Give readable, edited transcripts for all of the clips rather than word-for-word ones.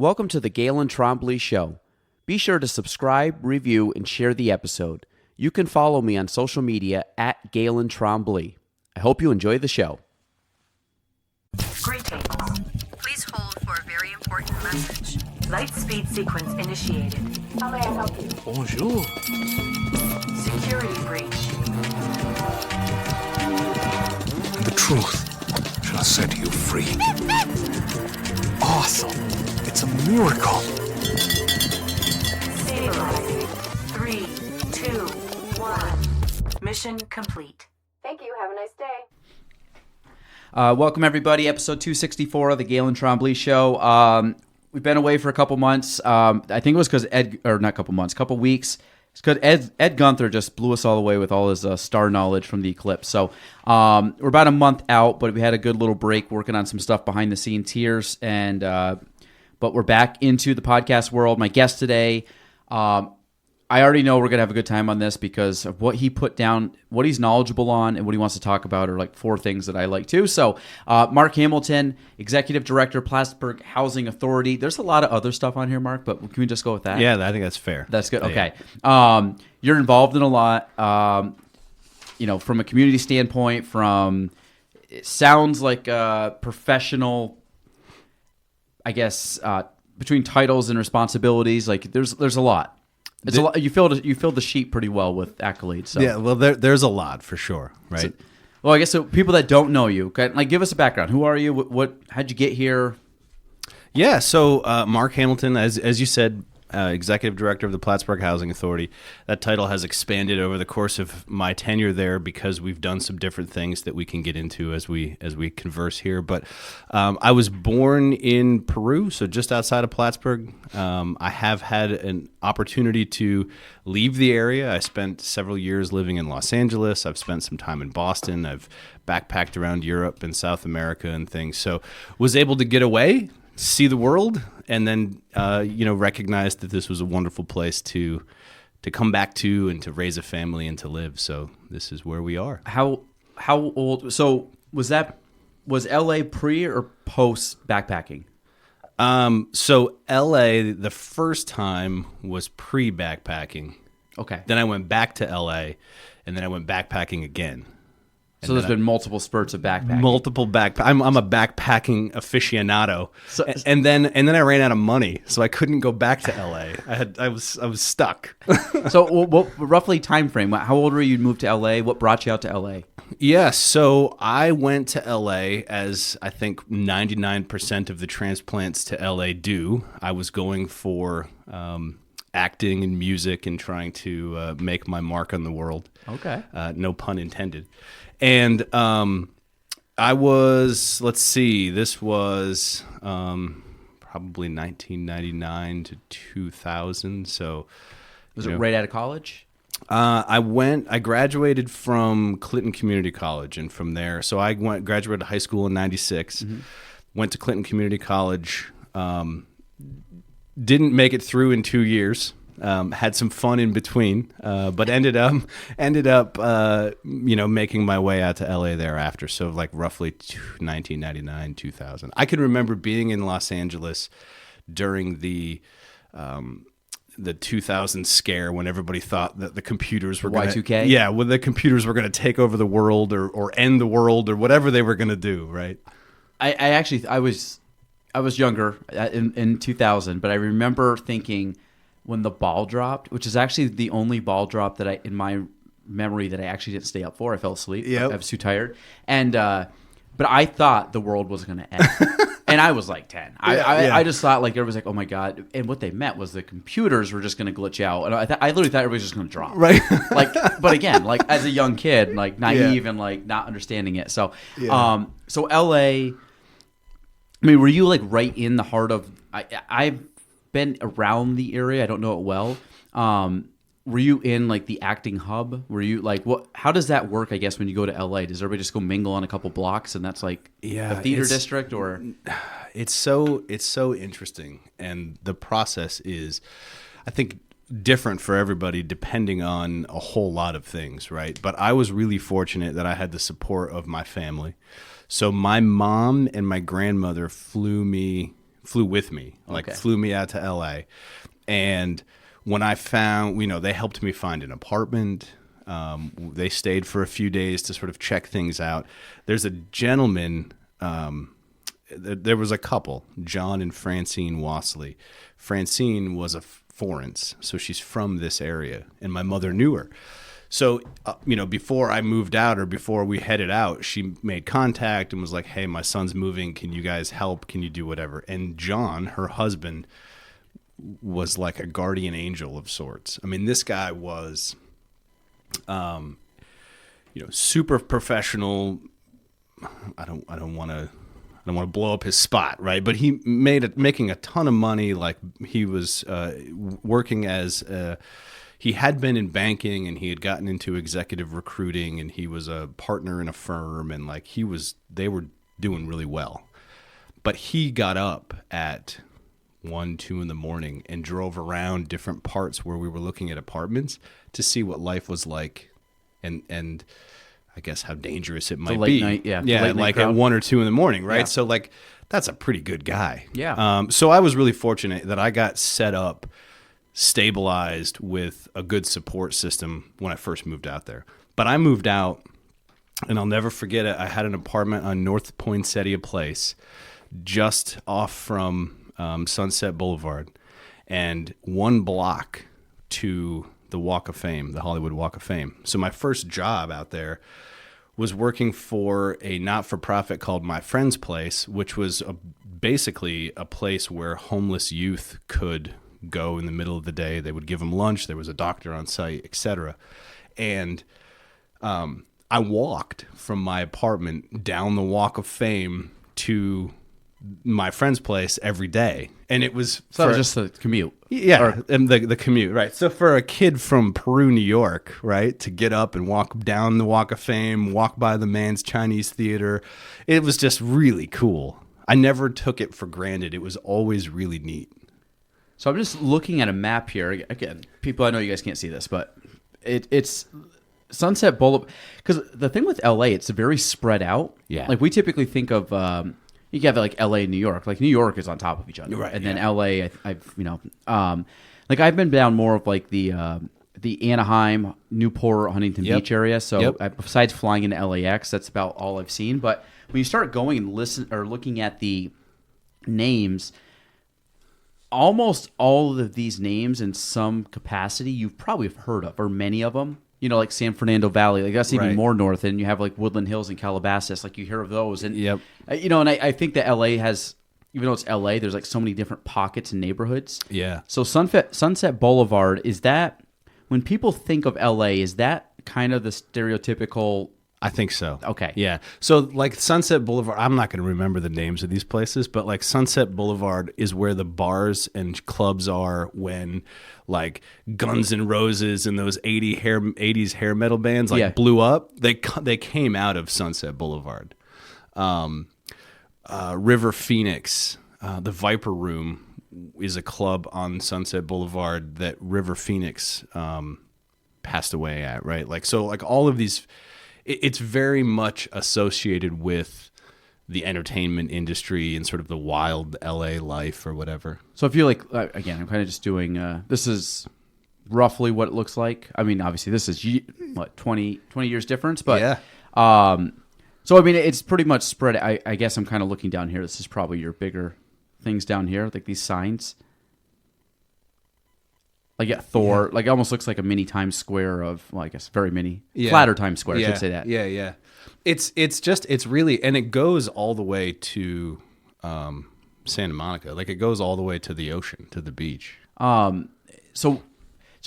Welcome to the Galen Trombley Show. Be sure to subscribe, review, and share the episode. You can follow me on social media at Galen Trombley. I hope you enjoy the show. Greetings. Please hold for a very important message. Light speed sequence initiated. How may I help you? Bonjour. Security breach. The truth shall set you free. Awesome. It's a miracle. Stabilizing. 3, 2, 1. Mission complete. Thank you. Have a nice day. Welcome, everybody. Episode 264 of the Galen Trombley Show. We've been away for a couple months. I think it was because couple weeks. It's because Ed Gunther just blew us all away with all his star knowledge from the eclipse. So we're about a month out, but we had a good little break working on some stuff behind the scenes here. But we're back into the podcast world. My guest today, I already know we're going to have a good time on this because of what he put down, what he's knowledgeable on, and what he wants to talk about are like four things that I like too. So Mark Hamilton, Executive Director, Plattsburgh Housing Authority. There's a lot of other stuff on here, Mark, but can we just go with that? Yeah, I think that's fair. That's good. Okay. You're involved in a lot, from a community standpoint, it sounds like a professional, I guess, between titles and responsibilities, like there's a lot. It's a lot. You filled the sheet pretty well with accolades. So. Yeah, well, there's a lot for sure, right? I guess so. People that don't know you, like, give us a background. Who are you? How'd you get here? Yeah, so Mark Hamilton, as you said, Executive Director of the Plattsburgh Housing Authority. That title has expanded over the course of my tenure there because we've done some different things that we can get into as we converse here. But I was born in Peru, so just outside of Plattsburgh. I have had an opportunity to leave the area. I spent several years living in Los Angeles. I've spent some time in Boston. I've backpacked around Europe and South America and things. So was able to get away, see the world, and then recognize that this was a wonderful place to come back to and to raise a family and to live. So this is where we are. How old? So was LA pre or post backpacking? So LA, the first time was pre-backpacking. Okay. Then I went back to LA, and then I went backpacking again. So there's been multiple spurts of backpacking. I'm a backpacking aficionado. So, and then I ran out of money, so I couldn't go back to LA. I was stuck. So what roughly time frame? How old were you moved to LA? What brought you out to LA? Yeah, so I went to LA as I think 99% of the transplants to LA do. I was going for acting and music and trying to make my mark on the world. Okay. No pun intended. And I was, this was probably 1999 to 2000. So was it right out of college? I graduated from Clinton Community College, and from there, so I graduated high school in 96, went to Clinton Community College, didn't make it through in 2 years. Had some fun in between, but ended up making my way out to LA thereafter. So like roughly 1999, 2000. I can remember being in Los Angeles during the 2000 scare when everybody thought that the computers were Y2K? Yeah, when the computers were going to take over the world or end the world or whatever they were going to do, right? I was younger in 2000, but I remember thinking when the ball dropped, which is actually the only ball drop that in my memory that I actually didn't stay up for. I fell asleep. Yep. I was too tired. And but I thought the world was going to end. And I was like 10. I just thought like everybody's like, oh my God. And what they meant was the computers were just going to glitch out. And I literally thought everybody was just going to drop. Right. But again, like as a young kid, like naive and like not understanding it. So, so LA, I mean, were you like right in the heart of, I've been around the area. I don't know it well. Were you in like the acting hub? Were you like what? How does that work? I guess when you go to LA, does everybody just go mingle on a couple blocks, and that's like the theater district, or? It's so interesting, and the process is, I think, different for everybody depending on a whole lot of things, right? But I was really fortunate that I had the support of my family. So my mom and my grandmother flew me flew with me, flew me out to LA. And when I found, they helped me find an apartment. They stayed for a few days to sort of check things out. There's a gentleman, there was a couple, John and Francine Wassley. Francine was a Florence, so she's from this area, and my mother knew her. So, before I moved out or before we headed out, she made contact and was like, hey, my son's moving. Can you guys help? Can you do whatever? And John, her husband, was like a guardian angel of sorts. I mean, this guy was, super professional. I don't want to blow up his spot, right? But he making a ton of money. Like he was working as he had been in banking, and he had gotten into executive recruiting, and he was a partner in a firm, and like they were doing really well. But he got up at 1, 2 in the morning and drove around different parts where we were looking at apartments to see what life was like, and I guess how dangerous it might be. Night, yeah, like at 1 or 2 in the morning, right? Yeah. So like that's a pretty good guy. Yeah. So I was really fortunate that I got set up, stabilized with a good support system when I first moved out there. But I moved out, and I'll never forget it. I had an apartment on North Poinsettia Place, just off from Sunset Boulevard, and 1 block to the Walk of Fame, the Hollywood Walk of Fame. So my first job out there was working for a not-for-profit called My Friend's Place, which was basically a place where homeless youth could go in the middle of the day. They would give them lunch. There was a doctor on site, etc. And I walked from my apartment down the Walk of Fame to my friend's place every day, and it was So that was just the commute. Yeah, and the commute, right? So for a kid from Peru, New York, right, to get up and walk down the Walk of Fame, walk by the Mann's Chinese Theater, it was just really cool. I never took it for granted. It was always really neat. So I'm just looking at a map here. Again, people, I know you guys can't see this, but it's Sunset Boulevard. Because the thing with LA, it's very spread out. Yeah. Like we typically think of, you have like LA and New York. Like New York is on top of each other. Right, and then yeah. LA, like I've been down more of like the Anaheim, Newport, Huntington Yep. Beach area. So Yep. besides flying into LAX, that's about all I've seen. But when you start going and looking at the names, almost all of these names in some capacity you've probably heard of, or many of them. Like San Fernando Valley, like that's even Right. more north, and you have like Woodland Hills and Calabasas, like you hear of those, and Yep. and I think that LA has, even though it's LA, there's like so many different pockets and neighborhoods. Yeah. So Sunset Boulevard, is that, when people think of LA, is that kind of the stereotypical? I think so. Okay. Yeah. So like Sunset Boulevard, I'm not going to remember the names of these places, but like Sunset Boulevard is where the bars and clubs are when like Guns N' Roses and those 80s hair metal bands Yeah. blew up. They came out of Sunset Boulevard. River Phoenix, the Viper Room is a club on Sunset Boulevard that River Phoenix passed away at, right? Like, so like all of these, it's very much associated with the entertainment industry and sort of the wild LA life or whatever. So I feel like, again, I'm kind of just doing, this is roughly what it looks like. I mean, obviously this is 20 years difference, but Yeah. So I mean, it's pretty much spread. I guess I'm kind of looking down here. This is probably your bigger things down here, like these signs. Like Thor, like it almost looks like a mini Times Square of, well, I guess very mini, flatter Times Square. I should say that. Yeah. It's really, and it goes all the way to Santa Monica. Like it goes all the way to the ocean, to the beach. So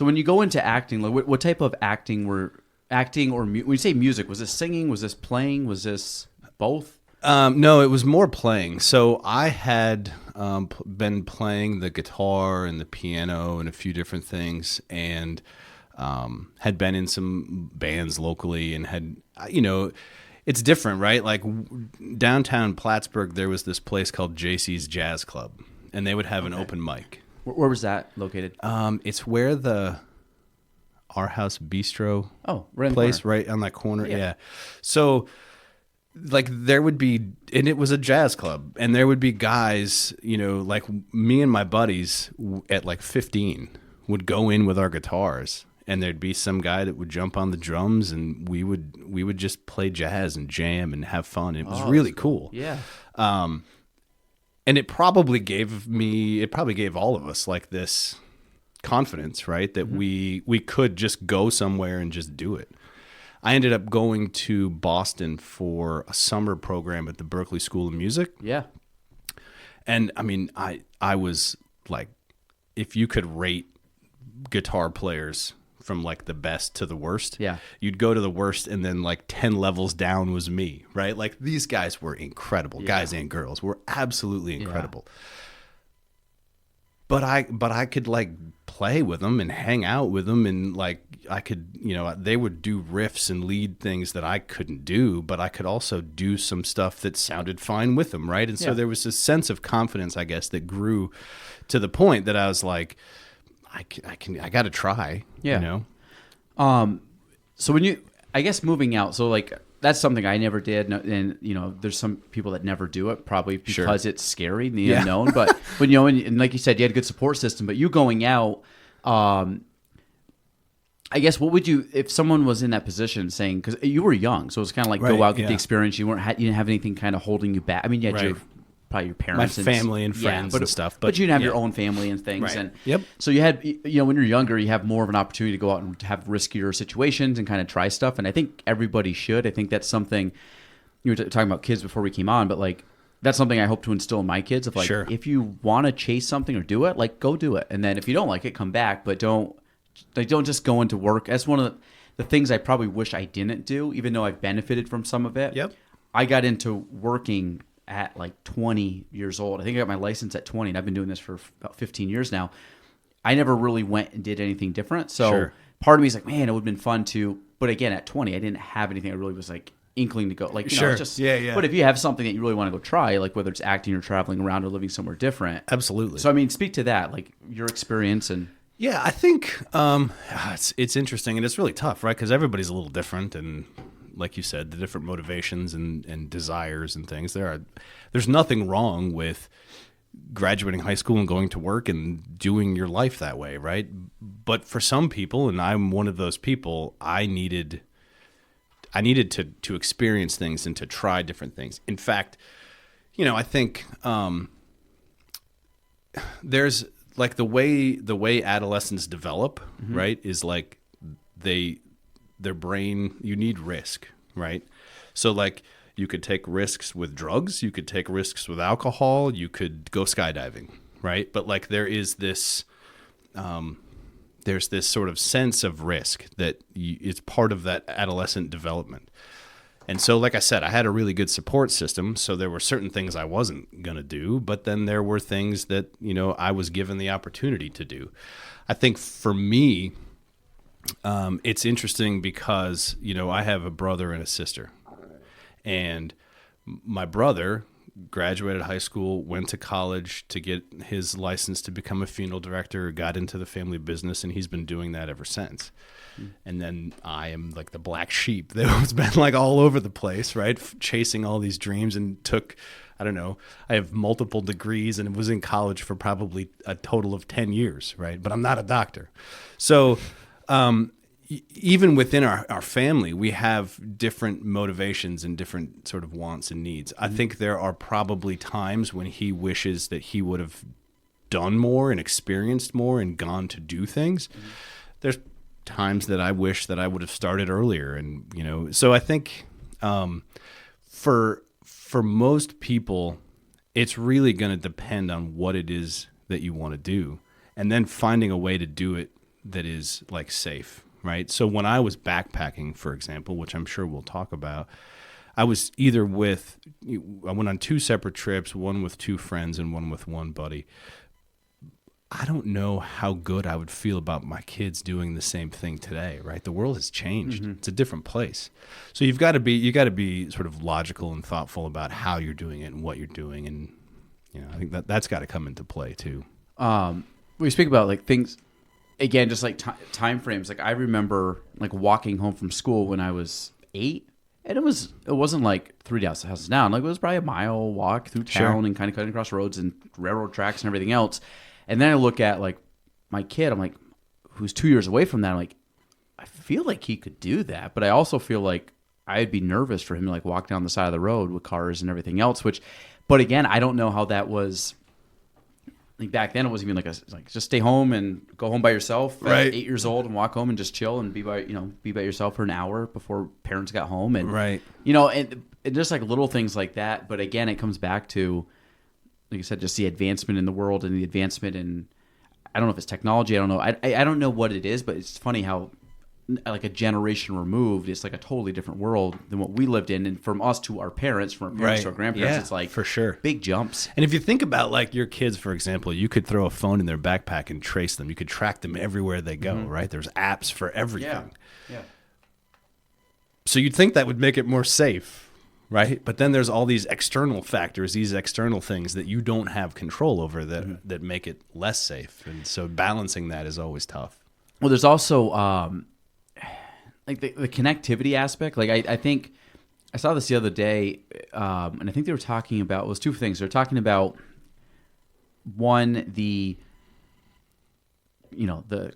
when you go into acting, like what type of acting when you say music, was this singing? Was this playing? Was this both? No, it was more playing. So I had been playing the guitar and the piano and a few different things, and had been in some bands locally, and had, it's different, right? Like downtown Plattsburgh, there was this place called JC's Jazz Club, and they would have an open mic. Where was that located? It's where the Our House Bistro right in the place, corner. right on that corner. Yeah. Yeah. So like there would be, and it was a jazz club, and there would be guys, you know, like me and my buddies at like 15 would go in with our guitars, and there'd be some guy that would jump on the drums, and we would just play jazz and jam and have fun. It was really cool. Yeah. And it probably gave all of us like this confidence, right? That we could just go somewhere and just do it. I ended up going to Boston for a summer program at the Berklee School of Music. Yeah. And I mean, I was like, if you could rate guitar players from like the best to the worst, Yeah. you'd go to the worst, and then like 10 levels down was me, right? Like these guys were incredible. Yeah. Guys and girls were absolutely incredible. But I could like play with them and hang out with them, and like I could, you know, they would do riffs and lead things that I couldn't do, but I could also do some stuff that sounded fine with them, right? And so there was this sense of confidence, I guess, that grew to the point that I was like, I got to try, Yeah. you know? So when you, I guess moving out, so like that's something I never did, and you know, there's some people that never do it, probably because it's scary, the unknown. But you know, and like you said, you had a good support system. But you going out, I guess, what would you, if someone was in that position, saying, because you were young, so it was kind of like go out, get the experience. You didn't have anything kind of holding you back. I mean, you had probably your parents, my family and friends and stuff, but you didn't have your own family and things. Right. And so you had, you know, when you're younger, you have more of an opportunity to go out and have riskier situations and kind of try stuff. And I think everybody should. I think that's something, you were talking about kids before we came on, but like that's something I hope to instill in my kids of like, if you want to chase something or do it, like go do it. And then if you don't like it, come back, but don't just go into work. That's one of the things I probably wish I didn't do, even though I've benefited from some of it. I got into working at like 20 years old. I think I got my license at 20, and I've been doing this for about 15 years now. I never really went and did anything different. So part of me is like, man, it would have been fun to, but again, at 20, I didn't have anything I really was like inkling to go. Like, you know, it's just, but if you have something that you really want to go try, like whether it's acting or traveling around or living somewhere different. Absolutely. So, I mean, speak to that, like your experience and. Yeah, I think it's interesting, and it's really tough, right? Because everybody's a little different, and like you said, the different motivations and desires and things. There's nothing wrong with graduating high school and going to work and doing your life that way, right? But for some people, and I'm one of those people, I needed to experience things and to try different things. In fact, you know, I think there's like the way adolescents develop, right, is like their brain, you need risk, right? So like you could take risks with drugs, you could take risks with alcohol, you could go skydiving, right? But like there's this sort of sense of risk that it's part of that adolescent development. And so, like I said, I had a really good support system, so there were certain things I wasn't going to do, but then there were things that, you know, I was given the opportunity to do. I think for me, it's interesting because, you know, I have a brother and a sister. And my brother graduated high school, went to college to get his license to become a funeral director, got into the family business, and he's been doing that ever since. And then I am like the black sheep that has been like all over the place, right? Chasing all these dreams, and took, I don't know, I have multiple degrees and was in college for probably a total of 10 years, right? But I'm not a doctor. So even within our family, we have different motivations and different sort of wants and needs. I think there are probably times when he wishes that he would have done more and experienced more and gone to do things. There's times that I wish that I would have started earlier, and you know, so I think for most people, it's really going to depend on what it is that you want to do, and then finding a way to do it that is like safe, right? So when I was backpacking, for example, which I'm sure we'll talk about, I was I went on 2 separate trips, one with 2 friends and one with one buddy. I don't know how good I would feel about my kids doing the same thing today, right? The world has changed. It's a different place. So you got to be sort of logical and thoughtful about how you're doing it and what you're doing, and you know, I think that's got to come into play too. We speak about like things again, just like time frames. Like I remember like walking home from school when I was 8 And it wasn't like 3 houses down. Like it was probably a mile walk through town and kind of cutting across roads and railroad tracks and everything else. And then I look at like my kid, I'm like, who's 2 years away from that. I'm like, I feel like he could do that, but I also feel like I'd be nervous for him to like walk down the side of the road with cars and everything else. But again, I don't know how that was. Like back then, it wasn't even like just stay home and go home by yourself at 8 years old and walk home and just chill and be by yourself for an hour before parents got home and and just like little things like that. But again, it comes back to, like you said, just the advancement in the world and the advancement in, I don't know if it's technology. I don't know. I don't know what it is, but it's funny how like a generation removed, it's like a totally different world than what we lived in. And from us to our parents, from our parents to our grandparents, it's like for sure big jumps. And if you think about like your kids, for example, you could throw a phone in their backpack and trace them. You could track them everywhere they go, right? There's apps for everything. Yeah. So you'd think that would make it more safe, right? But then there's all these external factors, these external things that you don't have control over that make it less safe. And so balancing that is always tough. Well, there's also like the connectivity aspect. Like I think I saw this the other day, and I think they were talking about, it was two things. They're talking about one, the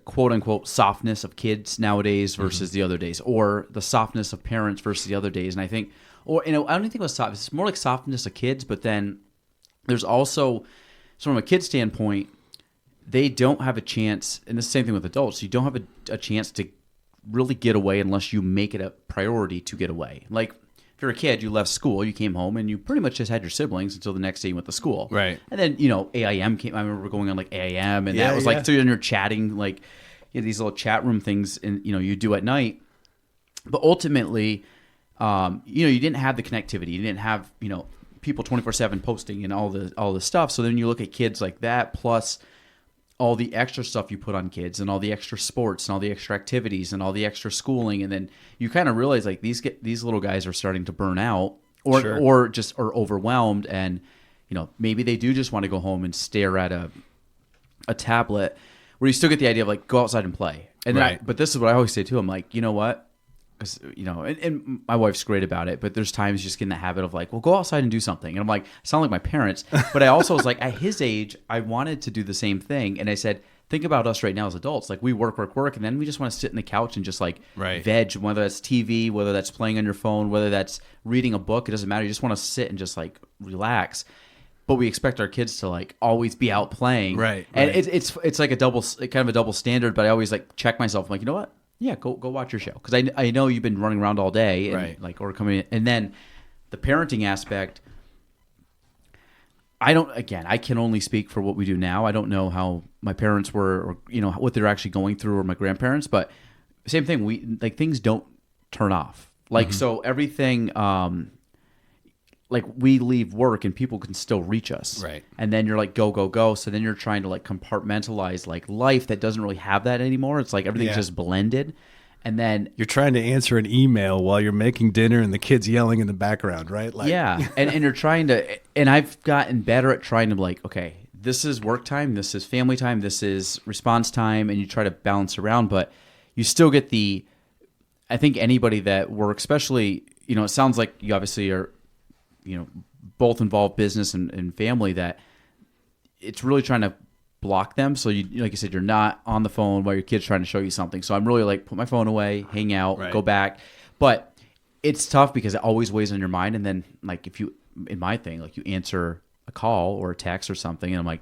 quote unquote softness of kids nowadays versus the other days, or the softness of parents versus the other days. And I think, I don't think it was soft. It's more like softness of kids, but then there's also, so from a kid standpoint, they don't have a chance, and the same thing with adults. You don't have a chance to really get away unless you make it a priority to get away. Like if you're a kid, you left school, you came home, and you pretty much just had your siblings until the next day you went to school. Right. And then, AIM came. I remember going on like AIM, and that was like, so you're chatting, like these little chat room things, and you do at night. But ultimately, you didn't have the connectivity. You didn't have, people 24/7 posting and all the stuff. So then you look at kids like that, plus all the extra stuff you put on kids and all the extra sports and all the extra activities and all the extra schooling. And then you kind of realize like these little guys are starting to burn out or just are overwhelmed. And, maybe they do just want to go home and stare at a tablet, where you still get the idea of like, go outside and play. And then but this is what I always say too. I'm like, you know what? Because, and my wife's great about it, but there's times you just get in the habit of like, well, go outside and do something. And I'm like, I sound like my parents. But I also was like, at his age, I wanted to do the same thing. And I said, think about us right now as adults. Like we work. And then we just want to sit in the couch and just like veg, whether that's TV, whether that's playing on your phone, whether that's reading a book. It doesn't matter. You just want to sit and just like relax. But we expect our kids to like always be out playing. Right. And it's like kind of a double standard, but I always like check myself. I'm like, you know what? Yeah, go watch your show, because I know you've been running around all day, and or coming in. And then the parenting aspect, I can only speak for what we do now. I don't know how my parents were, or what they're actually going through, or my grandparents. But same thing, we like things don't turn off. Like so everything. Like we leave work and people can still reach us. Right. And then you're like, go, go, go. So then you're trying to like compartmentalize like life that doesn't really have that anymore. It's like everything's just blended. And then you're trying to answer an email while you're making dinner and the kid's yelling in the background, right? Like, and you're trying to, and I've gotten better at trying to like, okay, this is work time, this is family time, this is response time, and you try to balance around, but you still get I think anybody that works, especially, it sounds like you obviously are, both involve business and family, that it's really trying to block them. So you, like you said, you're not on the phone while your kid's trying to show you something. So I'm really like, put my phone away, hang out, go back. But it's tough because it always weighs on your mind. And then like if you, in my thing, like you answer a call or a text or something, and I'm like,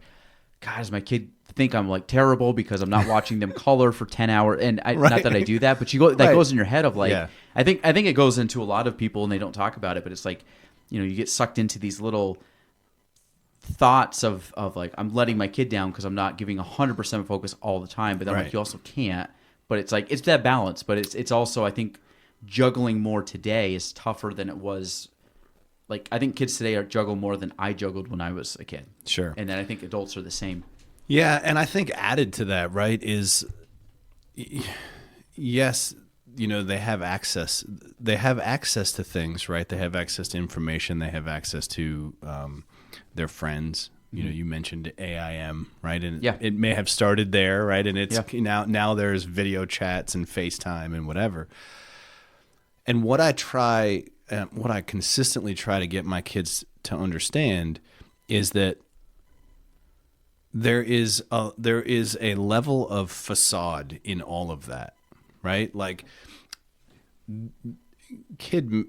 God, does my kid think I'm like terrible because I'm not watching them color for 10 hours? And not that I do that, but that goes in your head of like, I think it goes into a lot of people and they don't talk about it, but it's like, you get sucked into these little thoughts of like, I'm letting my kid down because I'm not giving 100% focus all the time. But then like you also can't. But it's like, it's that balance. But it's also, I think, juggling more today is tougher than it was. Like, I think kids today juggle more than I juggled when I was a kid. Sure. And then I think adults are the same. Yeah, and I think added to that, right, is yes, they have access. They have access to things, right? They have access to information. They have access to their friends. You mentioned AIM, right? And it may have started there, right? And it's now there's video chats and FaceTime and whatever. And what I try, what I consistently try to get my kids to understand is that there is a level of facade in all of that, right? Like, kid,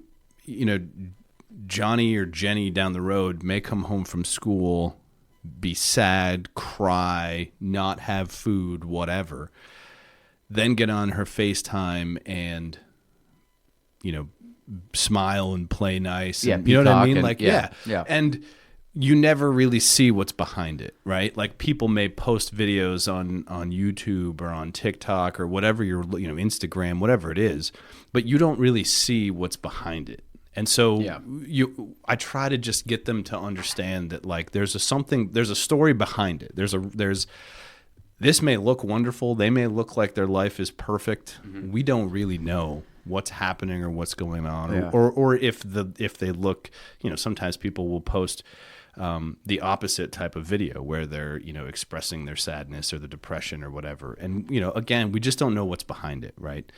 Johnny or Jenny down the road may come home from school, be sad, cry, not have food, whatever, then get on her FaceTime and, smile and play nice. Yeah, And, you know what I mean? peacock Like, and- yeah. yeah. And you never really see what's behind it, right? Like, people may post videos on YouTube or on TikTok or whatever Instagram, whatever it is, but you don't really see what's behind it. And so Yeah. I try to just get them to understand that, like, there's a story behind it. This may look wonderful. They may look like their life is perfect. Mm-hmm. We don't really know what's happening or what's going on, Yeah. or if they look, sometimes people will post the opposite type of video where they're, expressing their sadness or the depression or whatever. And, again, we just don't know what's behind it. Right.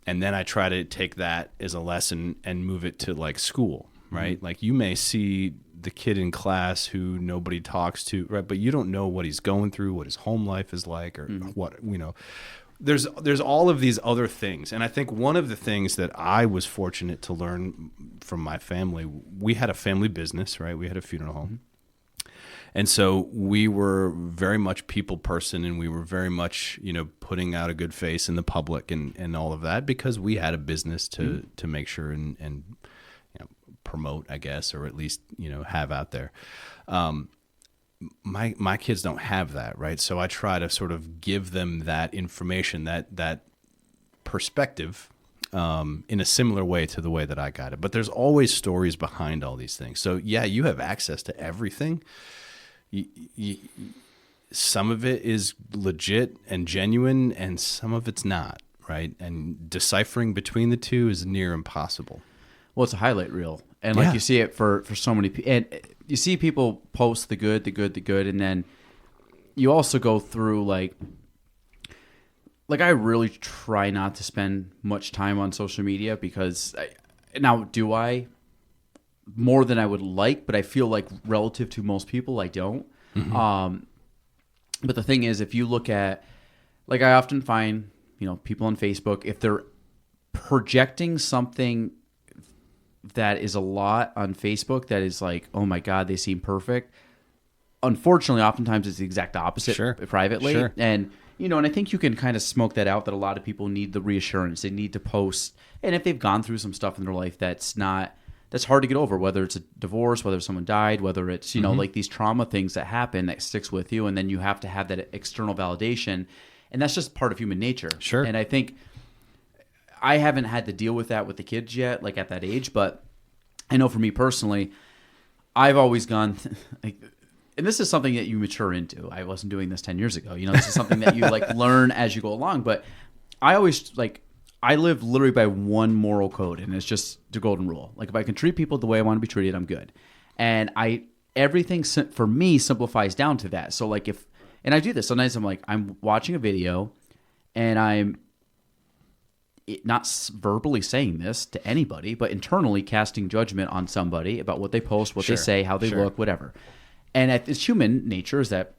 And then I try to take that as a lesson and move it to, like, school, right? Mm-hmm. Like, you may see the kid in class who nobody talks to, right? But you don't know what he's going through, what his home life is like, or what, there's all of these other things. And I think one of the things that I was fortunate to learn from my family, we had a family business, right? We had a funeral home. And so we were very much people person, and we were very much, putting out a good face in the public and all of that, because we had a business to make sure and promote, I guess, or at least, have out there. My kids don't have that, right? So I try to sort of give them that information, that perspective, in a similar way to the way that I got it. But there's always stories behind all these things. So yeah, you have access to everything. Some of it is legit and genuine, and some of it's not, right? And deciphering between the two is near impossible. Well, it's a highlight reel, and like Yeah. you see it for so many people, and you see people post the good, and then you also go through like I really try not to spend much time on social media, because do I? More than I would like, but I feel like relative to most people, I don't. Mm-hmm. But the thing is, if you look at, like, I often find, people on Facebook, if they're projecting something that is a lot on Facebook that is like, oh my God, they seem perfect. Unfortunately, oftentimes it's the exact opposite privately. Sure. And, and I think you can kind of smoke that out, that a lot of people need the reassurance. They need to post. And if they've gone through some stuff in their life that's hard to get over, whether it's a divorce, whether someone died, whether it's, like these trauma things that happen that sticks with you. And then you have to have that external validation. And that's just part of human nature. Sure. And I think I haven't had to deal with that with the kids yet, like at that age. But I know for me personally, I've always gone, and this is something that you mature into. I wasn't doing this 10 years ago. This is something that you learn as you go along. But I always I live literally by one moral code, and it's just the golden rule. Like, if I can treat people the way I want to be treated, I'm good. And everything for me simplifies down to that. So and I do this sometimes. I'm watching a video, and I'm not verbally saying this to anybody, but internally casting judgment on somebody about what they post, what they say, how they look, whatever. And it's human nature, is that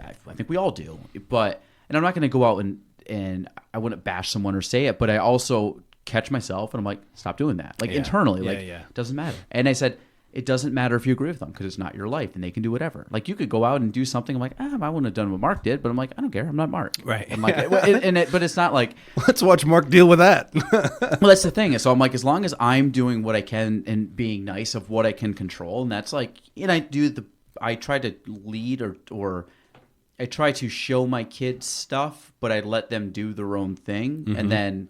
I think we all do. And I'm not going to go out and I wouldn't bash someone or say it, but I also catch myself and I'm like, stop doing that. Internally, it doesn't matter. And I said, it doesn't matter if you agree with them, because it's not your life and they can do whatever. Like, you could go out and do something. I'm like, I wouldn't have done what Mark did, but I'm like, I don't care. I'm not Mark. Right. I'm like, but it's not like, Let's watch Mark deal with that. well, that's the thing. So I'm like, as long as I'm doing what I can and being nice of what I can control, and that's like, and I try to lead or I try to show my kids stuff, but I let them do their own thing. Mm-hmm. And then,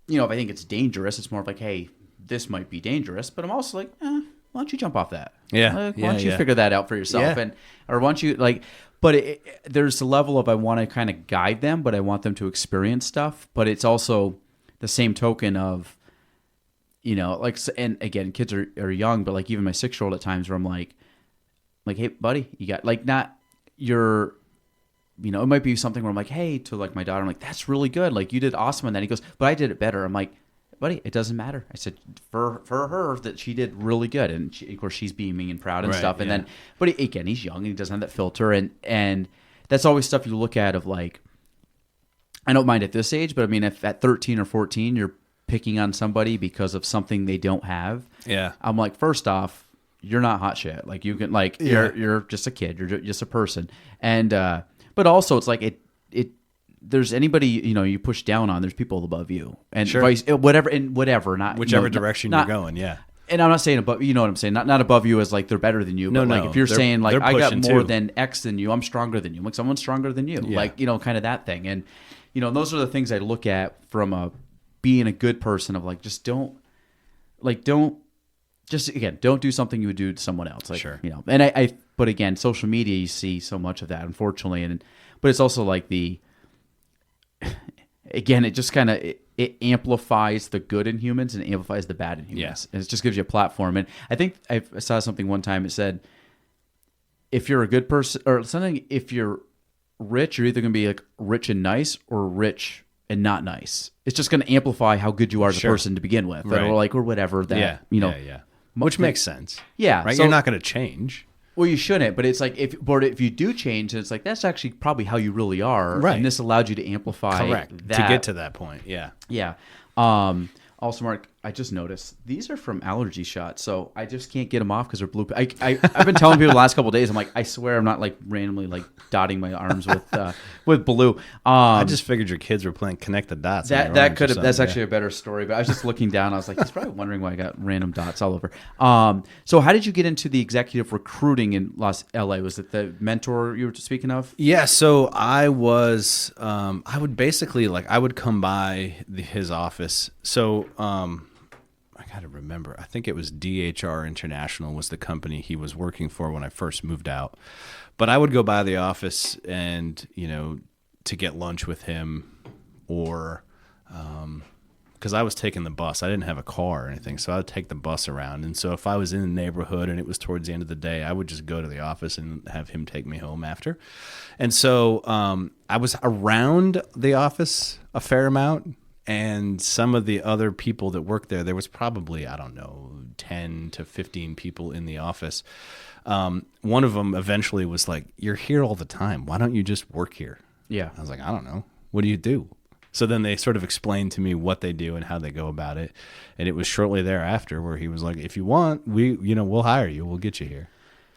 if I think it's dangerous, it's more of like, hey, this might be dangerous. But I'm also like, why don't you jump off that? Yeah. Why don't you figure that out for yourself? Yeah. Or why don't you but there's a level of, I want to kind of guide them, but I want them to experience stuff. But it's also the same token of, and again, kids are young, but even my 6-year-old at times where I'm like, hey, buddy, you got not your, it might be something where I'm like, hey, to my daughter, I'm like, that's really good. You did awesome on that. He goes, but I did it better. I'm like, buddy, it doesn't matter. I said, for her, that she did really good. And of course, she's beaming and proud and stuff. And then, but again, he's young and he doesn't have that filter. And that's always stuff you look at of like, I don't mind at this age, but I mean, if at 13 or 14, you're picking on somebody because of something they don't have. Yeah. I'm like, first off, you're not hot shit. Like you can like, you're just a kid. You're just a person. And, but also it's like there's anybody, you push down on, there's people above you and whatever, not whichever direction you're going. Yeah. And I'm not saying above, you know what I'm saying? Not above you as like they're better than you. But like if you're saying like I got more than X than you, I'm stronger than you. Like someone's stronger than you. Yeah. Like, kind of that thing. And, those are the things I look at from being a good person of like, don't do something you would do to someone else. Like, sure. And but again, social media, you see so much of that, unfortunately. But it's also like again, it just kind of, it amplifies the good in humans and amplifies the bad in humans. Yes. And it just gives you a platform. And I think I saw something one time, it said, if you're a good person or something, if you're rich, you're either going to be like rich and nice or rich and not nice. It's just going to amplify how good you are as a person to begin with, right. or whatever that, which makes sense. Yeah. Right. So, you're not going to change. Well, you shouldn't, but it's like if you do change, it's like that's actually probably how you really are, right? And this allowed you to amplify that to get to that point. Yeah, yeah. Also, Mark, I just noticed these are from allergy shots, so I just can't get them off because they're blue. I've been telling people the last couple of days, I'm like, I swear I'm not like randomly like dotting my arms with blue. I just figured your kids were playing Connect the Dots. That's actually a better story. But I was just looking down, I was like, he's probably wondering why I got random dots all over. So how did you get into the executive recruiting in LA? Was it the mentor you were speaking of? Yeah. So I was, I would come by his office. So, I got to remember, I think it was DHR International was the company he was working for when I first moved out. But I would go by the office and, to get lunch with him or because I was taking the bus. I didn't have a car or anything, so I would take the bus around. And so if I was in the neighborhood and it was towards the end of the day, I would just go to the office and have him take me home after. And so I was around the office a fair amount. And some of the other people that worked there was probably, 10 to 15 people in the office. One of them eventually was like, "You're here all the time. Why don't you just work here?" Yeah. I was like, "I don't know. What do you do?" So then they sort of explained to me what they do and how they go about it. And it was shortly thereafter where he was like, "If you want, we'll hire you. We'll get you here."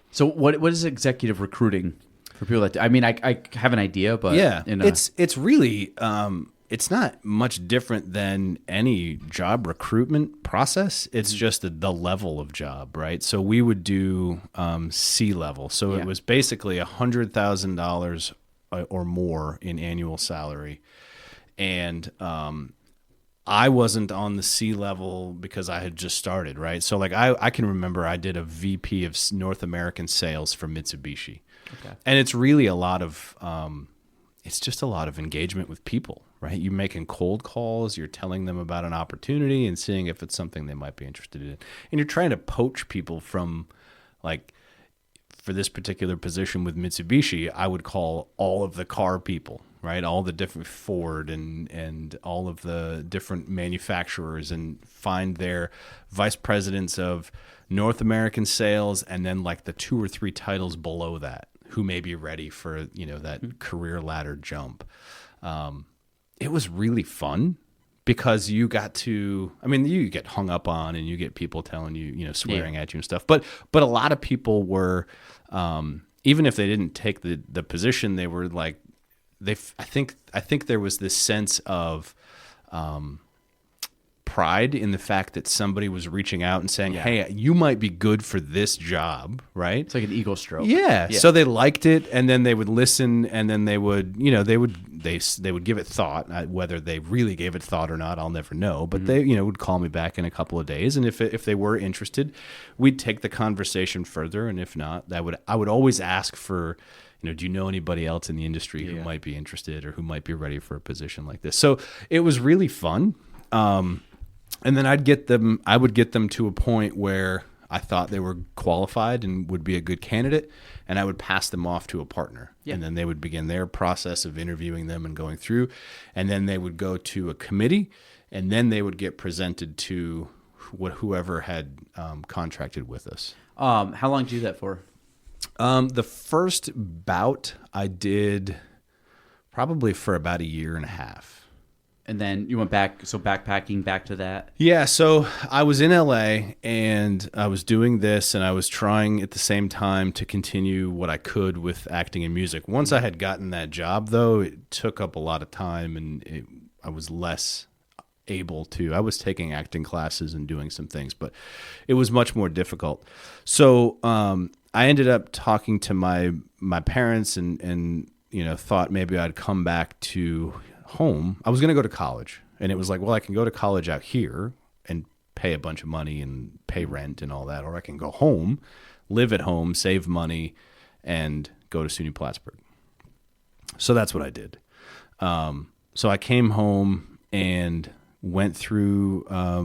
So what is executive recruiting for people that, I have an idea, but yeah, it's really, it's not much different than any job recruitment process. It's just the level of job, right? So we would do C-level. So it was basically $100,000 or more in annual salary. And I wasn't on the C-level because I had just started, right? So like I can remember I did a VP of North American sales for Mitsubishi. Okay. And it's really a lot of it's just a lot of engagement with people, right? You're making cold calls, you're telling them about an opportunity and seeing if it's something they might be interested in. And you're trying to poach people from, like, for this particular position with Mitsubishi, I would call all of the car people, right? All the different Ford and all of the different manufacturers and find their vice presidents of North American sales and then like the 2 or 3 titles below that who may be ready for, that career ladder jump. It was really fun because you got to, you get hung up on and you get people telling you, swearing at you and stuff. But a lot of people were, even if they didn't take the position, they were like, I think there was this sense of pride in the fact that somebody was reaching out and saying, "Hey, you might be good for this job," right? It's like an ego stroke. Yeah. So they liked it, and then they would listen, and then they would, they would give it thought. Whether they really gave it thought or not, I'll never know. But they, would call me back in a couple of days, and if they were interested, we'd take the conversation further. And if not, I would always ask for, do you know anybody else in the industry who might be interested or who might be ready for a position like this? So it was really fun. And then I would get them to a point where I thought they were qualified and would be a good candidate, and I would pass them off to a partner. And then they would begin their process of interviewing them and going through, and then they would go to a committee, and then they would get presented to whoever had contracted with us. How long did you do that for? The first bout I did probably for about a year and a half. And then you went back, so backpacking back to that? Yeah, so I was in LA and I was doing this and I was trying at the same time to continue what I could with acting and music. Once I had gotten that job, though, it took up a lot of time and I was less able to. I was taking acting classes and doing some things, but it was much more difficult. So I ended up talking to my parents and thought maybe I'd come back to home. I was going to go to college, and it was like, well, I can go to college out here and pay a bunch of money and pay rent and all that, or I can go home, live at home, save money, and go to SUNY Plattsburgh. So that's what I did. So I came home and went through, I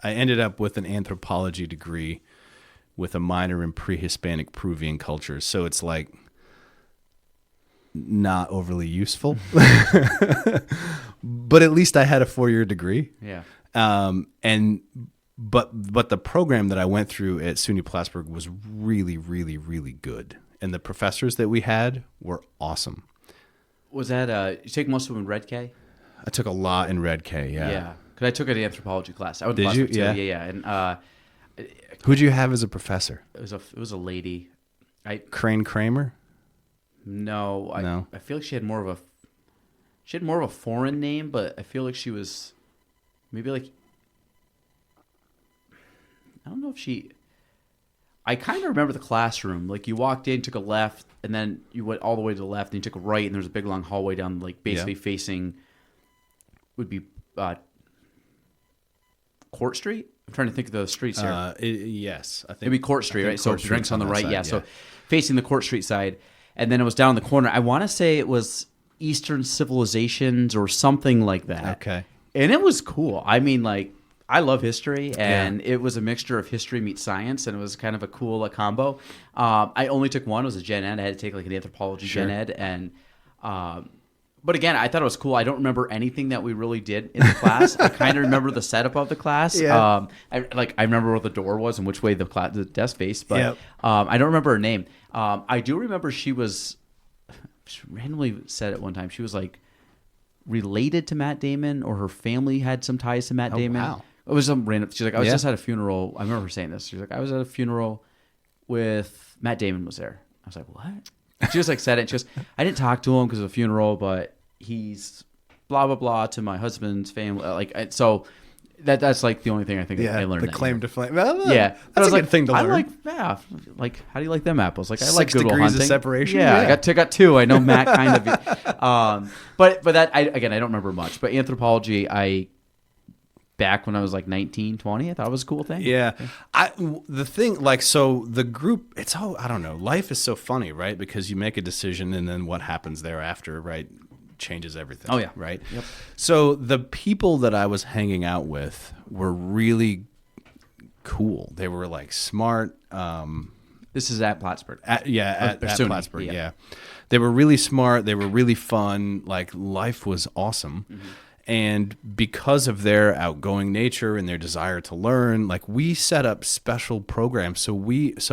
ended up with an anthropology degree with a minor in pre-Hispanic Peruvian cultures. So it's like, not overly useful, but at least I had a 4-year degree. Yeah. But the program that I went through at SUNY Plattsburgh was really, really, really good. And the professors that we had were awesome. Was that, you take most of them in Red K? I took a lot in Red K. Yeah. Yeah. Because I took an anthropology class. I went to Did you? Plattsburgh too. Yeah. Yeah. And Who'd you have as a professor? it was a lady. Crane Kramer? No. No. I feel like she had more of a foreign name, but I feel like she was maybe like, I don't know if she. I kind of remember the classroom. Like you walked in, took a left, and then you went all the way to the left, and you took a right, and there's a big long hallway down, like basically facing. Would be Court Street. I'm trying to think of the streets here. Yes, I think It'd be Court Street, right? So Court drinks Street's on the that right, side, yeah. So facing the Court Street side, and then it was down the corner. I want to say it was Eastern Civilizations or something like that. Okay. And it was cool. I mean, like, I love history, and it was a mixture of history meets science, and it was kind of a cool combo. I only took one. It was a gen ed. I had to take like an anthropology gen ed, and but again, I thought it was cool. I don't remember anything that we really did in the class. I kind of remember the setup of the class. Yeah. I remember where the door was and which way the desk faced, but Yep. I don't remember her name. I do remember she randomly said at one time she was like related to Matt Damon, or her family had some ties to Matt Damon. Wow. It was some random. She's like, I was Yeah. just at a funeral. I remember her saying this. She's like, I was at a funeral with Matt Damon was there. I was like, what? She just like said it. She goes, I didn't talk to him because of a funeral, but he's blah blah blah to my husband's family. So that's like the only thing I think I learned. The that claim year. to flame. Yeah, That's I was a good like, thing to learn. I like how do you like them apples? Like I like 6 Good Will degrees of Hunting. separation? Yeah, Yeah. I got 2. I know Matt kind of. But that I don't remember much. But anthropology, back when I was like 19, 20, I thought it was a cool thing. Yeah. The group, it's all, I don't know. Life is so funny, right? Because you make a decision and then what happens thereafter, right, changes everything. Oh, yeah. Right? Yep. So the people that I was hanging out with were really cool. They were like smart. This is at Plattsburgh. At SUNY, Plattsburgh, yeah. yeah. They were really smart. They were really fun. Like life was awesome. Mm-hmm. And because of their outgoing nature and their desire to learn, like we set up special programs. I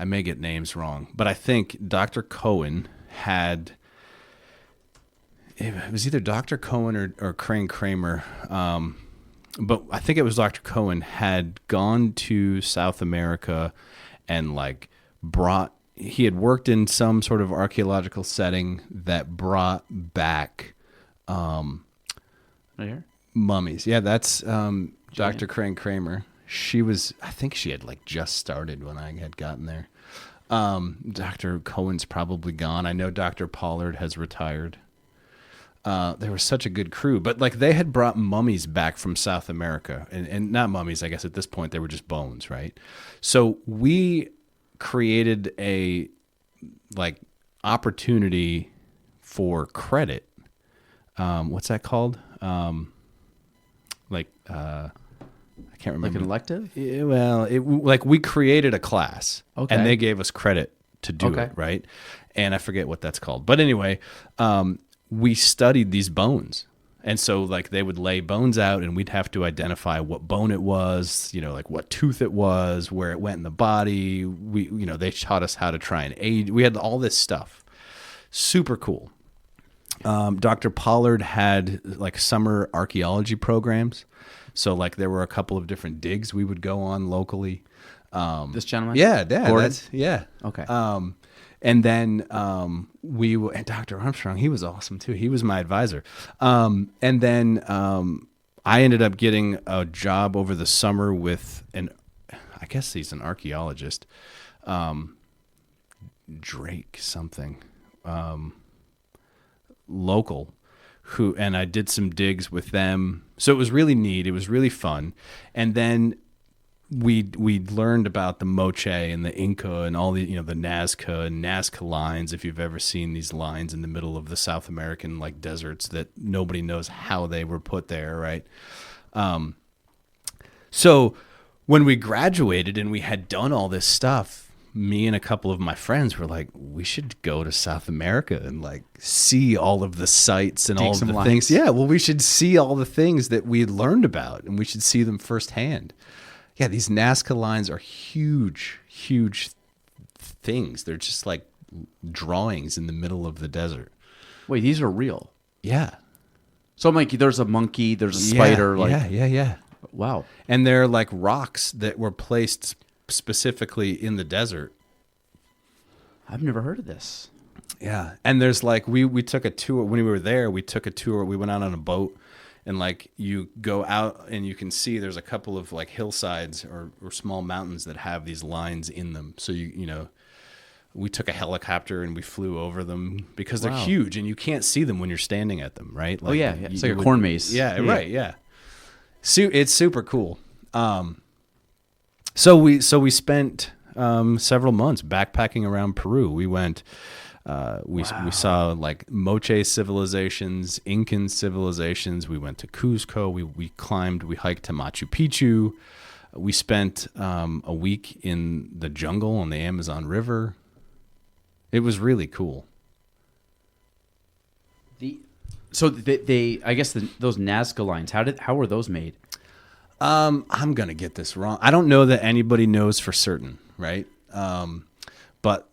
may get names wrong, but I think Dr. Cohen had, it was either Dr. Cohen or Crane Kramer, but I think it was Dr. Cohen had gone to South America and like he had worked in some sort of archaeological setting that brought back Right here? mummies. Yeah, that's Dr. Crane Kramer. I think she had like just started when I had gotten there. Dr. Cohen's probably gone. I know Dr. Pollard has retired. They were such a good crew, but like they had brought mummies back from South America, and not mummies, I guess at this point they were just bones, right? So we created a like opportunity for credit. What's that called? I can't remember. Like an elective? Yeah, well, like we created a class, Okay. and they gave us credit to do Okay. it, right? And I forget what that's called, but anyway, we studied these bones. And so like they would lay bones out and we'd have to identify what bone it was, like what tooth it was, where it went in the body. They taught us how to try and age. We had all this stuff. Super cool. Dr. Pollard had like summer archaeology programs. So like there were a couple of different digs we would go on locally. This gentleman? Yeah. Gordon? Okay. And then and Dr. Armstrong, he was awesome too. He was my advisor. And then I ended up getting a job over the summer with I guess he's an archaeologist, Drake something, local, and I did some digs with them. So it was really neat. It was really fun. And then we learned about the Moche and the Inca and all the the Nazca and Nazca lines. If you've ever seen these lines in the middle of the South American like deserts that nobody knows how they were put there, right? So when we graduated and we had done all this stuff, me and a couple of my friends were like, we should go to South America and like see all of the sites and all of the things. Yeah, well, we should see all the things that we learned about and we should see them firsthand. Yeah, these Nazca lines are huge, huge things. They're just like drawings in the middle of the desert. Wait, these are real? Yeah. So I'm like, there's a monkey, there's a spider. Yeah. Wow. And they're like rocks that were placed specifically in the desert. I've never heard of this. Yeah. And there's like, we took a tour. When we were there, we took a tour. We went out on a boat. And like you go out and you can see there's a couple of like hillsides or small mountains that have these lines in them. So we took a helicopter and we flew over them because they're huge and you can't see them when you're standing at them, right? Like, It's like a corn maze. Yeah, right. Yeah. It's super cool. So we spent several months backpacking around Peru. We went. We saw like Moche civilizations, Incan civilizations. We went to Cuzco. We hiked to Machu Picchu. We spent a week in the jungle on the Amazon River. It was really cool. So I guess those Nazca lines. How were those made? I'm gonna get this wrong. I don't know that anybody knows for certain, right? But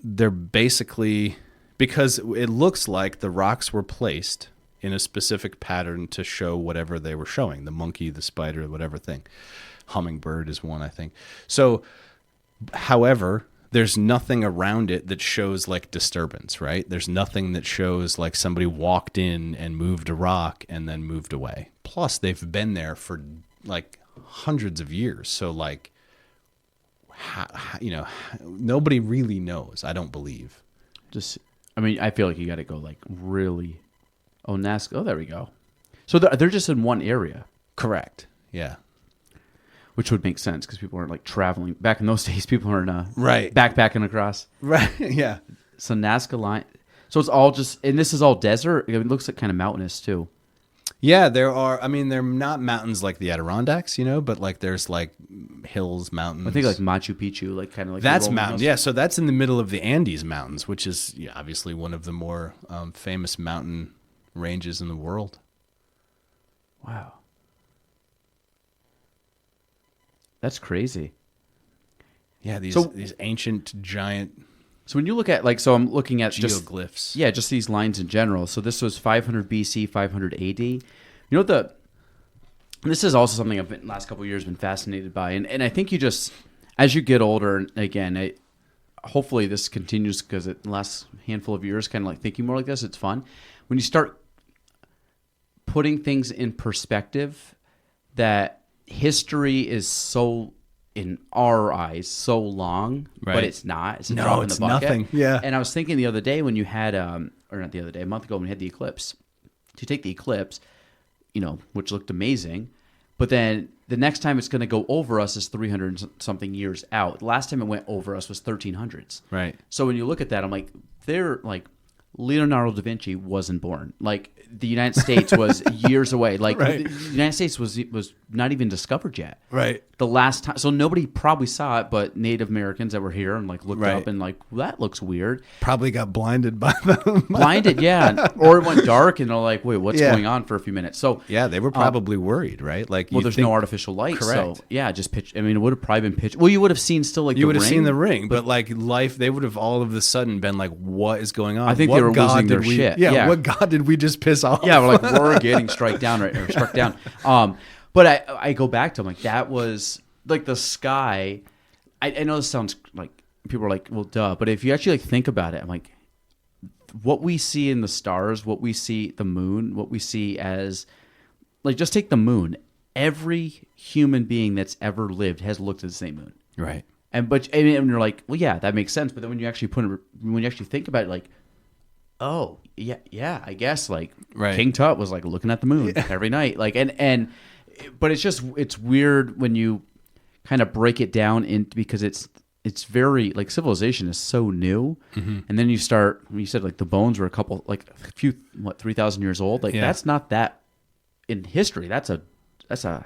they're basically, because it looks like the rocks were placed in a specific pattern to show whatever they were showing, the monkey, the spider, whatever thing. Hummingbird is one, I think. So, however, there's nothing around it that shows like disturbance, right? There's nothing that shows like somebody walked in and moved a rock and then moved away. Plus, they've been there for like hundreds of years. So like, nobody really knows. I don't believe. I feel like you got to go like really. Oh, Nazca. Oh, there we go. So they're just in one area. Correct. Yeah. Which would make sense because people aren't like traveling back in those days. People aren't right backpacking across. Right. Yeah. So Nazca line. So it's all just, and this is all desert. It looks like kind of mountainous too. Yeah, there are. I mean, they're not mountains like the Adirondacks, but like there's like hills, mountains. I think like Machu Picchu, like kind of like that's mountains. Yeah, so that's in the middle of the Andes Mountains, which is obviously one of the more famous mountain ranges in the world. Wow, that's crazy. Yeah, these ancient giant. So when you look at I'm looking at geoglyphs. Just these lines in general. So this was 500 BC, 500 AD. This is also something I've been last couple of years been fascinated by, and I think you just as you get older, and again, hopefully this continues because the last handful of years, kind of like thinking more like this, it's fun when you start putting things in perspective. That history is so, in our eyes, so long, but it's not. It's a drop in the bucket. Nothing. Yeah. And I was thinking the other day when you had, or not the other day, a month ago when we had the eclipse. To take the eclipse, which looked amazing, but then the next time it's going to go over us is 300 something years out. The last time it went over us was 1300s. Right. So when you look at that, I'm like, they're like Leonardo da Vinci wasn't born. Like the United States was years away. Like Right. the United States was not even discovered yet. Right. The last time, so nobody probably saw it, but Native Americans that were here and like looked Right. up and like, well, that looks weird. Probably got blinded by them. Blinded, yeah, or it went dark and they're like, wait, what's Yeah. going on for a few minutes? So Yeah, they were probably worried, right? Like, well, you there's think- no artificial light, Correct. so yeah, just pitch. I mean, it would have probably been pitch. Well, you would have seen still like You the would have ring, seen the ring, but like life, they would have all of a sudden been like, "What is going on?" I think What they were god losing did their we, shit. Yeah, Yeah. what god did we just piss off? Yeah, we're like we're getting struck down right or struck down. But I go back to, I'm like, that was like the sky. I know this sounds like people are like, well, duh, but if you actually like think about it, I'm like, what we see in the stars, what we see the moon, what we see as like, just take the moon. Every human being that's ever lived has looked at the same moon. Right. And you're like, well, yeah, that makes sense. But then when you actually think about it, like, oh yeah, I guess like Right. King Tut was like looking at the moon every night, like but it's weird when you kind of break it down because it's very like civilization is so new, and then you start when you said like the bones were a few 3,000 years old, like Yeah. that's not that in history. That's a a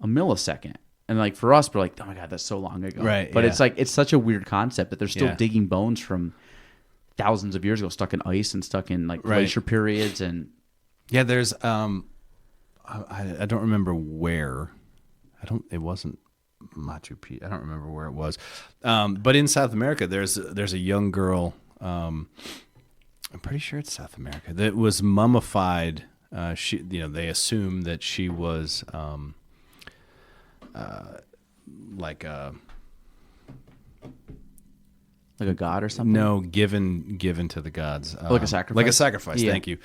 millisecond. And like for us, we're like, oh my God, that's so long ago. Right, But yeah. it's like it's such a weird concept that they're still Yeah. digging bones from thousands of years ago, stuck in ice and stuck in like Right. glacier periods. And Yeah, there's I don't remember where. It wasn't Machu Picchu. I don't remember where it was. But in South America, there's a young girl. I'm pretty sure it's South America that was mummified. They assume that she was like a like a god or something. no given to the gods, Like a sacrifice? Like a sacrifice. Yeah. Thank you.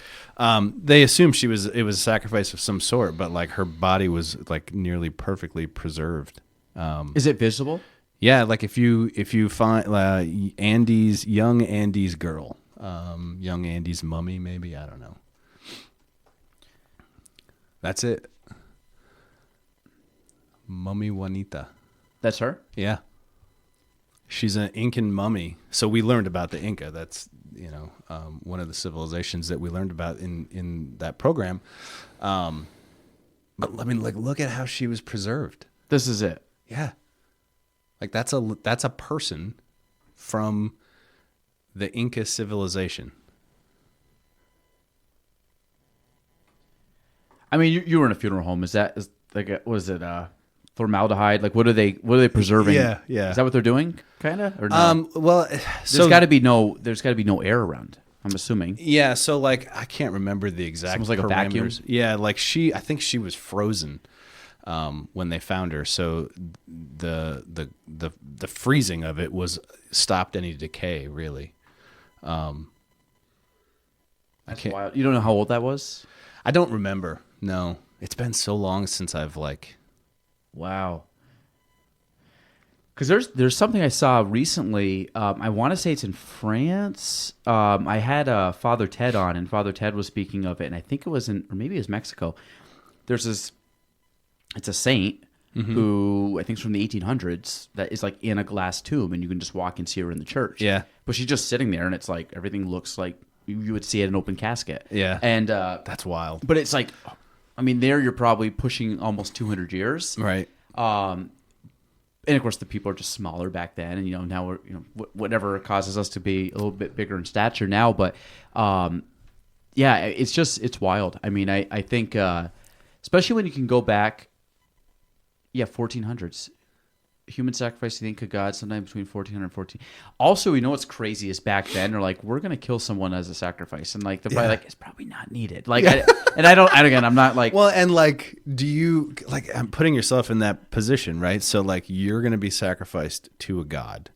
They assume it was a sacrifice of some sort, but like her body was like nearly perfectly preserved. Is it visible? Yeah, like if you find young Andy's girl, young Andy's mummy, maybe, I don't know. That's it. Mummy Juanita. That's her? Yeah. She's an Incan mummy. So we learned about the Inca. That's, one of the civilizations that we learned about in that program. But I mean, like, look at how she was preserved. This is it. Yeah. Like that's a person from the Inca civilization. I mean, you were in a funeral home. Is was it formaldehyde? Like, what are they preserving? Yeah, yeah. Is that what they're doing? Kind of, or no? Well, There's got to be no air around. I'm assuming. yeah. So like, I can't remember the exact Almost like a vacuum? parameters. Yeah, like I think she was frozen when they found her. So the freezing of it stopped any decay, really. That's wild. You don't know how old that was? I don't remember. No, it's been so long since I've like. Wow. Because there's something I saw recently. I want to say it's in France. I had Father Ted on, and Father Ted was speaking of it, and I think it was or maybe it was Mexico. There's this. It's a saint who I think is from the 1800s that is like in a glass tomb, and you can just walk and see her in the church. Yeah. But she's just sitting there, and it's like everything looks like you would see at an open casket. Yeah. And That's wild. but it's like, I mean, there you're probably pushing almost 200 years. Right. And of course, the people are just smaller back then, and now we're whatever causes us to be a little bit bigger in stature now. But yeah, it's wild. I mean, I think especially when you can go back, 1400s. Human sacrifice to the Inca god sometime between 1400 and 14. Also, what's crazy is back then they're like, we're gonna kill someone as a sacrifice, and like they're probably like, it's probably not needed. Like, I'm not like, Well, and like, do you like? I'm putting yourself in that position, right? So like, you're going to be sacrificed to a god,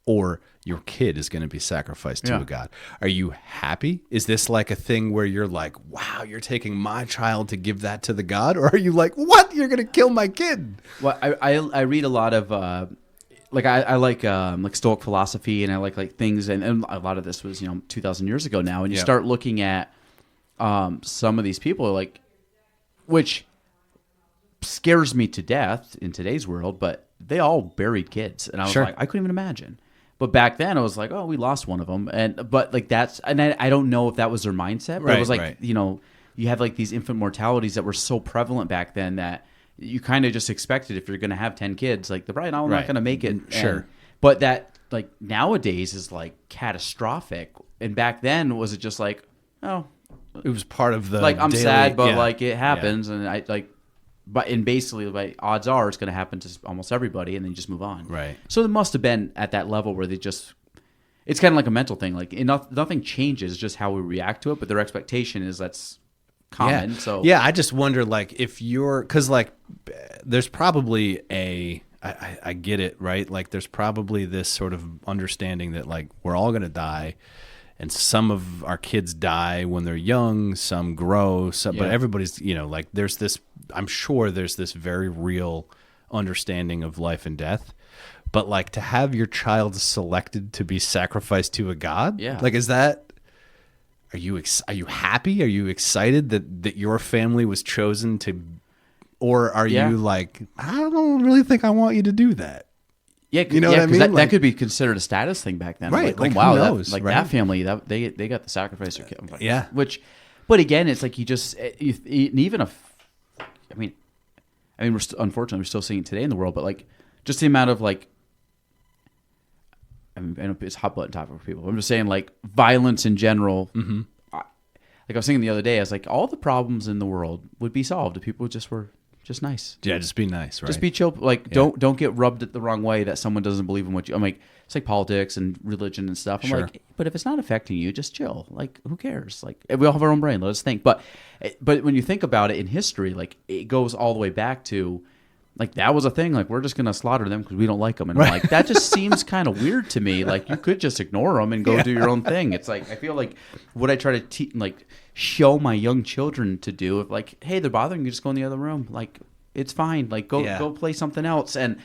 or your kid is going to be sacrificed to Yeah. a god. Are you happy? Is this like a thing where you're like, wow, you're taking my child to give that to the god, or are you like, what? You're going to kill my kid? well, I read a lot of I like Stoic philosophy, and I like things, and a lot of this was 2,000 years ago now, and you Yeah. start looking at some of these people like, which scares me to death in today's world, but they all buried kids, and I was Sure. like, I couldn't even imagine. But back then, it was like, oh, we lost one of them, but like I don't know if that was their mindset. But it was like you have like these infant mortalities that were so prevalent back then that you kind of just expected if you're going to have 10 kids, like they're probably not going to make it. But that like nowadays is like catastrophic, and back then was it just like, oh, it was part of the like I'm daily, sad, but like it happens, and I like. But basically, like, odds are it's going to happen to almost everybody, and then you just move on. Right. So it must have been at that level where they just. It's kind of like a mental thing. Like nothing changes, just how we react to it. But their expectation is that's common. Yeah. So yeah, I just wonder like if you're because like there's probably I get it, right? Like there's probably this sort of understanding that like we're all going to die. And some of our kids die when they're young, some grow, but everybody's, like there's this, I'm sure there's this very real understanding of life and death. But like to have your child selected to be sacrificed to a god, like is that, are you happy? Are you excited that your family was chosen to, or are you like, I don't really think I want you to do that? Yeah, you know what I mean? That could be considered a status thing back then. Right. Like, like oh, wow, who knows, that family, they got the sacrifice. Yeah. But again, it's like even if, I mean, unfortunately, we're still seeing it today in the world, but like just the amount of like, I know it's a hot button topic for people. I'm just saying like violence in general. Mm-hmm. Like I was thinking the other day, I was like, all the problems in the world would be solved if people just were just nice. Yeah, just be nice, right? Just be chill. Like, don't get rubbed the wrong way that someone doesn't believe in what you... I'm like, it's like politics and religion and stuff. I'm like, but if it's not affecting you, just chill. Like, who cares? Like, we all have our own brain. Let us think. But when you think about it in history, like, it goes all the way back to... Like, that was a thing. Like, we're just going to slaughter them because we don't like them. And I'm like, that just seems kind of weird to me. Like, you could just ignore them and go do your own thing. It's like, I feel like what I try to show my young children to do, if like, hey, they're bothering you, just go in the other room. Like, it's fine. Like, go play something else. And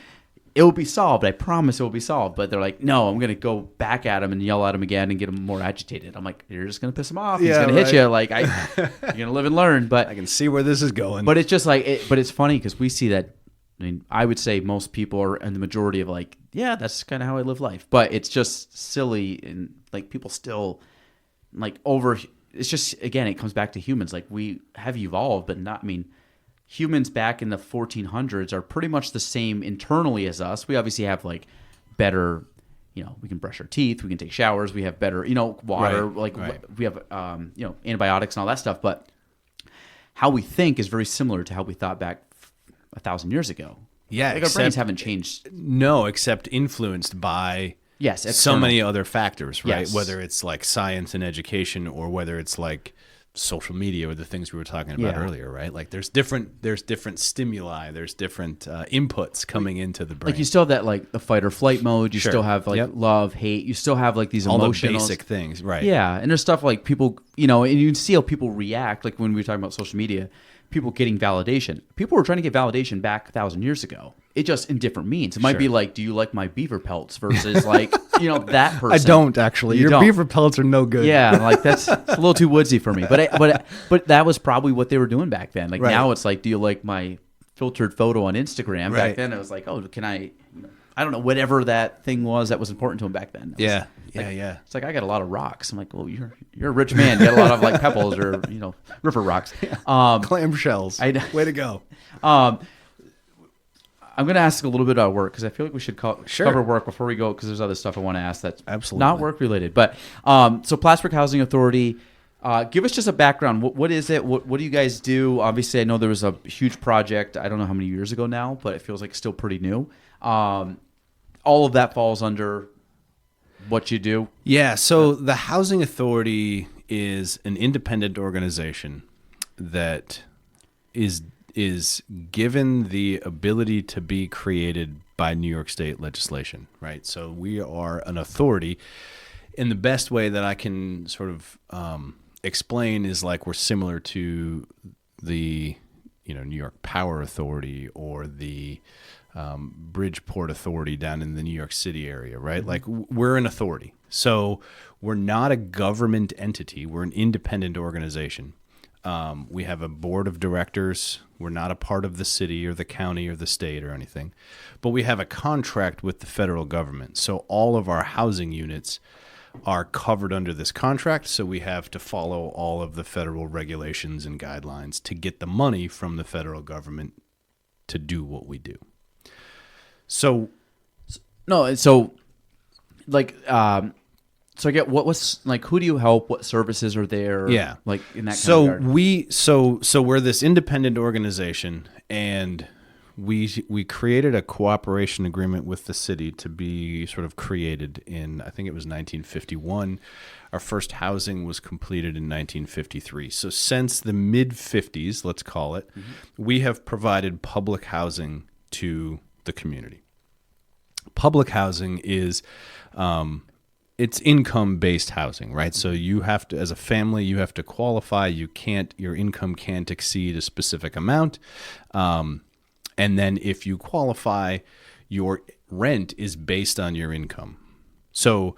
it will be solved. I promise it will be solved. But they're like, no, I'm going to go back at him and yell at him again and get him more agitated. I'm like, you're just going to piss him off. He's going to hit you. Like, you're going to live and learn. But I can see where this is going. But it's just like, but it's funny because we see that. I mean, I would say most people are in the majority of like, yeah, that's kind of how I live life. But it's just silly, and like people still like it's just, again, it comes back to humans. Like, we have evolved, but not, I mean, humans back in the 1400s are pretty much the same internally as us. We obviously have like better, we can brush our teeth, we can take showers, we have better, water, we have, antibiotics and all that stuff. But how we think is very similar to how we thought back 1,000 years ago. Yeah, like our brains haven't changed. No, except influenced by so many other factors, right? Yes. Whether it's like science and education, or whether it's like social media, or the things we were talking about earlier, right? Like there's different stimuli, there's different inputs coming into the brain. Like you still have that like the fight or flight mode. You still have like love, hate. You still have like these all emotional, the basic things, right? Yeah, and there's stuff like people, and you can see how people react. Like when we were talking about social media. People getting validation. People were trying to get validation back 1,000 years ago. It just in different means. It might be like, do you like my beaver pelts versus like, that person. I don't actually. Your beaver pelts are no good. Yeah, like it's a little too woodsy for me. But that was probably what they were doing back then. Like now it's like, do you like my filtered photo on Instagram? Back then it was like, oh, can I don't know, whatever that thing was that was important to him back then. Yeah. It's like, I got a lot of rocks. I'm like, well, you're a rich man. You got a lot of like pebbles or river rocks. Clam shells. Way to go. I'm going to ask a little bit about work because I feel like we should cover work before we go, because there's other stuff I want to ask that's not work related. But so Plattsburgh Housing Authority, give us just a background. What is it? What do you guys do? Obviously, I know there was a huge project. I don't know how many years ago now, but it feels like it's still pretty new. All of that falls under what you do? Yeah, so the Housing Authority is an independent organization that is given the ability to be created by New York State legislation, right? So we are an authority. In the best way that I can sort of explain is like we're similar to the New York Power Authority or the Bridgeport Authority down in the New York City area, right? Mm-hmm. Like we're an authority. So we're not a government entity. We're an independent organization. We have a board of directors We're not a part of the city or the county or the state or anything, but we have a contract with the federal government. So all of our housing units are covered under this contract. So we have to follow all of the federal regulations and guidelines to get the money from the federal government to do what we do. So No, so like so I get what's like, who do you help? What services are there? Yeah. Like in that kind so of regard? so we're this independent organization, and we created a cooperation agreement with the city to be sort of created in, I think it was 1951. Our first housing was completed in 1953. So since the mid 50s, let's call it, we have provided public housing to the community. Public housing is it's income-based housing, right? So you have to, as a family, you have to qualify. Your income can't exceed a specific amount. And then if you qualify, your rent is based on your income. So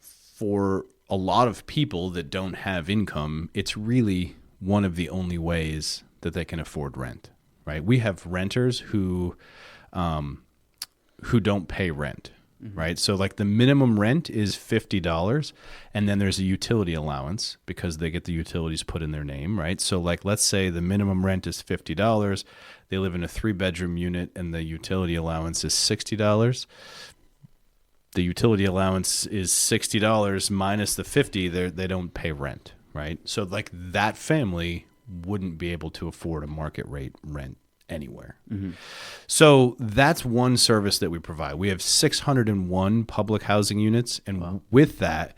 for a lot of people that don't have income, it's really one of the only ways that they can afford rent, right? We have renters who don't pay rent, right? So like the minimum rent is $50, and then there's a utility allowance because they get the utilities put in their name, right? So like, let's say the minimum rent is $50. They live in a 3-bedroom unit and the utility allowance is $60. The utility allowance is $60 minus the $50. They don't pay rent, right? So like that family wouldn't be able to afford a market rate rent anywhere. So that's one service that we provide. We have 601 public housing units, and with that,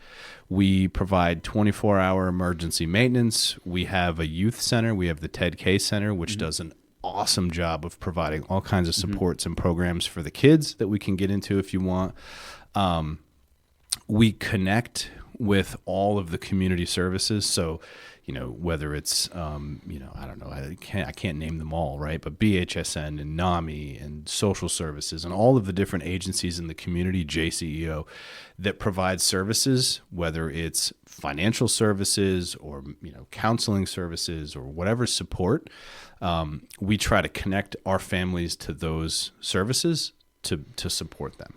we provide 24-hour emergency maintenance. We have a youth center. We have the Ted K Center, which does an awesome job of providing all kinds of supports and programs for the kids that we can get into if you want. We connect with all of the community services. So, whether it's, I don't know, I can't name them all, right? But BHSN and NAMI and social services and all of the different agencies in the community, JCEO, that provide services, whether it's financial services or, counseling services or whatever support, we try to connect our families to those services to support them.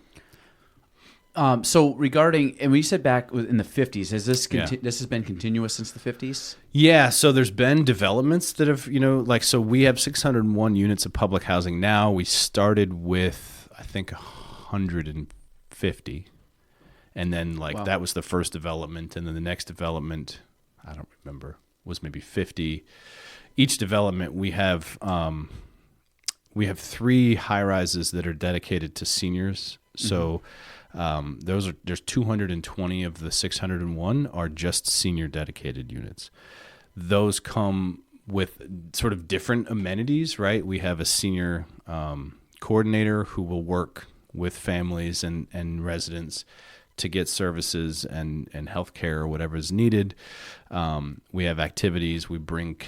So regarding, and when you said back in the 50s, has this this has been continuous since the 50s? Yeah, so there's been developments that have, so we have 601 units of public housing now. We started with, I think, 150. And then that was the first development. And then the next development, I don't remember, was maybe 50. Each development, we have 3 high-rises that are dedicated to seniors. So there's 220 of the 601 are just senior dedicated units. Those come with sort of different amenities, right? We have a senior coordinator who will work with families and residents to get services and healthcare or whatever is needed. We have activities. We bring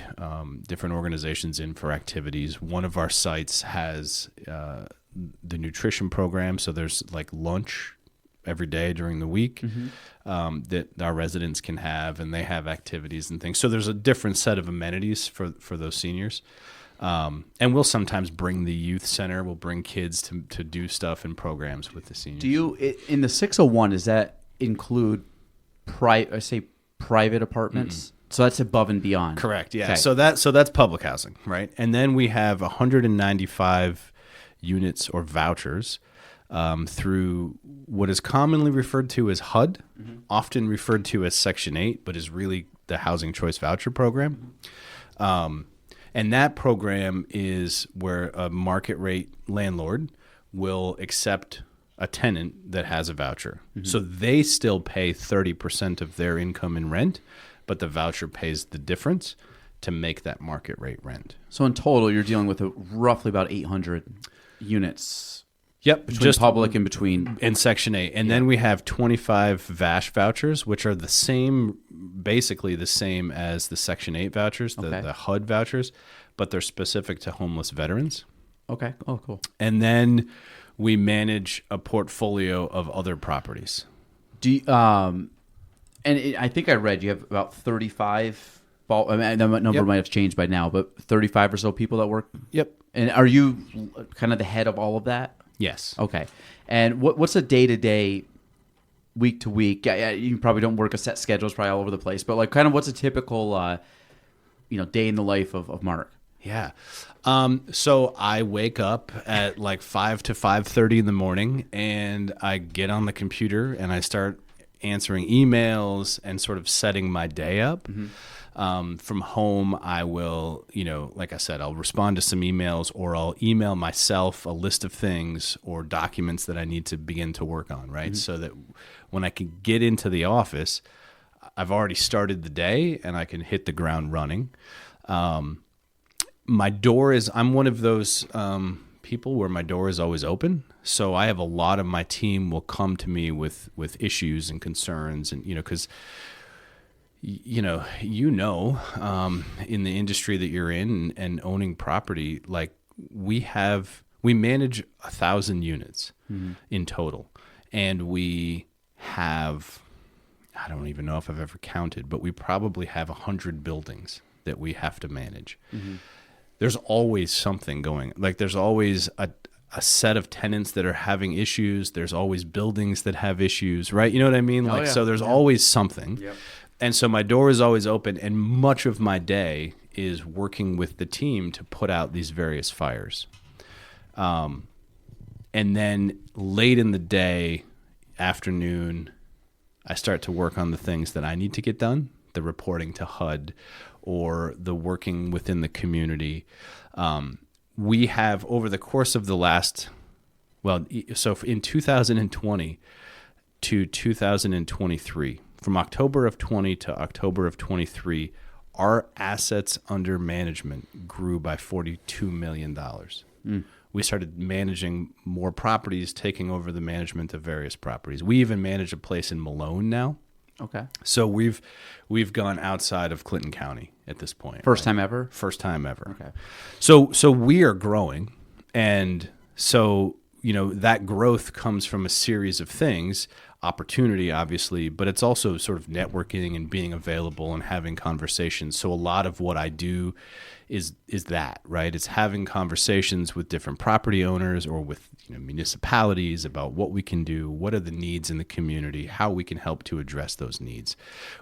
different organizations in for activities. One of our sites has the nutrition program, so there's like lunch every day during the week that our residents can have, and they have activities and things. So there's a different set of amenities for those seniors. And we'll sometimes bring the youth center. We'll bring kids to do stuff and programs with the seniors. Do you, in the 601, does that include private apartments? So that's above and beyond. Correct. Yeah. Okay. So that's public housing, right? And then we have 195 units or vouchers through what is commonly referred to as HUD, often referred to as Section 8, but is really the Housing Choice Voucher Program. And that program is where a market rate landlord will accept a tenant that has a voucher. So they still pay 30% of their income in rent, but the voucher pays the difference to make that market rate rent. So in total, you're dealing with roughly about 800 units. Yep, Between just public and between in Section 8. And then we have 25 VASH vouchers, which are basically the same as the Section 8 vouchers, the HUD vouchers, but they're specific to homeless veterans. Okay. Oh, cool. And then we manage a portfolio of other properties. I think I read you have about 35 I mean, that number Yep. might have changed by now, but 35 or so people that work. Yep. And are you kind of the head of all of that? Yes. Okay. And what's a day-to-day, week-to-week? You probably don't work a set schedule. It's probably all over the place. But like, kind of what's a typical, day in the life of Mark? Yeah. So I wake up at like 5 to 5:30 in the morning, and I get on the computer and I start answering emails and sort of setting my day up. From home, I will, like I said, I'll respond to some emails, or I'll email myself a list of things or documents that I need to begin to work on, right? So that when I can get into the office, I've already started the day and I can hit the ground running. My door is, I'm one of those people where my door is always open. So I have a lot of my team will come to me with issues and concerns, and, because in the industry that you're in and owning property, like we manage 1,000 units in total. And we have, I don't even know if I've ever counted, but we probably have 100 buildings that we have to manage. There's always something going, like there's always a set of tenants that are having issues. There's always buildings that have issues, right? You know what I mean? Like, so there's always something. Yep. And so my door is always open, and much of my day is working with the team to put out these various fires. And then late in the day, afternoon, I start to work on the things that I need to get done, the reporting to HUD or the working within the community. We have, over the course of the last, so in 2020 to 2023, from October of 20 to October of 23, our assets under management grew by $42 million. We started managing more properties, taking over the management of various properties. We even manage a place in Malone now. Okay. So we've gone outside of Clinton County at this point. First time ever? First time ever. Okay. So we are growing, and so that growth comes from a series of things. Opportunity, obviously, but it's also sort of networking and being available and having conversations. So a lot of what I do is that, right? It's having conversations with different property owners or with municipalities about what we can do, what are the needs in the community, how we can help to address those needs.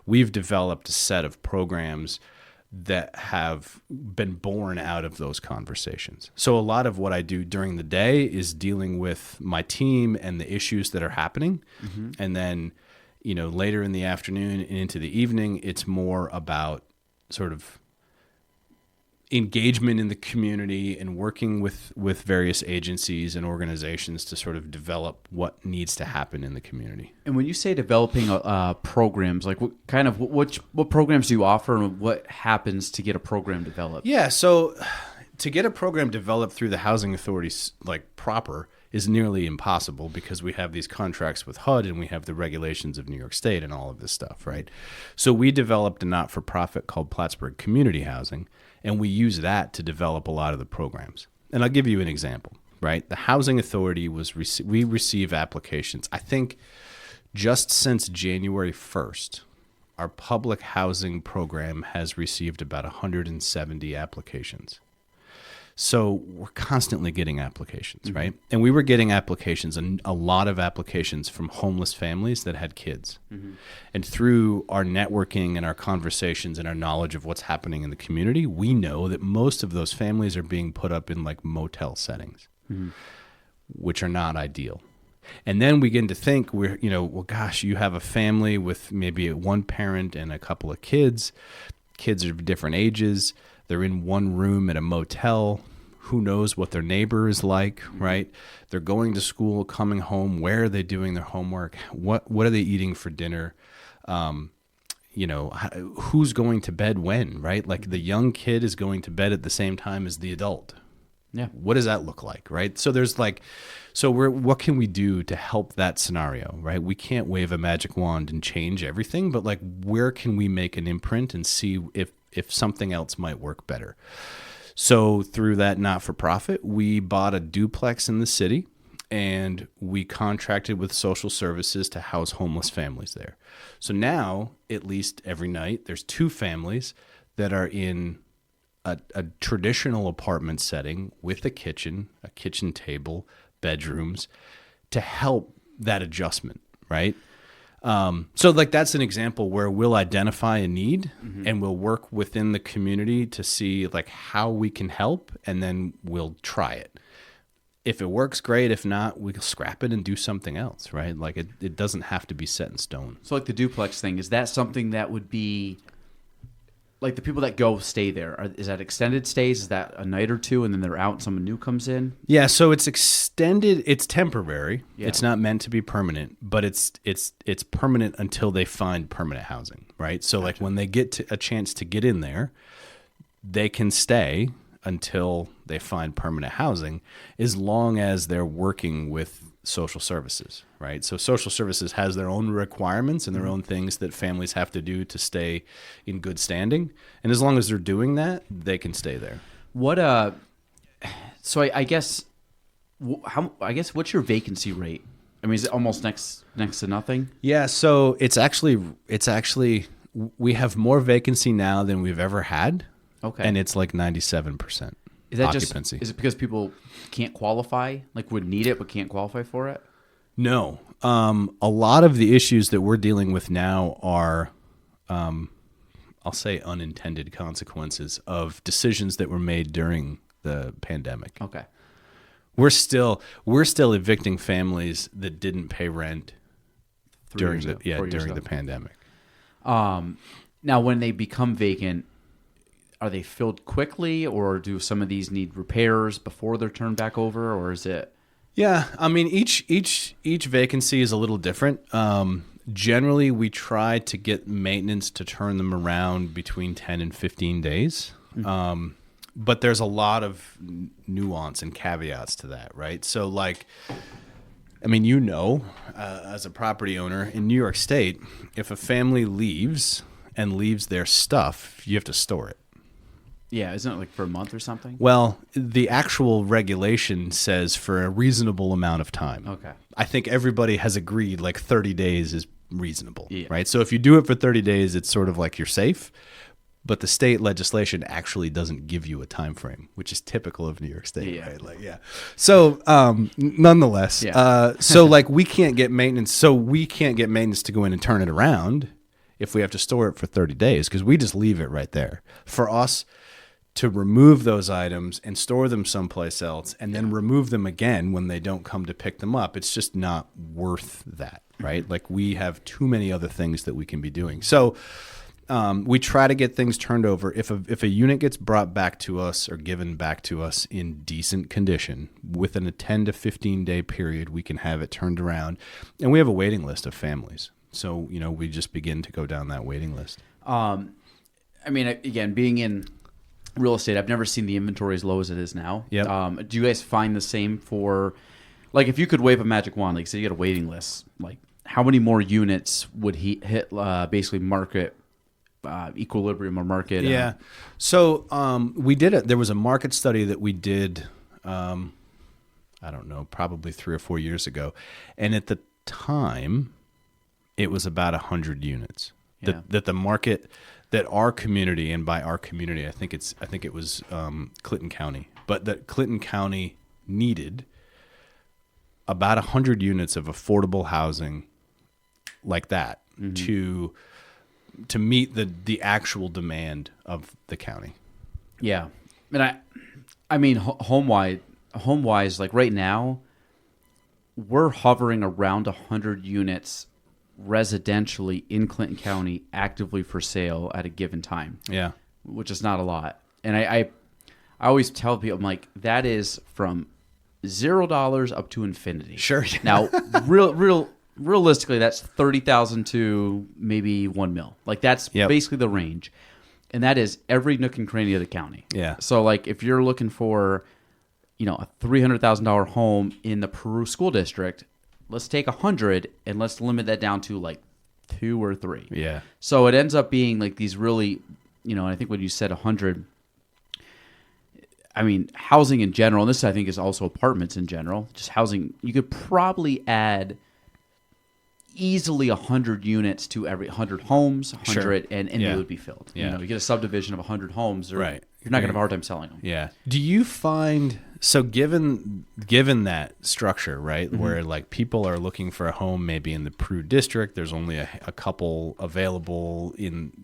We've developed a set of programs that have been born out of those conversations. So a lot of what I do during the day is dealing with my team and the issues that are happening. And then, later in the afternoon and into the evening, it's more about sort of engagement in the community and working with various agencies and organizations to sort of develop what needs to happen in the community. And when you say developing programs, like what programs do you offer, and what happens to get a program developed? Yeah, so to get a program developed through the housing authorities like proper is nearly impossible, because we have these contracts with HUD and we have the regulations of New York State and all of this stuff, right? So we developed a not-for-profit called Plattsburgh Community Housing, and we use that to develop a lot of the programs. And I'll give you an example, right? The housing authority we receive applications. I think just since January 1st, our public housing program has received about 170 applications. So we're constantly getting applications, right? And we were getting applications, and a lot of applications from homeless families that had kids. And through our networking and our conversations and our knowledge of what's happening in the community, we know that most of those families are being put up in like motel settings, which are not ideal. And then we begin to think, well, gosh, you have a family with maybe one parent and a couple of kids. Kids are different ages. They're in one room at a motel. Who knows what their neighbor is like, right? They're going to school, coming home. Where are they doing their homework? What are they eating for dinner? Who's going to bed when, right? Like the young kid is going to bed at the same time as the adult. Yeah. What does that look like, right? So what can we do to help that scenario, right? We can't wave a magic wand and change everything, but like, where can we make an imprint and see if something else might work better? So through that not-for-profit, we bought a duplex in the city, and we contracted with social services to house homeless families there. So now, at least every night, there's 2 families that are in a traditional apartment setting with a kitchen table, bedrooms, to help that adjustment, right? So like that's an example where we'll identify a need and we'll work within the community to see like how we can help, and then we'll try it. If it works, great. If not, we'll scrap it and do something else, right? Like it doesn't have to be set in stone. So like the duplex thing, is that something that would be like the people that go stay there? Is that extended stays? Is that a night or two and then they're out and someone new comes in? Yeah, so it's extended. It's temporary. Yeah. It's not meant to be permanent, but it's permanent until they find permanent housing, right? So like when they get a chance to get in there, they can stay until they find permanent housing, as long as they're working with social services, right? So social services has their own requirements and their own things that families have to do to stay in good standing. And as long as they're doing that, they can stay there. What so I guess what's your vacancy rate? I mean, is it almost next to nothing? Yeah, so it's actually we have more vacancy now than we've ever had. Okay. And it's like 97% Is that occupancy. Is it because people can't qualify, like would need it but can't qualify for it? No. A lot of the issues that we're dealing with now are, I'll say, unintended consequences of decisions that were made during the pandemic. Okay. We're still evicting families that didn't pay rent during the pandemic. Now, when they become vacant, are they filled quickly, or do some of these need repairs before they're turned back over, or is it? Yeah, I mean, each vacancy is a little different. Generally, we try to get maintenance to turn them around between 10 and 15 days. But there's a lot of nuance and caveats to that, right? So, like, I mean, as a property owner in New York State, if a family leaves their stuff, you have to store it. Yeah, isn't it like for a month or something? Well, the actual regulation says for a reasonable amount of time. Okay. I think everybody has agreed like 30 days is reasonable, Yeah. right? So if you do it for 30 days, it's sort of like you're safe. But the state legislation actually doesn't give you a time frame, which is typical of New York State, right? Like, yeah. So, nonetheless, so like we can't get maintenance. So we can't get maintenance to go in and turn it around if we have to store it for 30 days because we just leave it right there. For us to remove those items and store them someplace else and then remove them again when they don't come to pick them up, it's just not worth that, right? Like we have too many other things that we can be doing. So we try to get things turned over. If a unit gets brought back to us or given back to us in decent condition, within a 10 to 15 day period, we can have it turned around. And we have a waiting list of families. So, we just begin to go down that waiting list. I mean, again, being in real estate, I've never seen the inventory as low as it is now. Yep. Do you guys find the same for, like, if you could wave a magic wand, like say you get a waiting list, like how many more units would he hit basically market equilibrium or market? Yeah. So we did it. There was a market study that we did, I don't know, probably 3 or 4 years ago. And at the time, it was about 100 units that the market, that our community, and by our community, I think it was Clinton County, but that Clinton County needed about 100 units of affordable housing like that to meet the actual demand of the county. Yeah. And I mean, home-wise, like right now, we're hovering around 100 units residentially in Clinton County actively for sale at a given time. Yeah. Which is not a lot. And I always tell people, I'm like, that is from $0 up to infinity. Sure. Now, realistically, that's 30,000 to maybe 1 mil. Like that's basically the range. And that is every nook and cranny of the county. Yeah. So like if you're looking for, a $300,000 home in the Peru school district, let's take 100 and let's limit that down to like 2 or 3. Yeah. So it ends up being like these really, and I think when you said 100, I mean, housing in general, and this I think is also apartments in general, just housing, you could probably add easily 100 units to every 100 homes, 100, Sure. and Yeah. they would be filled. Yeah. You get a subdivision of 100 homes, Right. You're not going to have a hard time selling them. Yeah. Do you find so given that structure, right, where like people are looking for a home maybe in the Peru district, there's only a couple available in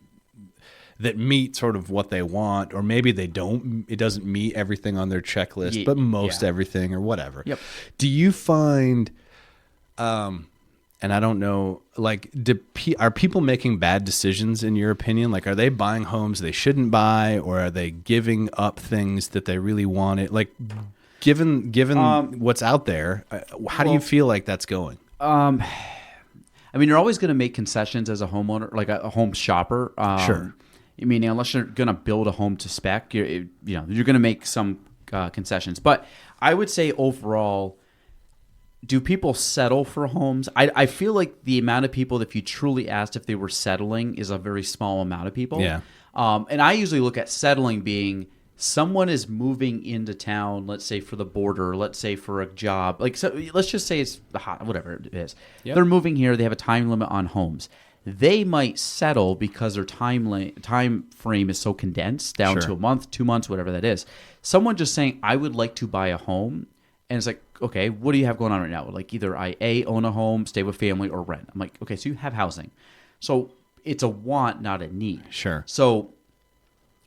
that meet sort of what they want, or maybe they don't. It doesn't meet everything on their checklist, but most everything or whatever. Yep. Do you find, and I don't know, like, are people making bad decisions in your opinion? Like, are they buying homes they shouldn't buy, or are they giving up things that they really wanted? Like, given what's out there, how do you feel like that's going? I mean, you're always going to make concessions as a homeowner, like a home shopper. Sure. I mean, unless you're going to build a home to spec, you're going to make some concessions. But I would say overall, do people settle for homes? I feel like the amount of people, if you truly asked if they were settling, is a very small amount of people. Yeah. And I usually look at settling being someone is moving into town, let's say for the border, let's say for a job. Like, so let's just say it's whatever it is. Yep. They're moving here. They have a time limit on homes. They might settle because their time frame is so condensed down to a month, 2 months, whatever that is. Someone just saying, I would like to buy a home. And it's like, okay, what do you have going on right now? Like either I own a home, stay with family, or rent. I'm like, okay, so you have housing. So it's a want, not a need. Sure. So,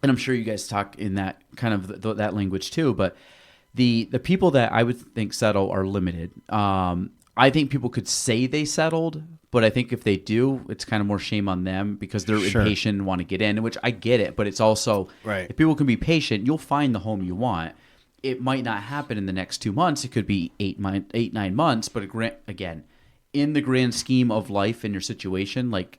and I'm sure you guys talk in that kind of that language too, but the people that I would think settle are limited. I think people could say they settled, but I think if they do, it's kind of more shame on them because they're impatient and want to get in, which I get it. But it's also, if people can be patient, you'll find the home you want. It might not happen in the next 2 months. It could be 9 months. But again, in the grand scheme of life and your situation, like,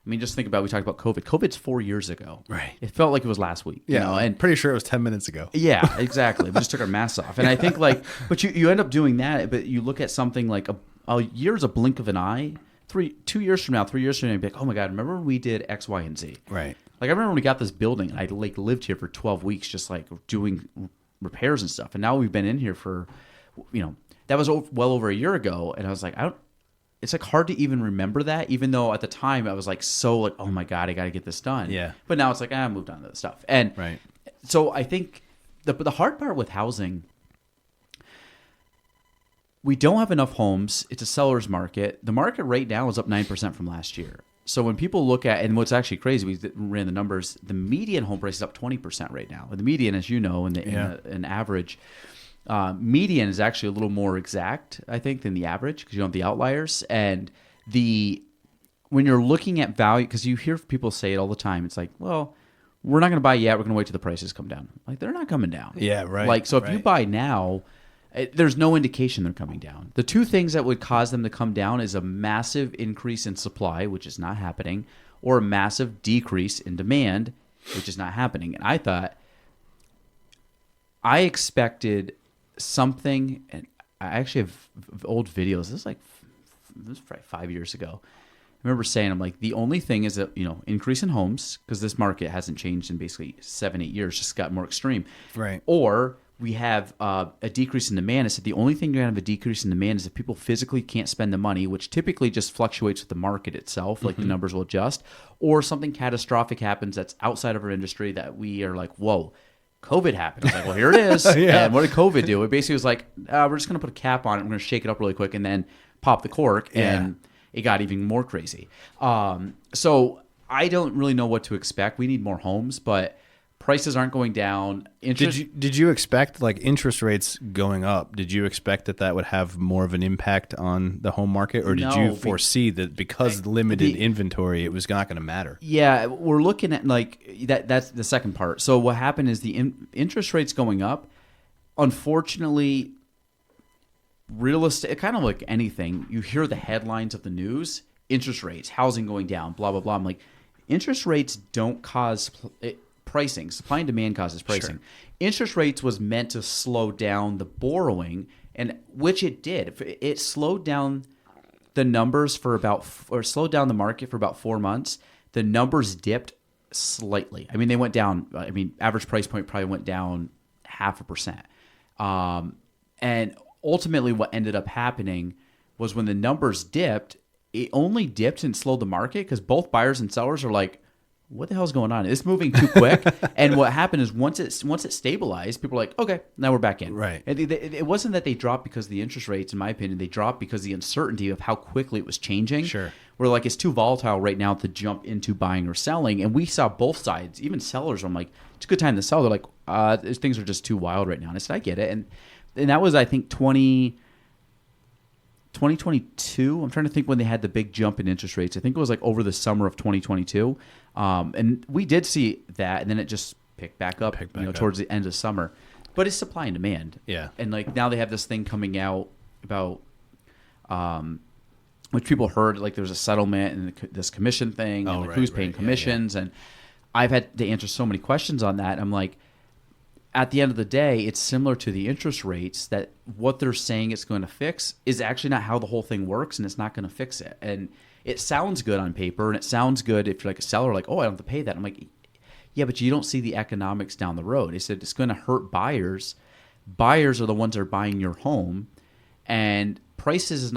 I mean, just think about, we talked about COVID. COVID's 4 years ago. Right. It felt like it was last week. Yeah. You know? And pretty sure it was 10 minutes ago. yeah, exactly. We just took our masks off. And I think but you end up doing that. But you look at something like a year's a blink of an eye. 2 years from now, 3 years from now, you'd be like, oh my God, remember when we did X, Y, and Z? Right. Like I remember when we got this building and I lived here for 12 weeks, just like doing repairs and stuff. And now we've been in here for, that was well over a year ago. And I was like, it's like hard to even remember that, even though at the time I was like, oh my God, I got to get this done. Yeah. But now it's like, I moved on to the stuff. And so I think the hard part with housing, we don't have enough homes. It's a seller's market. The market right now is up 9% from last year. So when people look at, and what's actually crazy, we ran the numbers, the median home price is up 20% right now. And the median, as you know, in an average, median is actually a little more exact, I think, than the average because you don't have the outliers. And when you're looking at value, because you hear people say it all the time, it's like, well, we're not going to buy yet. We're going to wait till the prices come down. Like, they're not coming down. Yeah, right. Like, so if you buy now, there's no indication they're coming down. The two things that would cause them to come down is a massive increase in supply, which is not happening, or a massive decrease in demand, which is not happening. And I expected something, and I actually have old videos. This was probably 5 years ago. I remember saying, I'm like, the only thing is that, increase in homes, because this market hasn't changed in basically 7-8 years, just got more extreme. Right. Or we have a decrease in demand. I said the only thing you're going to have a decrease in demand is if people physically can't spend the money, which typically just fluctuates with the market itself, like the numbers will adjust, or something catastrophic happens that's outside of our industry that we are like, whoa, COVID happened. I was like, well, here it is. And what did COVID do? It basically was like, we're just going to put a cap on it. We're going to shake it up really quick and then pop the cork. And it got even more crazy. So I don't really know what to expect. We need more homes, but prices aren't going down. Did you expect, like, interest rates going up? Did you expect that would have more of an impact on the home market, or did you foresee that because limited inventory, it was not going to matter? Yeah, we're looking at that's the second part. So what happened is the interest rates going up. Unfortunately, real estate, kind of like anything, you hear the headlines of the news: interest rates, housing going down, blah blah blah. I'm like, interest rates don't cause pricing. Supply and demand causes pricing. Sure. Interest rates was meant to slow down the borrowing, and which it did. It slowed down the numbers slowed down the market for about 4 months. The numbers dipped slightly. I mean, they went down. I mean, average price point probably went down 0.5%. And ultimately what ended up happening was when the numbers dipped, it only dipped and slowed the market because both buyers and sellers are like, what the hell's going on? It's moving too quick. And what happened is once it stabilized, people were like, okay, now we're back in. Right. And it wasn't that they dropped because of the interest rates, in my opinion. They dropped because of the uncertainty of how quickly it was changing. Sure. We're like, it's too volatile right now to jump into buying or selling. And we saw both sides, even sellers. I'm like, it's a good time to sell. They're like, things are just too wild right now. And I said, I get it. And that was, I think, 2022. I'm trying to think when they had the big jump in interest rates. I think it was like over the summer of 2022. And we did see that, and then it just picked back up, towards the end of summer. But it's supply and demand. Yeah. And like now they have this thing coming out about, which people heard, like there's a settlement and this commission thing, and like who's paying commissions. And I've had to answer so many questions on that. I'm like, at the end of the day, it's similar to the interest rates, that what they're saying it's going to fix is actually not how the whole thing works, and it's not going to fix it. And it sounds good on paper, and it sounds good if you're like a seller, like, oh, I don't have to pay that. I'm like, yeah, but you don't see the economics down the road. They said it's going to hurt buyers. Buyers are the ones that are buying your home, and prices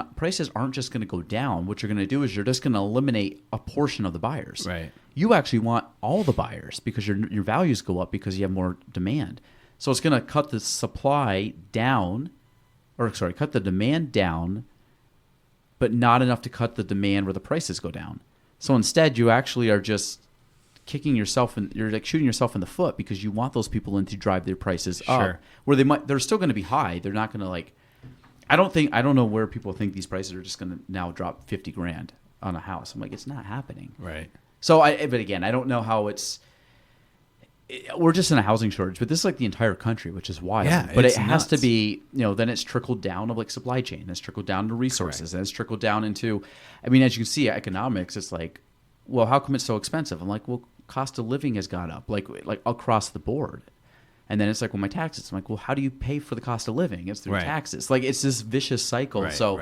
aren't just going to go down. What you're going to do is you're just going to eliminate a portion of the buyers. Right. You actually want all the buyers because your values go up because you have more demand. So it's going to cut the supply down, cut the demand down, but not enough to cut the demand where the prices go down. So instead, you actually are just kicking yourself and you're like shooting yourself in the foot because you want those people in to drive their prices up, where they're still going to be high. They're not going to like. I don't know where people think these prices are just going to now drop $50,000 on a house. I'm like, it's not happening. Right. So but again, I don't know how we're just in a housing shortage, but this is like the entire country, which is wild. Yeah, but it's it has nuts. to be, then it's trickled down of like supply chain, it's trickled down to resources, and it's trickled down into, I mean, as you can see, economics, it's like, well, how come it's so expensive? I'm like, well, cost of living has gone up, like across the board. And then it's like, well, my taxes. I'm like, well, how do you pay for the cost of living? It's through taxes. Like, it's this vicious cycle. So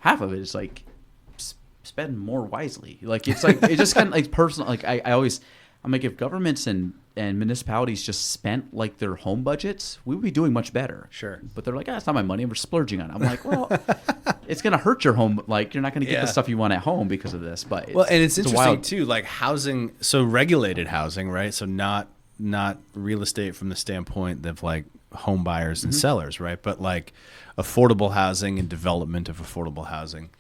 half of it is like spend more wisely. Like, it's like, it's just kind of like personal. Like I'm like, if governments and municipalities just spent like their home budgets, we would be doing much better. Sure. But they're like, it's not my money. We're splurging on it. I'm like, well, it's going to hurt your home. Like, you're not going to get the stuff you want at home because of this. But and it's interesting too, like housing, so regulated housing, right? So not real estate from the standpoint of like home buyers and sellers, right? But like affordable housing and development of affordable housing.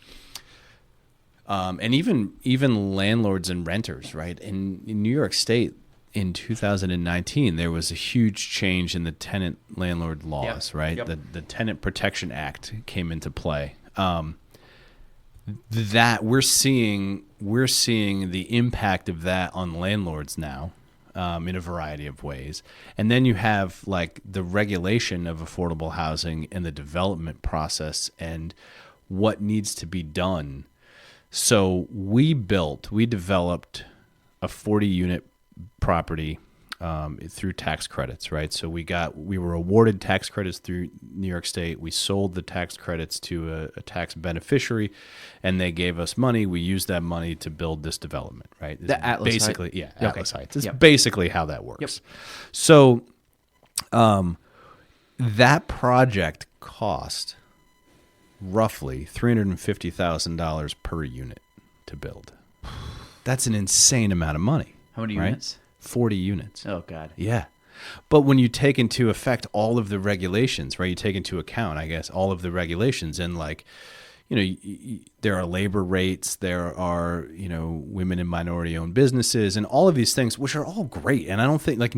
And even landlords and renters, right? In New York State in 2019, there was a huge change in the tenant landlord laws, right? Yep. The Tenant Protection Act came into play. That we're seeing the impact of that on landlords now. In a variety of ways. And then you have like the regulation of affordable housing and the development process and what needs to be done. So we developed a 40-unit property through tax credits, right? So we were awarded tax credits through New York State. We sold the tax credits to a tax beneficiary, and they gave us money. We used that money to build this development, right? The Atlas basically, Heights. Atlas Heights. It's Yep. basically how that works. Yep. So, that project cost roughly $350,000 per unit to build. That's an insane amount of money. How many right? units? 40 units. Oh, God. Yeah. But when you take into effect all of the regulations, right, you take into account, I guess, all of the regulations and like, there are labor rates, there are, women and minority owned businesses and all of these things, which are all great. And I don't think like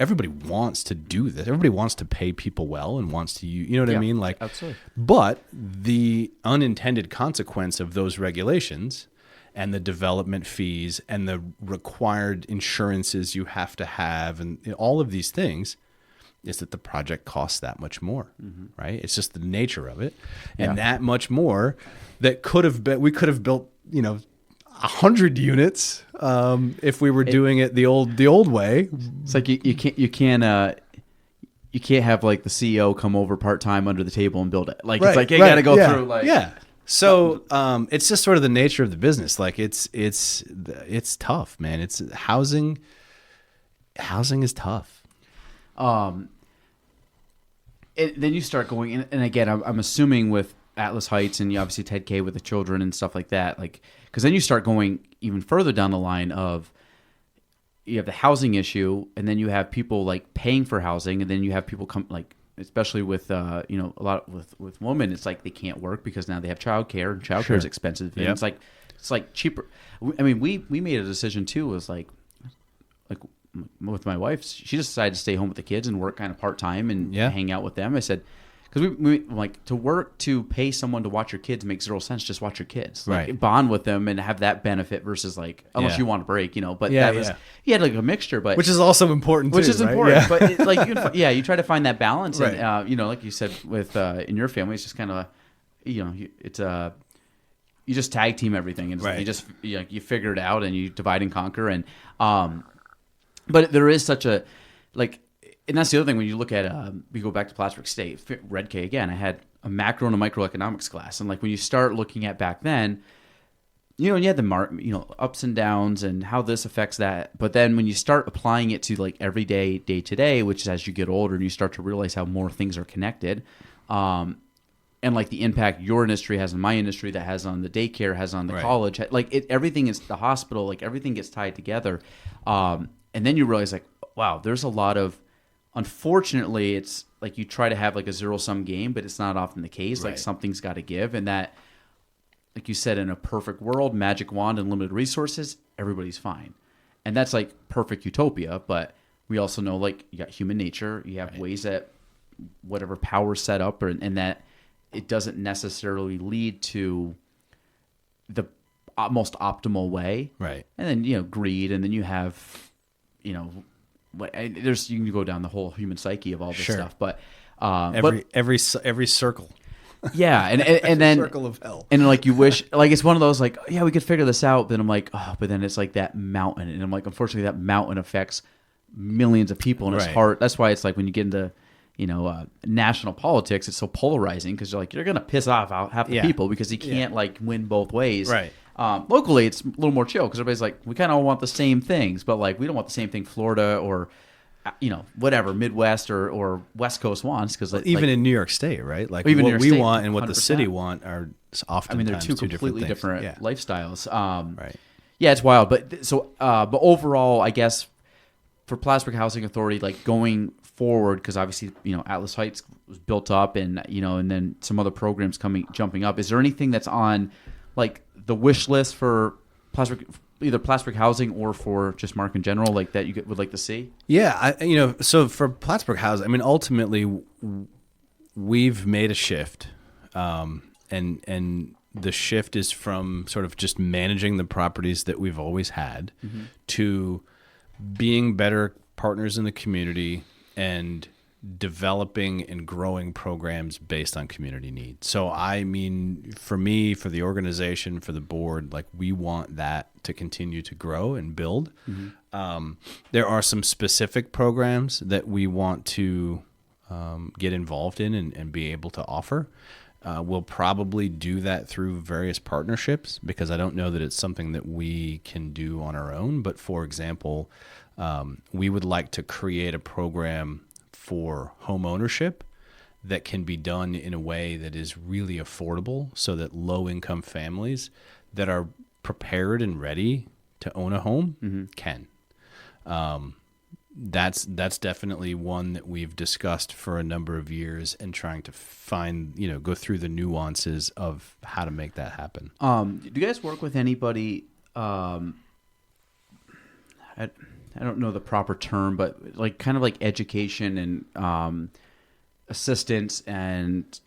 everybody wants to do this. Everybody wants to pay people well and wants to, you know what I mean? Like, absolutely. But the unintended consequence of those regulations and the development fees and the required insurances you have to have and all of these things is that the project costs that much more, right? It's just the nature of it. And that much more that we could have built, 100 units if we were doing it the old way. It's like you can't have like the CEO come over part-time under the table and build it. Like, it's like you got to go through like. Yeah. So it's just sort of the nature of the business. Like it's tough, man. It's housing is tough. Then you start going in, and again, I'm assuming with Atlas Heights and obviously Ted K with the children and stuff like that. Like, because then you start going even further down the line of you have the housing issue, and then you have people like paying for housing, and then you have people come like, especially with a lot with women, it's like they can't work because now they have childcare, and childcare is expensive. And it's like cheaper. I mean, we made a decision too. Was like with my wife, she just decided to stay home with the kids and work kind of part time and hang out with them. I said, because we like to work to pay someone to watch your kids makes zero sense. Just watch your kids, like bond with them and have that benefit versus like unless you want a break, But that was you had like a mixture, but which is also important. Which too, is right? important, but it, like you try to find that balance, and like you said with in your family, it's just kind of it's you just tag team everything, and you just you figure it out and you divide and conquer, and but there is such a like. And that's the other thing when you look at, we go back to Plattsburgh State, Red K again, I had a macro and a microeconomics class. And like when you start looking at back then, you had the ups and downs and how this affects that. But then when you start applying it to like everyday, day to day, which is as you get older and you start to realize how more things are connected, and like the impact your industry has on my industry, that has on the daycare, has on the college, like everything is the hospital, like everything gets tied together. And then you realize like, wow, there's a lot of, unfortunately, it's like you try to have like a zero-sum game, but it's not often the case. Like something's got to give, and that, like you said, in a perfect world, magic wand and limited resources, everybody's fine, and that's like perfect utopia. But we also know like you got human nature, you have ways that whatever power set up, and that it doesn't necessarily lead to the most optimal way, right? And then greed, and then you have there's you can go down the whole human psyche of all this stuff, but every circle, and then circle of hell, and like you wish, like it's one of those like we could figure this out, but I'm like but then it's like that mountain, and I'm like unfortunately that mountain affects millions of people, and it's hard. That's why it's like when you get into national politics, it's so polarizing because you're gonna piss off half the people because you can't like win both ways, right? Locally, it's a little more chill because everybody's like, we kind of all want the same things, but like we don't want the same thing Florida or whatever Midwest or West Coast wants. Because even in New York State, right? Like even what we State, want and what 100%. the city want are often they're two completely different lifestyles. Right. Yeah, it's wild. But but overall, I guess for Plattsburgh Housing Authority, like going forward, because obviously Atlas Heights was built up, and and then some other programs jumping up. Is there anything that's on like the wish list for Plattsburgh, either Plattsburgh Housing or for just Mark in general, like that you would like to see? Yeah, so for Plattsburgh Housing, I mean, ultimately, we've made a shift, and the shift is from sort of just managing the properties that we've always had to being better partners in the community and developing and growing programs based on community needs. So I mean, for me, for the organization, for the board, like we want that to continue to grow and build. There are some specific programs that we want to get involved in and be able to offer. We'll probably do that through various partnerships because I don't know that it's something that we can do on our own. But for example, we would like to create a program for home ownership that can be done in a way that is really affordable so that low-income families that are prepared and ready to own a home can. That's definitely one that we've discussed for a number of years and trying to find, go through the nuances of how to make that happen. Do you guys work with anybody, I don't know the proper term, but like kind of like education and assistance, and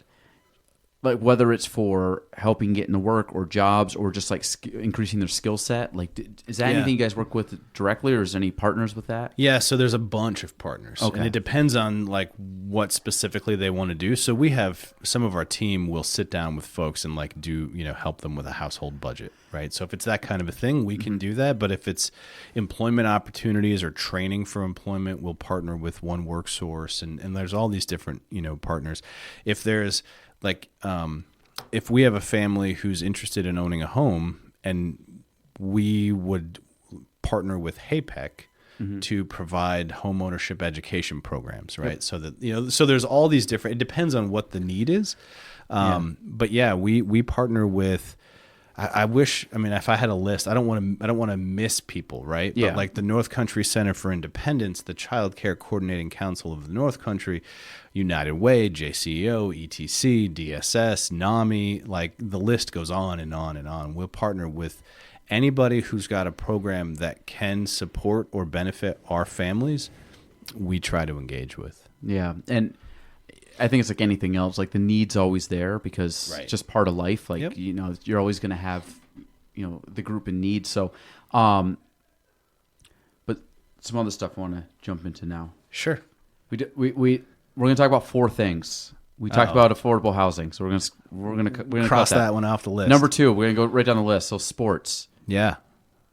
like whether it's for helping get into work or jobs or just like increasing their skill set? Like, is that anything you guys work with directly, or is there any partners with that? Yeah, so there's a bunch of partners, and it depends on like what specifically they want to do. So we have some of our team will sit down with folks and like do help them with a household budget, right? So if it's that kind of a thing, we can do that. But if it's employment opportunities or training for employment, we'll partner with One Work Source, and there's all these different partners. If there's like, if we have a family who's interested in owning a home, and we would partner with HAPEC to provide home ownership education programs, right? So that, so there's all these different, it depends on what the need is. But yeah, we partner with, I wish, I mean, if I had a list, I don't want to miss people, right? Yeah. But like the North Country Center for Independence, the Child Care Coordinating Council of the North Country, United Way, JCEO, ETC, DSS, NAMI, like the list goes on and on and on. We'll partner with anybody who's got a program that can support or benefit our families. We try to engage with. Yeah. And I think it's like anything else. Like the need's always there because it's just part of life. Like, you're always going to have, the group in need. So, but some other stuff I want to jump into now. Sure. We're going to talk about 4 things. We talked about affordable housing. So we're going to cross that one off the list. Number 2, we're going to go right down the list. So sports. Yeah.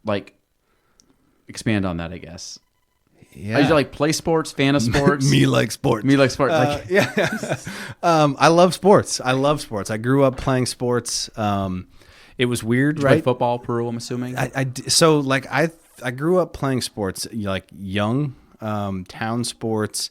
Like expand on that, I guess. Yeah. Are you like play sports, fan of sports? Me like sports. Yeah. I love sports. I grew up playing sports. It was weird, Did you right? play football, Peru, I'm assuming. I grew up playing sports, like young, town sports,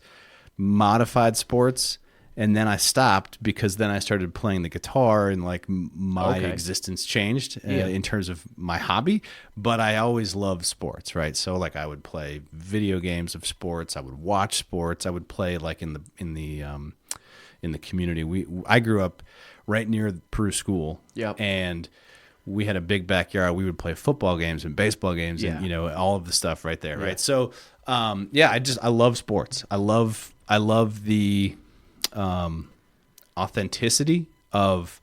modified sports. And then I stopped because then I started playing the guitar and like my existence changed in terms of my hobby. But I always loved sports, right? So like I would play video games of sports. I would watch sports. I would play like in the community. I grew up right near the Peru school. Yep. And we had a big backyard. We would play football games and baseball games and all of the stuff right there, right? So I love sports. I love the authenticity of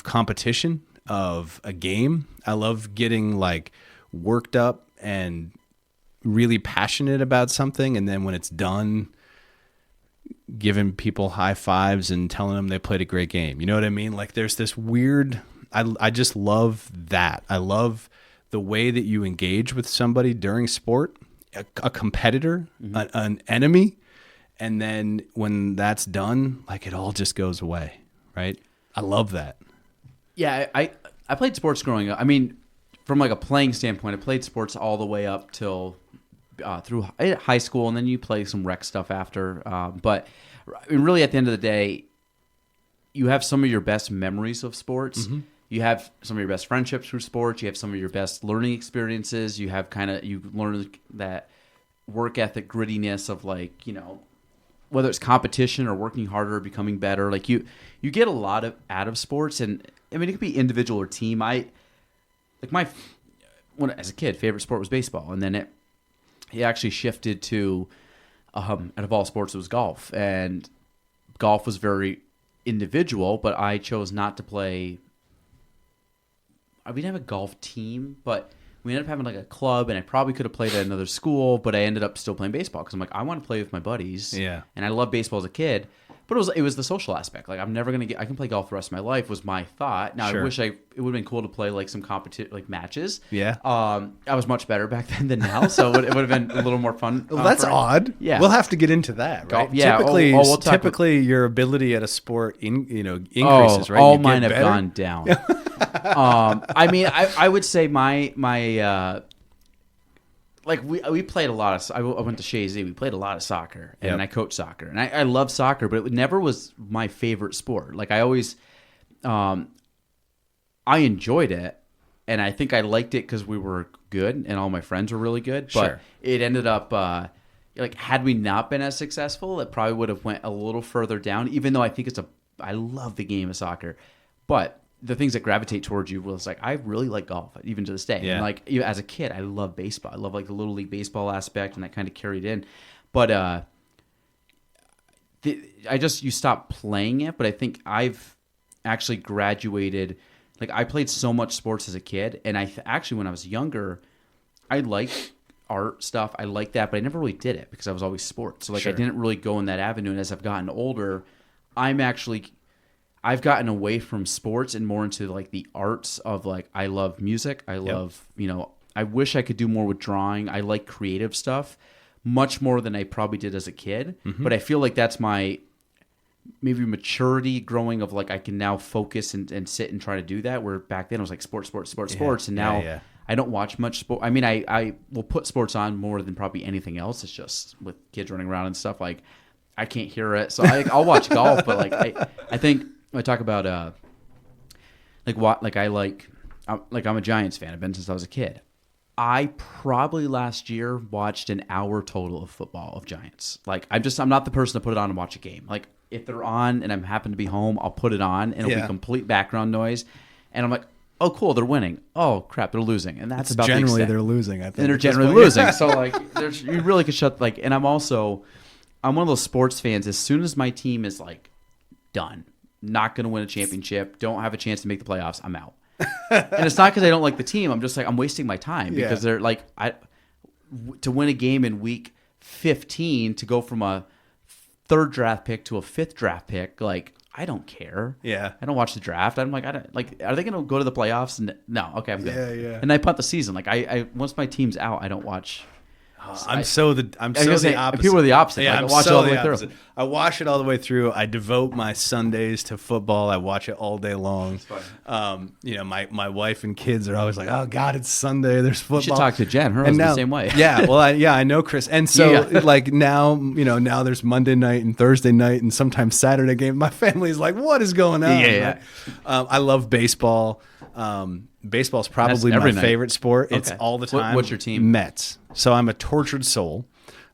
competition, of a game. I love getting like worked up and really passionate about something, and then when it's done, giving people high fives and telling them they played a great game. You know what I mean? Like there's this weird, I just love that. I love the way that you engage with somebody during sport, a competitor, an enemy. And then when that's done, like it all just goes away, right? I love that. Yeah, I played sports growing up. I mean, from like a playing standpoint, I played sports all the way up till through high school, and then you play some rec stuff after. But I mean, really, at the end of the day, you have some of your best memories of sports. Mm-hmm. You have some of your best friendships through sports. You have some of your best learning experiences. You have you learn that work ethic, grittiness of like, whether it's competition or working harder, becoming better, like you get a lot out of sports. And I mean, it could be individual or team. As a kid, favorite sport was baseball. And then it actually shifted to, out of all sports, it was golf. And golf was very individual, but I chose not to play. We didn't have a golf team, but we ended up having like a club, and I probably could have played at another school, but I ended up still playing baseball because I'm like, I want to play with my buddies. Yeah. And I loved baseball as a kid, but it was the social aspect. Like I'm never going to I can play golf the rest of my life was my thought. Now I wish it would have been cool to play like some matches. Yeah. I was much better back then than now, so it would have been a little more fun. Well, that's odd. Yeah. We'll have to get into that, right? Typically your ability at a sport increases, right? All mine have gone down. I mean, I would say my like we played a lot of. I went to Shazy. We played a lot of soccer, and I coached soccer, and I love soccer, but it never was my favorite sport. Like I always, I enjoyed it, and I think I liked it because we were good, and all my friends were really good. But it ended up like had we not been as successful, it probably would have went a little further down. Even though I think I love the game of soccer, but the things that gravitate towards you was like, I really like golf, even to this day. Yeah. And like as a kid, I love baseball. I love like the little league baseball aspect, and that kind of carried in. But you stop playing it. But I think I've actually graduated. Like I played so much sports as a kid, and actually when I was younger, I liked art stuff. I liked that, but I never really did it because I was always sports. So like I didn't really go in that avenue. And as I've gotten older, I've gotten away from sports and more into like the arts of like, I love music. I love, I wish I could do more with drawing. I like creative stuff much more than I probably did as a kid. Mm-hmm. But I feel like that's my maybe maturity growing of like I can now focus and sit and try to do that. Where back then it was like sports, and now I don't watch much sport. I mean, I will put sports on more than probably anything else. It's just with kids running around and stuff. Like I can't hear it, so I'll watch golf. But like I think when I talk about I'm a Giants fan. I've been since I was a kid. I probably last year watched an hour total of football of Giants. Like I'm not the person to put it on and watch a game. Like if they're on and I happen to be home, I'll put it on and it'll be complete background noise. And I'm like, oh cool, they're winning. Oh crap, they're losing. And that's about generally the they're losing. I think and they're generally losing. So like you really could shut like. And I'm one of those sports fans. As soon as my team is like done, not going to win a championship, don't have a chance to make the playoffs, I'm out. And it's not because I don't like the team. I'm just like I'm wasting my time because they're like to win a game in week 15 to go from a 3rd draft pick to a 5th draft pick. Like I don't care. Yeah, I don't watch the draft. I'm like I don't like. Are they going to go to the playoffs? And no, okay, I'm good. Yeah. And I punt the season. Like I once my team's out, I don't watch. I'm so the opposite. People are the opposite. Yeah, like, I I'm watch so it all the way opposite. through. I watch it all the way through. I devote my Sundays to football. I watch it all day long. My wife and kids are always like, "Oh God, it's Sunday. There's football." You should talk to Jen. Her husband's the same way. Yeah, well, I know Chris, and so like now there's Monday night and Thursday night and sometimes Saturday game. My family's like, "What is going on?" Yeah. I love baseball. Baseball's probably my favorite sport. It's all the time. What's your team? Mets. So I'm a tortured soul.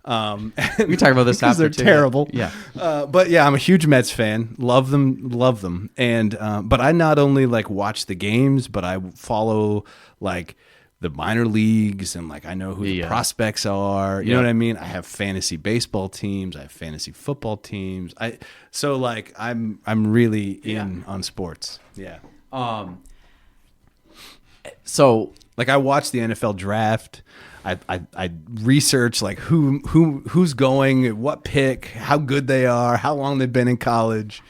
We can talk about this because after they're too. terrible. Yeah. But yeah, I'm a huge Mets fan. Love them. And but I not only like watch the games, but I follow like the minor leagues and like I know who the prospects are. You know what I mean? I have fantasy baseball teams. I have fantasy football teams. So like I'm really in on sports. Yeah. So like I watch the NFL draft. I research like who's going, what pick, how good they are, how long they've been in college.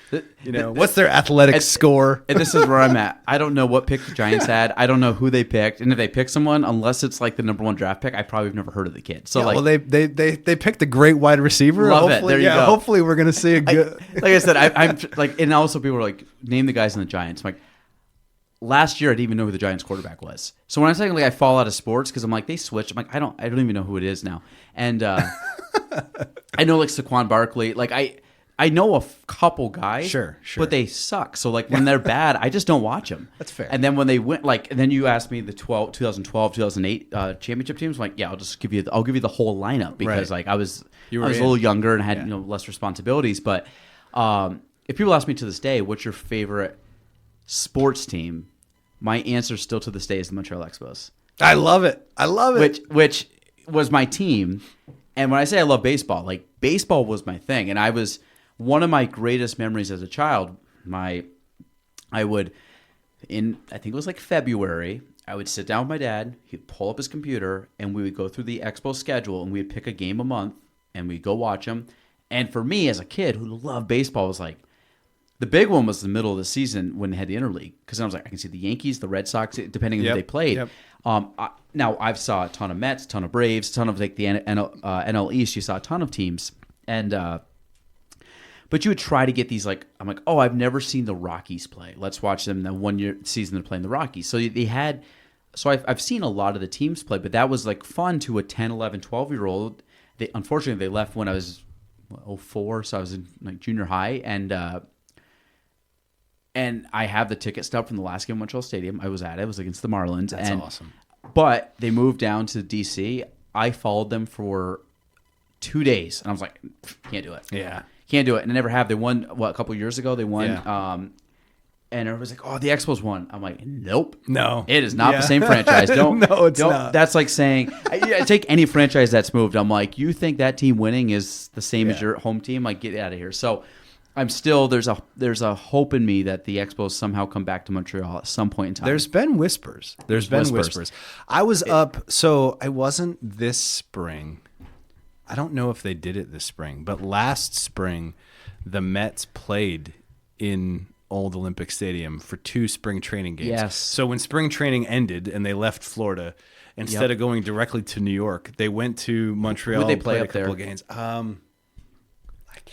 What's their athletic score? And this is where I'm at. I don't know what pick the Giants had. I don't know who they picked. And if they pick someone, unless it's like the number 1 draft pick, I probably have never heard of the kid. So they picked a great wide receiver. Love hopefully, it. There you go. Hopefully we're gonna see a good. Like I said, I'm like, and also people were like, name the guys in the Giants. I'm like, last year I didn't even know who the Giants quarterback was. So when I'm saying like I fall out of sports because I'm like they switched, I'm like I don't even know who it is now. And I know like Saquon Barkley, like I know a couple guys, sure, but they suck. So like when they're bad, I just don't watch them. That's fair. And then when they went, like, and then you asked me the 2012, 2008 championship teams. I'm like, yeah, I'll give you the whole lineup because like I was a little younger and had less responsibilities. But if people ask me to this day, what's your favorite sports team? My answer still to this day is the Montreal Expos. I love it. Which was my team. And when I say I love baseball, like baseball was my thing. And I was one of my greatest memories as a child. I think it was like February, I would sit down with my dad, he'd pull up his computer, and we would go through the Expo schedule, and we'd pick a game a month, and we'd go watch them. And for me as a kid who loved baseball, was like, the big one was the middle of the season when they had the interleague, because I was like, I can see the Yankees, the Red Sox, depending on who they played. Yep. Now I've saw a ton of Mets, a ton of Braves, a ton of like the NL East. You saw a ton of teams, and but you would try to get these like I'm like, oh, I've never seen the Rockies play. Let's watch them. The 1 year season they're playing the Rockies. So they had, so I've seen a lot of the teams play, but that was like fun to a 10, 11, 12-year-old. Unfortunately they left when I was 04, so I was in like junior high, and I have the ticket stub from the last game at Montreal Stadium. I was at it. It was against the Marlins. That's awesome. But they moved down to D.C. I followed them for 2 days, and I was like, can't do it. Yeah. Can't do it. And I never have. They won, a couple of years ago? They won. Yeah. And everybody's like, oh, the Expos won. I'm like, nope. No. It is not the same franchise. Don't. No, it's not. That's like saying, I take any franchise that's moved. I'm like, you think that team winning is the same as your home team? Like, get out of here. So I'm still, there's a hope in me that the Expos somehow come back to Montreal at some point in time. There's been whispers. I was up, so I wasn't this spring. I don't know if they did it this spring, but last spring, the Mets played in Old Olympic Stadium for 2 spring training games. Yes. So when spring training ended and they left Florida, instead of going directly to New York, they went to Montreal. Would they play played up a couple there? of games.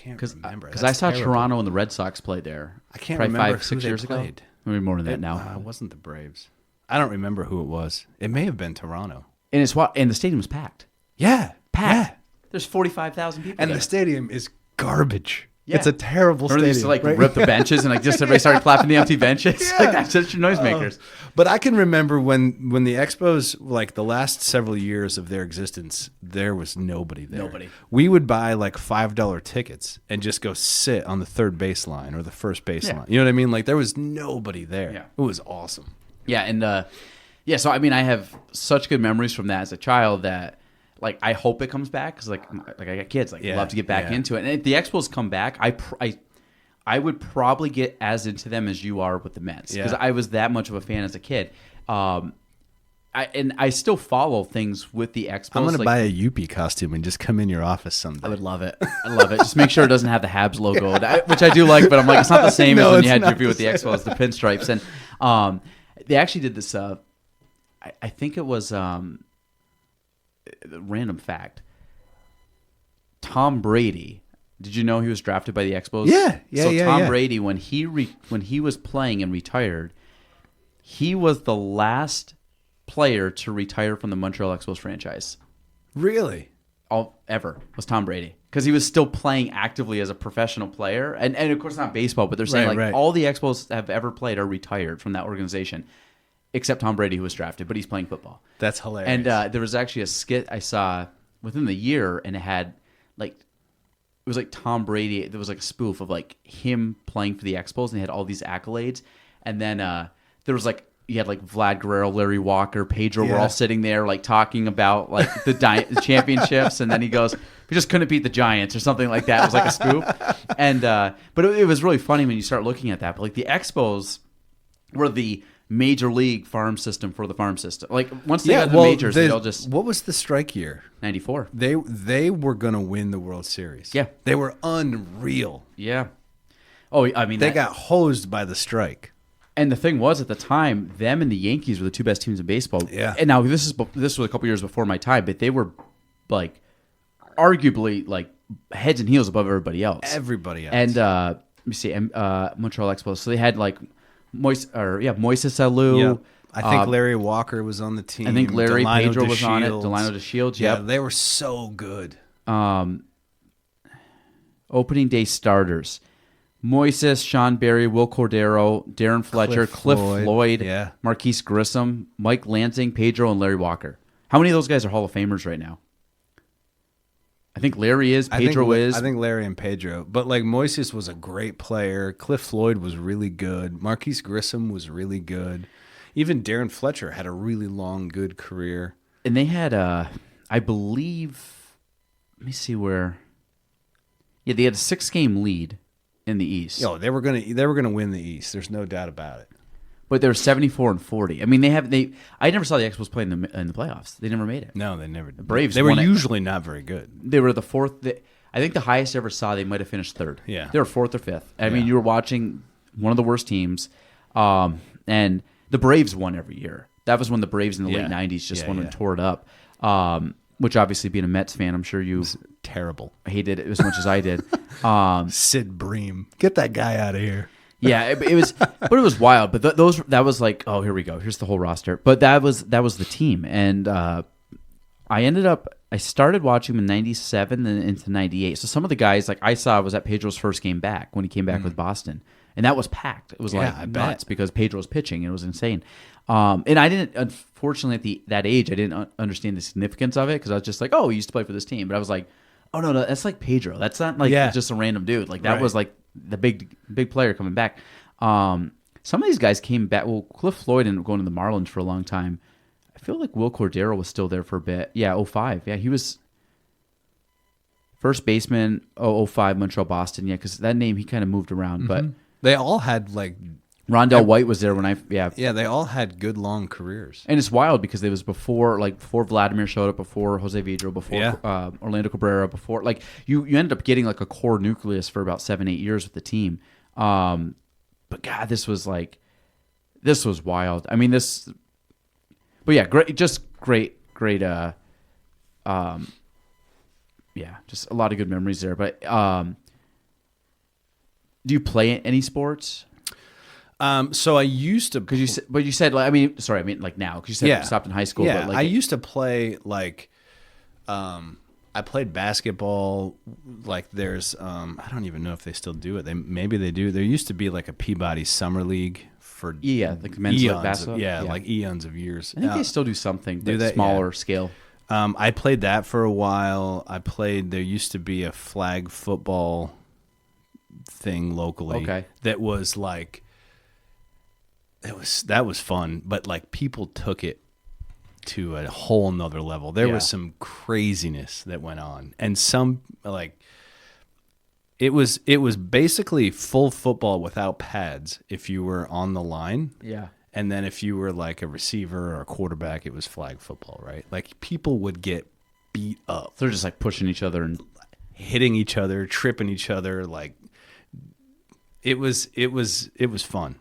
can't because remember. I That's saw terrible. Toronto and the Red Sox play there. I can't probably remember 5-6 who they years played. ago. Maybe more than that now. It wasn't the Braves. I don't remember who it was. It may have been Toronto. And the stadium was packed. Yeah, Packed. yeah. There's 45,000 people. And there. the stadium is garbage. Yeah. It's a terrible Remember they stadium. used to right? rip the benches and just everybody started clapping the empty benches. Yeah. That's such noisemakers. But I can remember when the Expos, the last several years of their existence, there was nobody there. Nobody. We would buy $5 tickets and just go sit on the third baseline or the first baseline. You know what I mean? There was nobody there. Yeah. It was awesome. Yeah, and so I mean, I have such good memories from that as a child that I hope it comes back because I got kids love to get back into it. And if the Expos come back, I would probably get as into them as you are with the Mets because I was that much of a fan as a kid. I still follow things with the Expos. I'm gonna buy a Yuppie costume and just come in your office someday. I would love it. I love it. Just make sure it doesn't have the Habs logo, which I do like, but I'm it's not the same No, as when it's you had not your view with the Expos, the pinstripes. And they actually did this. I think it was random fact. Tom Brady. Did you know he was drafted by the Expos? Yeah. So Tom Brady, when he was playing and retired, he was the last player to retire from the Montreal Expos franchise. Really? Ever was Tom Brady because he was still playing actively as a professional player, and of course not baseball, but they're saying Right. all the Expos have ever played are retired from that organization, except Tom Brady who was drafted, but he's playing football. That's hilarious. And there was actually a skit I saw within the year, and it had it was Tom Brady. There was a spoof of him playing for the Expos, and they had all these accolades, and then there was you had Vlad Guerrero, Larry Walker, Pedro were all sitting there talking about the championships, and then he goes, "We just couldn't beat the Giants" or something like that. It was a spoof, and but it was really funny when you start looking at that. But the Expos were the major league farm system for the farm system. Once they got to the majors, they all just What was the strike year? 94. They were gonna win the World Series. Yeah. They were unreal. Yeah. Oh, I mean, They got hosed by the strike. And the thing was, at the time, them and the Yankees were the two best teams in baseball. Yeah. And now this was a couple years before my time, but they were arguably heads and heels above everybody else. Everybody else. And let me see, Montreal Expos. So they had Moises Alou. Yep. I think Larry Walker was on the team. I think Larry Delino Pedro was on it. DeShields. Delino DeShields. Yeah, Yep. they were so good. Opening day starters: Moises, Sean Barry, Will Cordero, Darren Fletcher, Cliff Floyd, yeah. Marquise Grissom, Mike Lansing, Pedro, and Larry Walker. How many of those guys are Hall of Famers right now? I think Larry is. Pedro is. I think Larry and Pedro. But Moises was a great player. Cliff Floyd was really good. Marquise Grissom was really good. Even Darren Fletcher had a really long, good career. And they had, I believe, let me see where. Yeah, they had a 6-game lead in the East. They were gonna win the East. There's no doubt about it. But they're 74-40. I mean, I never saw the Expos play in the playoffs. They never made it. No, they never did. The Braves They were won it. usually not very good. They were the fourth. I think the highest I ever saw, they might have finished third. Yeah. They were fourth or fifth. I mean, you were watching one of the worst teams. And the Braves won every year. That was when the Braves in the late 90s just won and tore it up. Which obviously, being a Mets fan, I'm sure you Terrible. hated it as much as I did. Sid Bream, get that guy out of here. Yeah, it was, but it was wild. But that was oh, here we go. Here's the whole roster. But that was the team, and I started watching him in '97 and into '98. So some of the guys I saw was at Pedro's first game back when he came back with Boston, and that was packed. It was I nuts bet. because Pedro was pitching. It was insane. And I didn't, unfortunately, at that age, I didn't understand the significance of it because I was just oh, he used to play for this team. But I was oh no, that's Pedro. That's not just a random dude. That was the big player coming back. Some of these guys came back. Well, Cliff Floyd ended up going to the Marlins for a long time. I feel like Will Cordero was still there for a bit. Yeah, 05. Yeah, he was first baseman, 05, Montreal, Boston. Yeah, because that name, he kind of moved around. But They all had Rondell White was there when they all had good long careers. And it's wild because it was before Vladimir showed up, before Jose Vidro, before Orlando Cabrera, before you ended up getting a core nucleus for about 7-8 years with the team. But God, this was wild. I mean, but yeah, great, just great. Yeah, just a lot of good memories there. But Do you play any sports? So I used to, Because you said like, like now, because you said you stopped in high school. Yeah, but like, I used to play like, I played basketball. Like there's, I don't even know if they still do it. Maybe they do. There used to be like a Peabody Summer League for like men's basketball. like eons of years. I think they still do something, but they? smaller scale. I played that for a while. There used to be a flag football thing locally. Okay. That was like, that was fun, but like people took it to a whole nother level. There was some craziness that went on, and some like it was basically full football without pads if you were on the line. Yeah. And then if you were like a receiver or a quarterback, it was flag football, right? Like people would get beat up. So they're just like pushing each other and hitting each other, tripping each other. Like it was fun.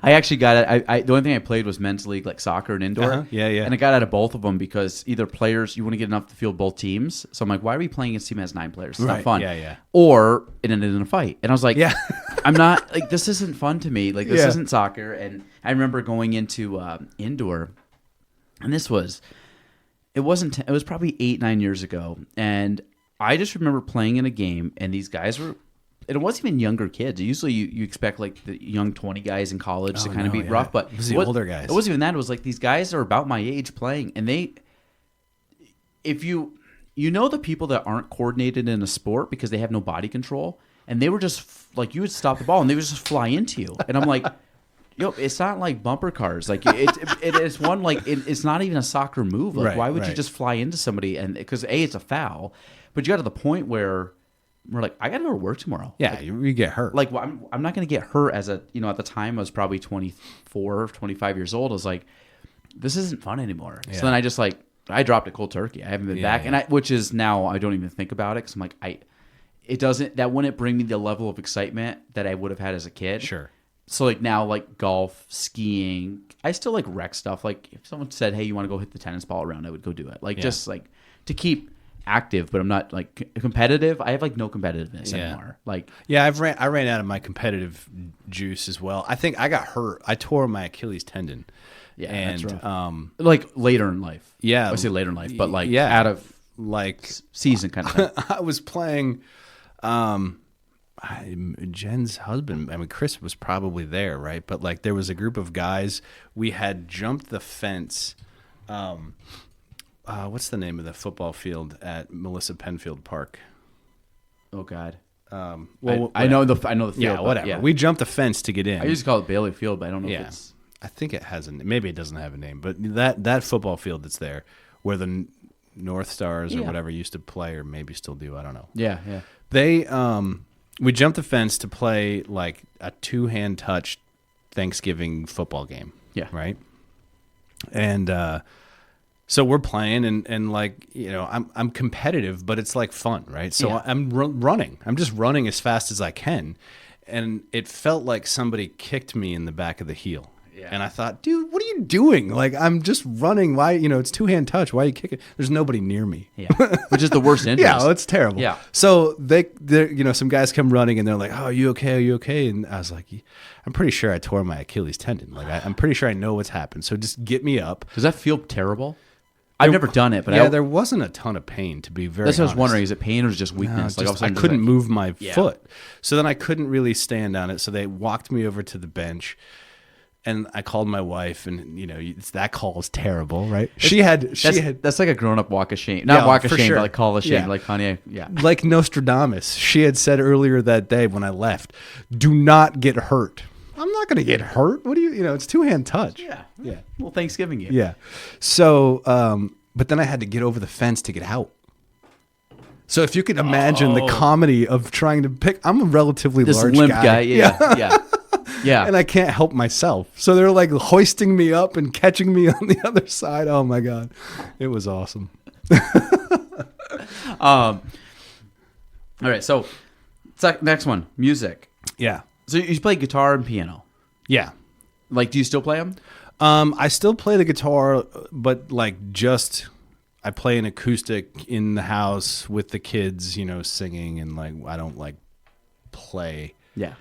I actually got it. I the only thing I played was men's league, like soccer and indoor. Uh-huh. Yeah. And I got out of both of them because either players, you want to get enough to field both teams. So I'm like, why are we playing against a team that has 9 players? It's not Right. fun. Yeah. Or it ended in a fight. And I was like, Yeah. I'm not, like, this isn't fun to me. Like, this Yeah. isn't soccer. And I remember going into indoor, and it was probably 8-9 years ago. And I just remember playing in a game, and these guys were, and it wasn't even younger kids. Usually you expect like the young 20 guys in college to kind of be rough, but it was the older guys. It wasn't even that. It was like these guys are about my age playing, and if you know the people that aren't coordinated in a sport because they have no body control, and they were just like, you would stop the ball and they would just fly into you, and I'm like, yo, it's not like bumper cars. Like it is one, like it's not even a soccer move. Like why would you just fly into somebody? And because it's a foul, but you got to the point where we're like, I got to go to work tomorrow. Yeah, like, you get hurt. Like, well, I'm not going to get hurt at the time I was probably 24, 25 years old. I was like, this isn't fun anymore. Yeah. So then I dropped it cold turkey. I haven't been back. Yeah. And which is now I don't even think about it because I'm like, that wouldn't bring me the level of excitement that I would have had as a kid. Sure. So like now, like golf, skiing, I still like rec stuff. Like if someone said, hey, you want to go hit the tennis ball around, I would go do it. Like just like to keep active, but I'm not like competitive. I have like no competitiveness anymore. Like I ran out of my competitive juice as well. I think I got hurt. I tore my Achilles tendon. Yeah, and that's rough. Like later in life. Yeah, I say later in life, but like out of like season kind of thing. I was playing. Jen's husband, I mean, Chris was probably there, right? But like there was a group of guys. We had jumped the fence. What's the name of the football field at Melissa Penfield Park? Oh God. Well, I know the field. Yeah, but whatever. We jumped the fence to get in. I used to call it Bailey Field, but I don't know if it's. I think it has maybe it doesn't have a name, but that football field that's there, where the North Stars or whatever used to play, or maybe still do. I don't know. Yeah. They we jumped the fence to play like a 2-hand touch Thanksgiving football game. Yeah. Right. And so we're playing, and like, you know, I'm competitive, but it's like fun, right? So I'm running. I'm just running as fast as I can, and it felt like somebody kicked me in the back of the heel. Yeah. And I thought, dude, what are you doing? Like, I'm just running. Why? You know, it's 2-hand touch. Why are you kicking? There's nobody near me. Yeah, which is the worst injury. Yeah, it's terrible. Yeah. So they're you know, some guys come running and they're like, "Oh, are you okay? Are you okay?" And I was like, "I'm pretty sure I tore my Achilles tendon. Like, I'm pretty sure I know what's happened. So just get me up." Does that feel terrible? I've never done it, but yeah, there wasn't a ton of pain, to be very honest. That's what I was wondering. Is it pain or is it just weakness? No, like I couldn't move my foot. So then I couldn't really stand on it. So they walked me over to the bench. And I called my wife, and you know, that call is terrible, right? That's like a grown-up walk of shame, not walk of shame, sure. but like call of shame, Yeah. like Kanye. Yeah, like Nostradamus. She had said earlier that day when I left, "Do not get hurt." I'm not going to get hurt. What do you know? It's 2-hand touch. Yeah. Well, Thanksgiving you. Yeah. So, but then I had to get over the fence to get out. So if you could imagine the comedy of trying to pick, I'm a relatively This large limp guy. Yeah. Yeah. And I can't help myself. So they're like hoisting me up and catching me on the other side. Oh my God. It was awesome. All right. So next one, music. Yeah. So you play guitar and piano. Yeah. Like, do you still play them? I still play the guitar, but like just I play an acoustic in the house with the kids, singing, and like I don't like play. Yeah.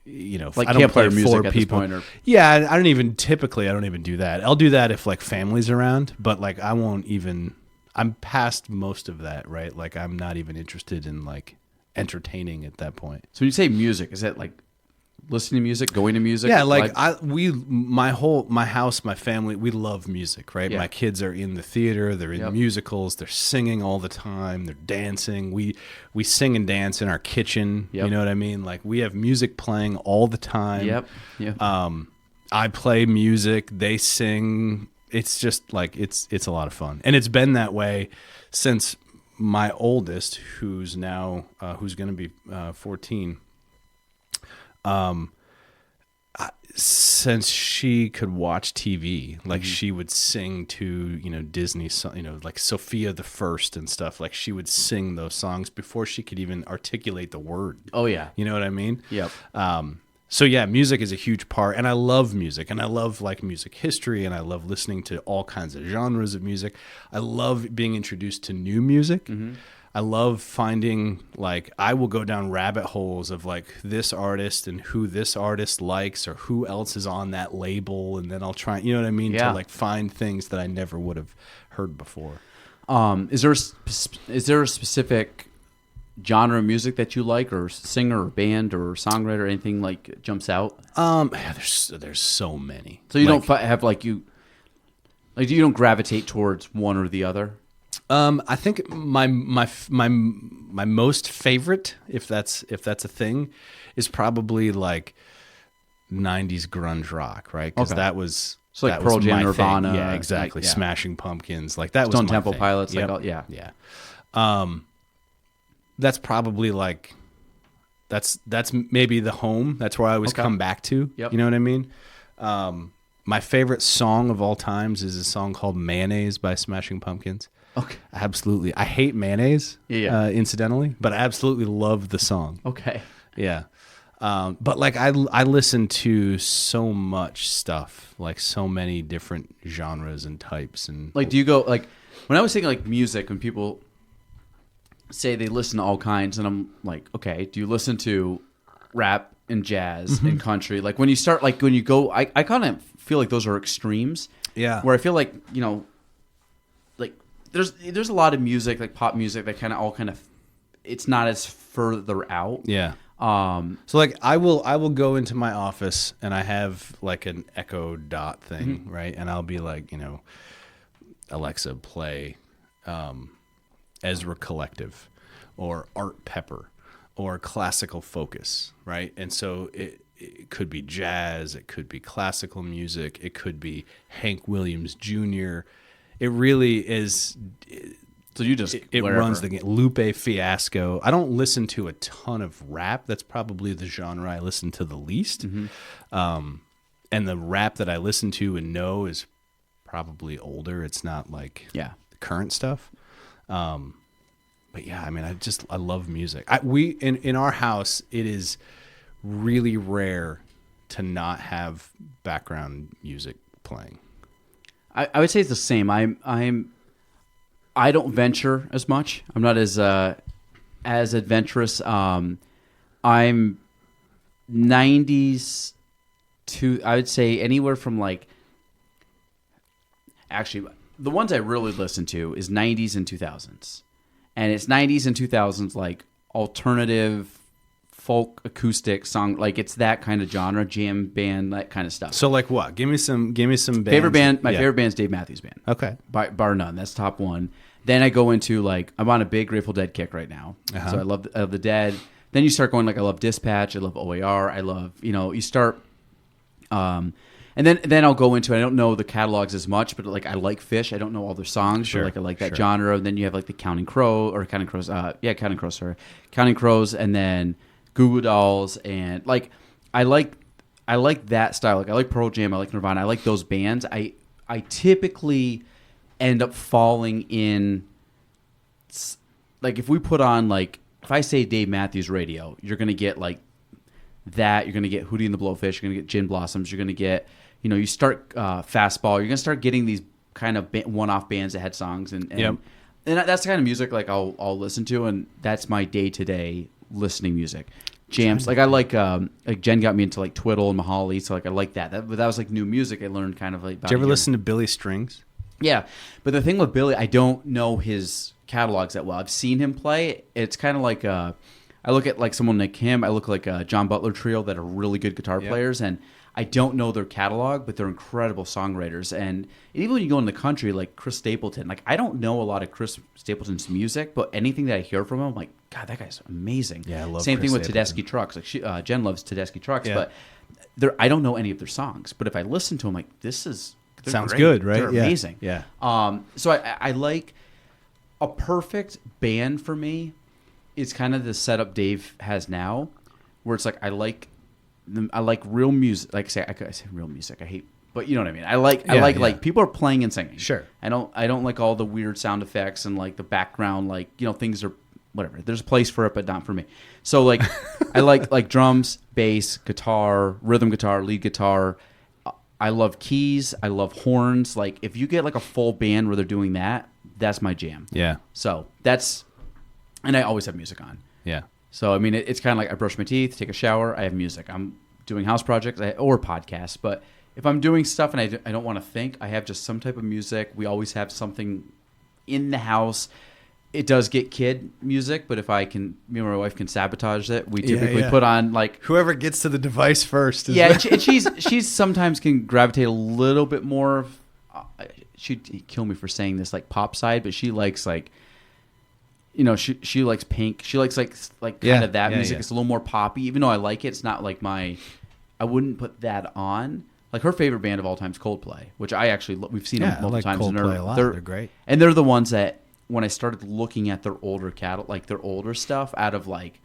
I don't can't play play music for at this people. point, or- Yeah, I don't even do that. I'll do that if like family's around, but like I won't even. I'm past most of that, right? Like I'm not even interested in like entertaining at that point. So when you say music, is that like listening to music, going to music? Yeah, my house, my family, we love music, right? Yeah. My kids are in the theater, they're in musicals, they're singing all the time, they're dancing. We sing and dance in our kitchen. Yep. You know what I mean? Like we have music playing all the time. Yep. Yeah. I play music, they sing. It's just like it's a lot of fun. And it's been that way since my oldest, who's now who's going to be 14. Since she could watch TV, like she would sing to, Disney, like Sophia the First and stuff. Like she would sing those songs before she could even articulate the word. Oh yeah. You know what I mean? Yep. So yeah, music is a huge part, and I love music, and I love like music history, and I love listening to all kinds of genres of music. I love being introduced to new music. Mm-hmm. I love finding, like, I will go down rabbit holes of like this artist and who this artist likes or who else is on that label, and then I'll try, you know what I mean, Yeah. to like find things that I never would have heard before. Is there a specific genre of music that you like, or singer, or band, or songwriter, or anything like jumps out? There's so many. So you Like, don't have you don't gravitate towards one or the other. I think my most favorite, if that's a thing, is probably like 90s grunge rock, right? Because Okay. that was So like that was Pearl Jam, my Nirvana, thing. Yeah, exactly. like, yeah. Smashing Pumpkins, like that Stone was my Temple thing. Pilots, Yep. yeah. That's probably like that's maybe the home. That's where I always Okay. come back to. Yep. You know what I mean? My favorite song of all times is a song called "Mayonnaise" by Smashing Pumpkins. Okay. Absolutely. I hate mayonnaise, Yeah. incidentally, but I absolutely love the song. Okay. Yeah. But like I listen to so much stuff, like so many different genres and types. And Like, do you go like when I was thinking like music, when people say they listen to all kinds, and I'm like, okay, do you listen to rap and jazz and country? Like when you start, like when you go, I kind of feel like those are extremes. Yeah. Where I feel like, like there's a lot of music, like pop music, that kind of it's not as further out. yeah. So like I will go into my office and I have like an Echo Dot thing, right? And I'll be like, Alexa, play Ezra Collective or Art Pepper or Classical Focus, right? And so it could be jazz, it could be classical music, it could be Hank Williams Jr. It really is. So you just It wherever. runs the game. Lupe Fiasco. I don't listen to a ton of rap. That's probably the genre I listen to the least. And the rap that I listen to and know is probably older. It's not like current stuff. But yeah, I mean, I love music. In our house, it is really rare to not have background music playing. I would say it's the same. I don't venture as much. I'm not as adventurous. I'm 90s to, I would say, anywhere from like, actually the ones I really listen to is 90s and 2000s, and it's 90s and 2000s like alternative folk acoustic song, like it's that kind of genre, jam band, that kind of stuff. So like what? Give me some bands. Favorite band, my Yeah. favorite band's Dave Matthews Band. Okay. Bar none. That's top one. Then I go into like, I'm on a big Grateful Dead kick right now. Uh-huh. So I love the Dead. Then you start going like, I love Dispatch. I love OAR. I love, you start, and then I'll go into, I don't know the catalogs as much, but like I like Fish. I don't know all their songs. Sure, But like I like that sure. genre. And then you have like the Counting Crows, Counting Crows, and then Goo Goo Dolls, and like I like that style. Like I like Pearl Jam, I like Nirvana, I like those bands. I typically end up falling in, like if we put on like, if I say Dave Matthews Radio, you're gonna get like that. You're gonna get Hootie and the Blowfish. You're gonna get Gin Blossoms. You're gonna get, you start Fastball. You're gonna start getting these kind of one-off bands that had songs, and Yep. and that's the kind of music like I'll listen to, and that's my day-to-day listening music. Jams, like I like Jen got me into like Twiddle and Mahali, so like I like that. But that was like new music I learned kind of like. Did you ever listen to Billy Strings? Yeah, but the thing with Billy, I don't know his catalogs that well. I've seen him play. It's kind of like I look at like someone like him. I look like a John Butler trio that are really good guitar players, and I don't know their catalog, but they're incredible songwriters. And even when you go in the country, like Chris Stapleton, like I don't know a lot of Chris Stapleton's music, but anything that I hear from him, I'm like, God, that guy's amazing. Yeah, I love Same Chris thing with Stapleton. Tedeschi Trucks. Like Jen loves Tedeschi Trucks, Yeah. but I don't know any of their songs. But if I listen to them, like they're Sounds great. good, right? They're Yeah. amazing. Yeah. So I like a perfect band for me is kind of the setup Dave has now, where it's like I like real music. Like I say real music. I hate, but you know what I mean. I like like people are playing and singing. Sure. I don't like all the weird sound effects and like the background. Like things are whatever. There's a place for it, but not for me. So like I like drums, bass, guitar, rhythm guitar, lead guitar. I love keys. I love horns. Like if you get like a full band where they're doing that, that's my jam. Yeah. So and I always have music on. Yeah. So I mean, it's kind of like I brush my teeth, take a shower, I have music. I'm doing house projects or podcasts, but if I'm doing stuff and I don't want to think, I have just some type of music. We always have something in the house. It does get kid music, but if me and my wife can sabotage it, we typically put on like Whoever gets to the device first. Is and she's sometimes can gravitate a little bit more. She'd kill me for saying this, like pop side, but she likes like, she likes Pink. She likes like kind of that music. Yeah. It's a little more poppy, even though I like it. It's not like I wouldn't put that on. Like her favorite band of all time is Coldplay, which I actually we've seen them I multiple like times. And Coldplay a lot. They're great. and they're the ones that when I started looking at their older like their older stuff, out of like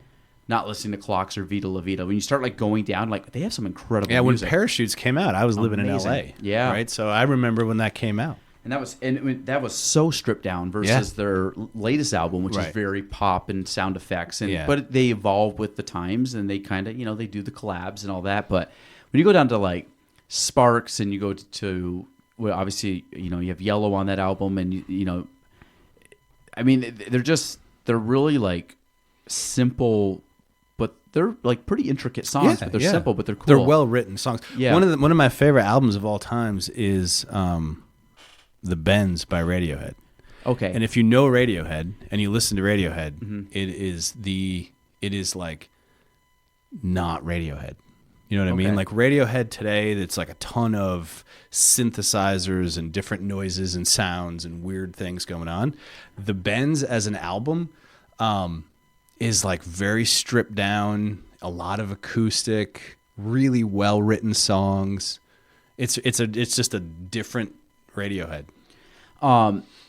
not listening to Clocks or Vita La Vida, when you start like going down, like they have some incredible Yeah, when music. Parachutes came out, I was living Amazing. in LA. Yeah. Right. So I remember when that came out. And that was so stripped down versus their latest album, which is Right. very pop and sound effects. And Yeah. but they evolve with the times, and they kind of they do the collabs and all that. But when you go down to like Sparks, and you go to well, obviously you have Yellow on that album, and I mean they're really like simple, but they're like pretty intricate songs. But they're simple, but they're cool. They're well written songs. Yeah. One of my favorite albums of all times is The Bends by Radiohead. Okay. And if you know Radiohead and you listen to Radiohead, Mm-hmm. it is like not Radiohead. You know what I Okay. mean? Like Radiohead today, that's like a ton of synthesizers and different noises and sounds and weird things going on. The Bends as an album is like very stripped down, a lot of acoustic, really well written songs. It's just a different Radiohead.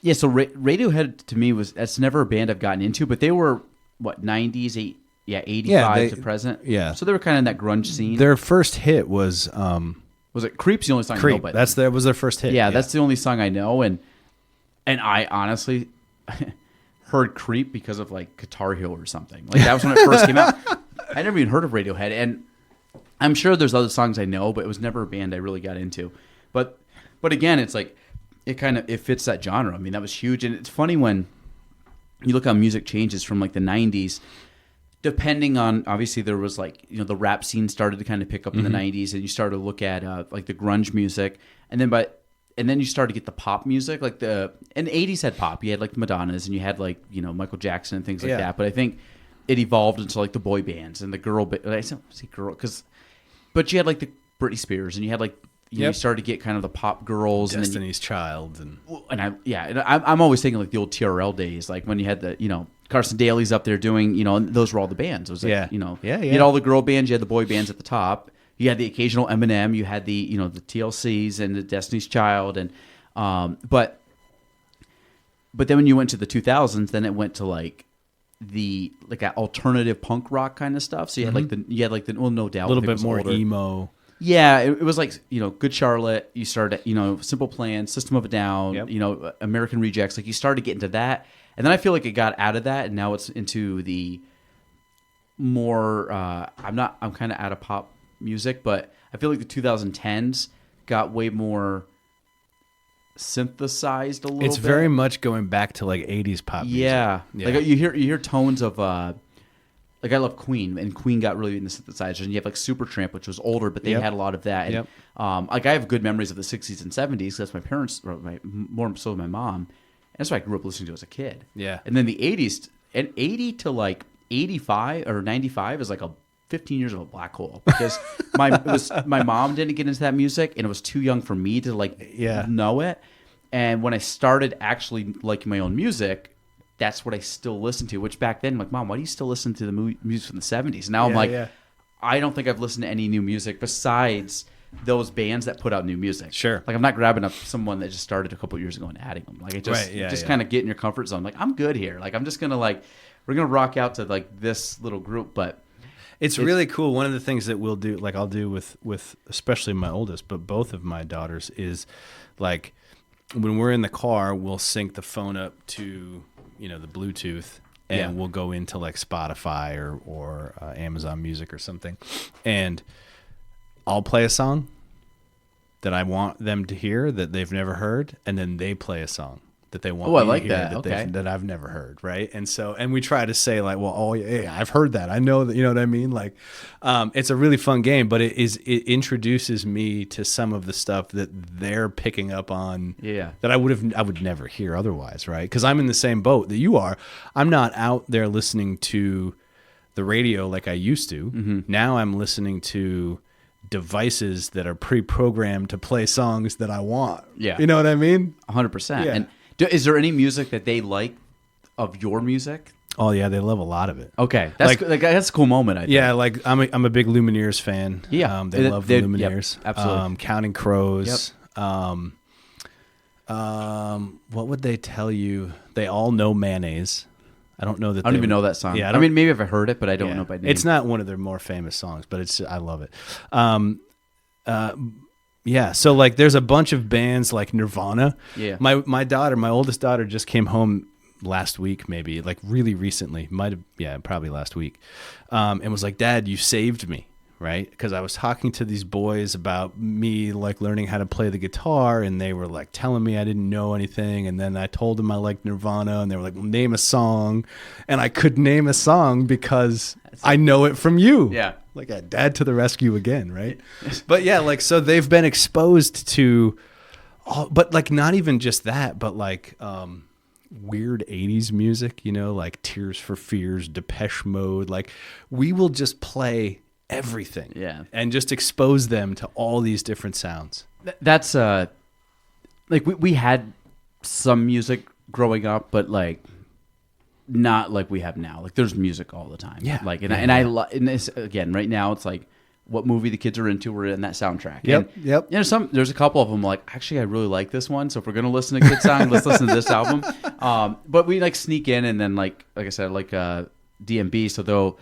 Yeah, so Radiohead to me that's never a band I've gotten into, but they were what 90s, 85 to present. yeah. So they were kind of in that grunge scene. Their first hit was Was it Creep's the only song I know? Creep. But That was their first hit. yeah, that's the only song I know, and I honestly heard Creep because of like Guitar Hero or something. Like that was when it first came out. I never even heard of Radiohead, and I'm sure there's other songs I know, but it was never a band I really got into. But again, it's like it fits that genre. I mean, that was huge, and it's funny when you look how music changes from like the 90s. Depending on, obviously there was like, the rap scene started to kind of pick up in the 90s, and you started to look at like the grunge music, and then you started to get the pop music, like and the 80s had pop. You had like the Madonnas, and you had like, Michael Jackson and things like that. But I think it evolved into like the boy bands and the girl, I don't say girl, but you had like the Britney Spears, and you had like, you started to get kind of the pop girls. Destiny's Child. I'm always thinking like the old TRL days, like when you had the, Carson Daly's up there doing, and those were all the bands. It was like, you had all the girl bands, you had the boy bands at the top. You had the occasional Eminem, you had the, the TLCs and the Destiny's Child, and but then when you went to the 2000s, then it went to like that alternative punk rock kind of stuff. So you had no doubt, A little bit more emo. Yeah, it was like, Good Charlotte. You started, Simple Plan, System of a Down, American Rejects. Like you started getting to that, and then I feel like it got out of that, and now it's into the more. I'm kind of out of pop music, but I feel like the 2010s got way more synthesized a little It's bit. very much going back to like 80s pop music. Yeah. Yeah. Like you hear tones of like I love Queen, and Queen got really in the synthesizers, and you have like Supertramp, which was older, but they Yep. had a lot of that. And, Yep. like I have good memories of the 60s and 70s. That's my parents, or more so my mom, and that's what I grew up listening to as a kid. Yeah. And then the 80s, and 80 to like 85 or 95 is like a 15 years of a black hole, because my mom didn't get into that music, and it was too young for me to like know it. And when I started actually liking my own music, that's what I still listen to, which back then, I'm like, Mom, why do you still listen to the music from the 70s? Now I'm like, I don't think I've listened to any new music besides those bands that put out new music. Sure. Like I'm not grabbing up someone that just started a couple years ago and adding them. Like it just kind of get in your comfort zone. Like I'm good here. Like I'm just going to we're going to rock out to like this little group, but it's really cool. One of the things that we'll do, like I'll do with especially my oldest, but both of my daughters, is like when we're in the car, we'll sync the phone up to, the Bluetooth, and we'll go into like Spotify or Amazon Music or something, and I'll play a song that I want them to hear that they've never heard, and then they play a song that they want me to hear that I've never heard, right? And we try to say like, well, oh yeah, I've heard that. I know that, you know what I mean? Like, it's a really fun game, but it introduces me to some of the stuff that they're picking up on that I would never hear otherwise, right? Because I'm in the same boat that you are. I'm not out there listening to the radio like I used to. Mm-hmm. Now I'm listening to devices that are pre-programmed to play songs that I want. Yeah. You know what I mean? 100%. Yeah. And is there any music that they like of your music? Oh yeah, they love a lot of it. Okay, that's a cool moment. I think. Yeah, like I'm a big Lumineers fan. Yeah, they love the Lumineers. Yep, absolutely. Counting Crows. Yep. What would they tell you? They all know Mayonnaise. I don't know that. I don't even know that song. Yeah, I mean, maybe I've heard it, but I don't know by name. It's not one of their more famous songs, but I love it. Yeah, so like there's a bunch of bands like Nirvana. Yeah. My oldest daughter just came home last week, maybe like really recently, probably last week, and was like, Dad, you saved me, right? Because I was talking to these boys about me like learning how to play the guitar, and they were like telling me I didn't know anything, and then I told them I liked Nirvana, and they were like, well, name a song, and I could name a song because I know it from you. Yeah. Like a dad to the rescue again, right? But yeah, like so they've been exposed to, but like not even just that, but like weird 80s music, like Tears for Fears, Depeche Mode. Like we will just play everything, and just expose them to all these different sounds. That's like we had some music growing up, but like not like we have now. Like there's music all the time. Yeah. Like and this again right now it's like what movie the kids are into, we're in that soundtrack. Yep. And, Yep. There's a couple of them like actually I really like this one. So if we're gonna listen to a good song, let's listen to this album. But we like sneak in and then like I said like DMB. So they'll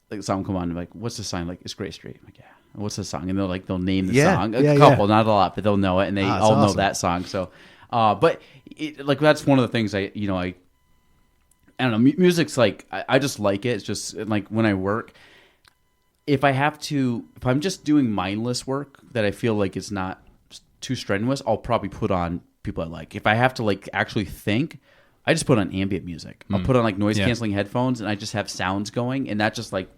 like song come on like what's the song like it's Gray Street. I'm like what's the song and they'll name the song a couple not a lot but they'll know it and they all know that song. So but like that's one of the things I don't know. Music's like I just like it. It's just like when I work, if I'm just doing mindless work that I feel like it's not too strenuous, I'll probably put on people I like. If I have to like actually think, I just put on ambient music. I'll put on like noise canceling headphones and I just have sounds going, and that just like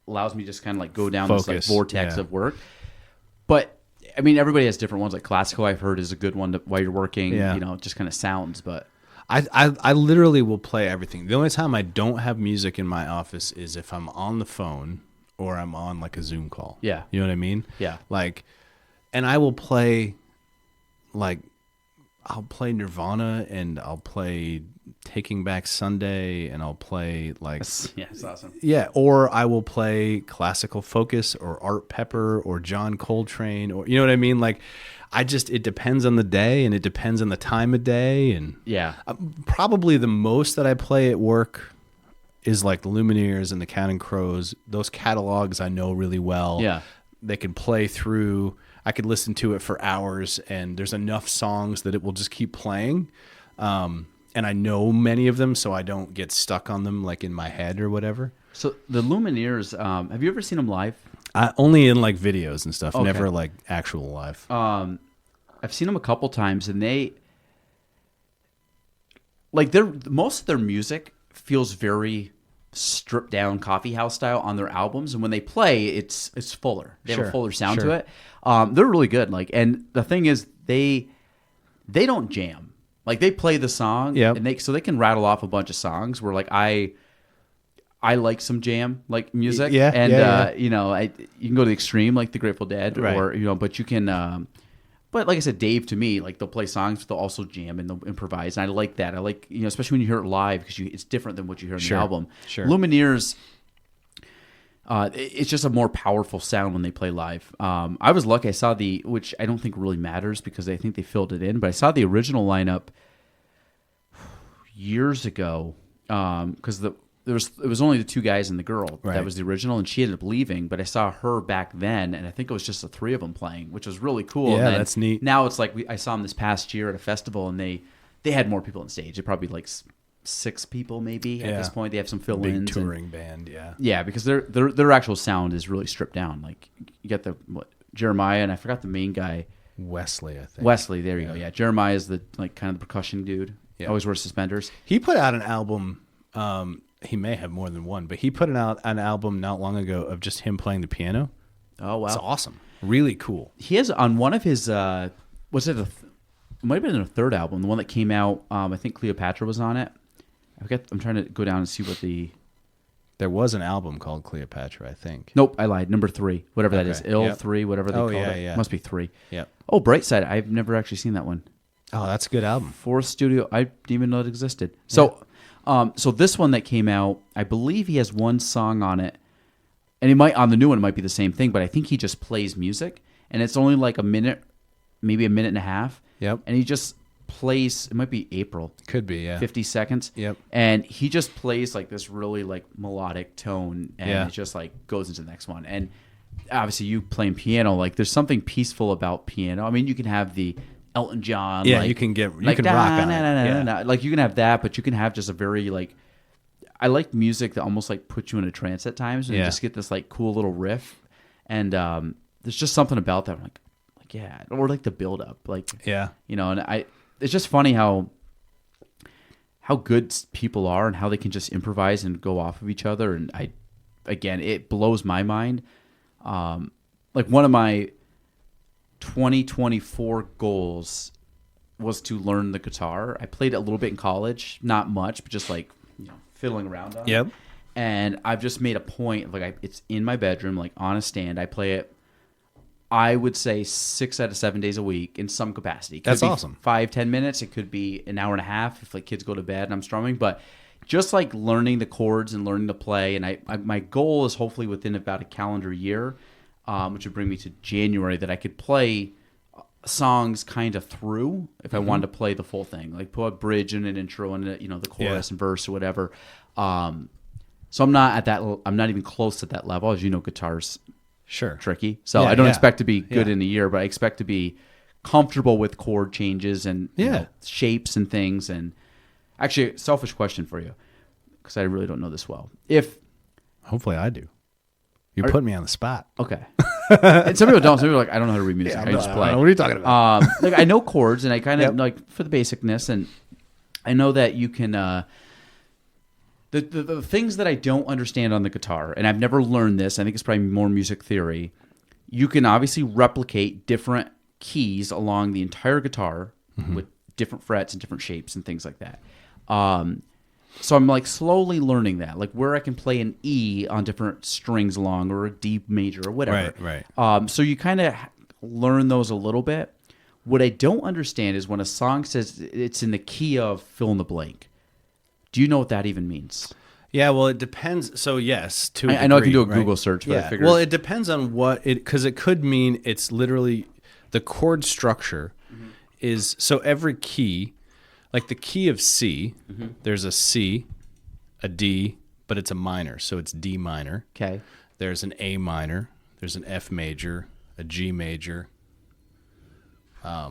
allows me to just kind of like go down this like vortex of work. But I mean, everybody has different ones. Like classical, I've heard is a good one while you're working. Just kind of sounds, but. I literally will play everything. The only time I don't have music in my office is if I'm on the phone or I'm on like a Zoom call. Yeah. You know what I mean? Yeah. Like, and I will play I'll play Nirvana and I'll play Taking Back Sunday and I'll play like it's awesome. Yeah, or I will play classical Focus or Art Pepper or John Coltrane or you know what I mean? Like it depends on the day and it depends on the time of day and probably the most that I play at work is like the Lumineers and the Counting Crows. Those catalogs I know really well. Yeah. They can play through. I could listen to it for hours and there's enough songs that it will just keep playing. And I know many of them so I don't get stuck on them like in my head or whatever. So the Lumineers, have you ever seen them live? Only in like videos and stuff, never like actual live. I I've seen them a couple times, and most of their music feels very stripped down coffee house style on their albums, and when they play, it's fuller. They have a fuller sound to it. They're really good. And the thing is, they don't jam. Like, they play the song, and they can rattle off a bunch of songs where, like, I like some jam like music, you know, you can go to the extreme like the Grateful Dead, or you know, but you can. But like I said, Dave, to me, like, they'll play songs, but they'll also jam and they'll improvise, and I like that. I like, you know, especially when you hear it live, because it's different than what you hear in the album. Lumineers, it's just a more powerful sound when they play live. I was lucky. I saw which I don't think really matters because I think they filled it in, but I saw the original lineup years ago because it was only the two guys and the girl. That was the original, and she ended up leaving. But I saw her back then, and I think it was just the three of them playing, which was really cool. Yeah, and that's neat. Now it's like I saw them this past year at a festival, and they had more people on stage. They probably like 6 people maybe at this point. They have some fill-ins. Big touring band, yeah, because their actual sound is really stripped down. Like, you got Jeremiah, and I forgot the main guy, Wesley, I think. Wesley, there you go. Yeah, Jeremiah is the kind of the percussion dude. Yeah. Always wears suspenders. He put out an album. He may have more than one, but he put out an album not long ago of just him playing the piano. Oh, wow. It's awesome. Really cool. He has on one of his, it might have been a third album, the one that came out, I think Cleopatra was on it. I'm trying to go down and see what There was an album called Cleopatra, I think. Nope, I lied. Number 3, whatever that is. 3, whatever they call it. Yeah. Must be 3. Yep. Oh, Brightside. I've never actually seen that one. Oh, that's a good album. 4th studio. I didn't even know it existed. So, so this one that came out, I believe he has one song on it, and on the new one it might be the same thing, but I think he just plays music, and it's only like a minute, maybe a minute and a half. Yep. And he just plays. It might be April. Could be, yeah. 50 seconds. Yep. And he just plays like this really like melodic tone, and it just like goes into the next one. And obviously, you playing piano, like there's something peaceful about piano. I mean, you can have the Elton John. Yeah, like, you can like, rock on it. Like, you can have that, but you can have just a very like, I like music that almost like puts you in a trance at times, and you just get this like cool little riff, and there's just something about that, like yeah, or like the build up, like you know, and it's just funny how good people are and how they can just improvise and go off of each other, and again, it blows my mind. Like, one of my 2024 goals was to learn the guitar. I played it a little bit in college, not much, but just like, you know, fiddling around on it. And I've just made a point, like, it's in my bedroom, like on a stand. I play it, I would say 6 out of 7 days a week in some capacity. That's awesome. 5-10 minutes. It could be an hour and a half if like kids go to bed and I'm strumming. But just like learning the chords and learning to play. And my goal is hopefully within about a calendar year, which would bring me to January, that I could play songs kind of through if I wanted to play the full thing, like put a bridge and an intro and you know, the chorus and verse or whatever. So I'm not at that. I'm not even close to that level. As you know, guitar's tricky. So I don't expect to be good in a year, but I expect to be comfortable with chord changes and you know, shapes and things. And actually, selfish question for you, because I really don't know this well. Hopefully I do. You put me on the spot. Okay. And some people don't. Some people are like, I don't know how to read music. I just play. What are you talking about? Like, I know chords, and I kind of like for the basicness, and I know that you can. The things that I don't understand on the guitar, and I've never learned this. I think it's probably more music theory. You can obviously replicate different keys along the entire guitar with different frets and different shapes and things like that. So I'm like slowly learning that, like where I can play an E on different strings along, or a D major or whatever. Right. So you kind of learn those a little bit. What I don't understand is when a song says it's in the key of fill in the blank. Do you know what that even means? Yeah, well, it depends. So yes, I know I can do a Google search, but I figured. Well, it depends on because it could mean it's literally the chord structure is, so every key, like the key of C, there's a C, a D, but it's a minor, so it's D minor. Okay. There's an A minor, there's an F major, a G major. I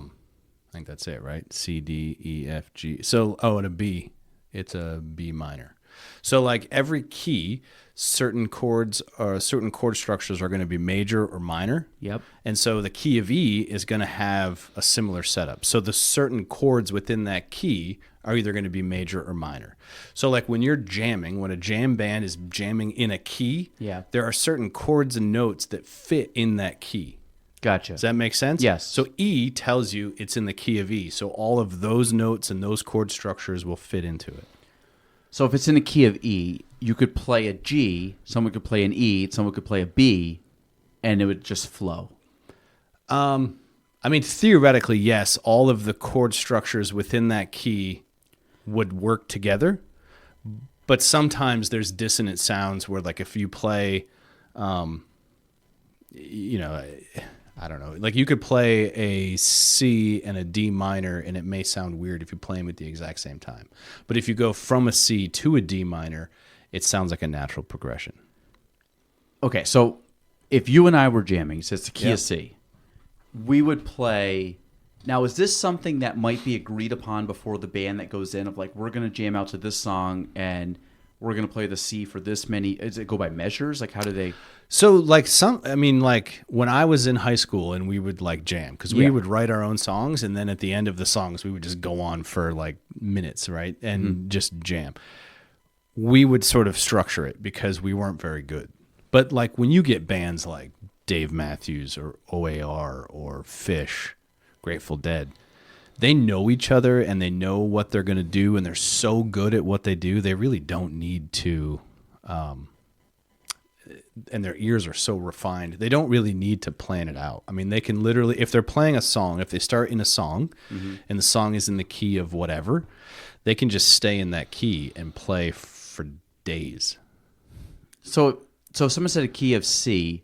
think that's it, right? C, D, E, F, G. So, and a B. It's a B minor. So like every key, certain chords or certain chord structures are going to be major or minor. Yep. And so the key of E is going to have a similar setup. So the certain chords within that key are either going to be major or minor. So like when you're jamming, when a jam band is jamming in a key, there are certain chords and notes that fit in that key. Gotcha. Does that make sense? Yes. So E tells you it's in the key of E. So all of those notes and those chord structures will fit into it. So if it's in the key of E, you could play a G, someone could play an E, someone could play a B, and it would just flow. I mean, theoretically, yes, all of the chord structures within that key would work together. But sometimes there's dissonant sounds where, like, if you play, you know, I don't know, like you could play a C and a D minor, and it may sound weird if you play them at the exact same time. But if you go from a C to a D minor, it sounds like a natural progression. Okay, so if you and I were jamming, so it's the key of C, we would play. Now, is this something that might be agreed upon before the band that goes in of like, we're going to jam out to this song and we're going to play the C for this many? Does it go by measures? Like, how do they? So like I mean, like when I was in high school and we would like jam, because we would write our own songs, and then at the end of the songs, we would just go on for like minutes, right? And just jam. We would sort of structure it because we weren't very good. But like when you get bands like Dave Matthews or OAR or Fish, Grateful Dead, they know each other and they know what they're going to do, and they're so good at what they do, they really don't need to, and their ears are so refined, they don't really need to plan it out. I mean, they can literally, if they're playing a song, if they start in a song and the song is in the key of whatever, they can just stay in that key and play for days. So someone said a key of C,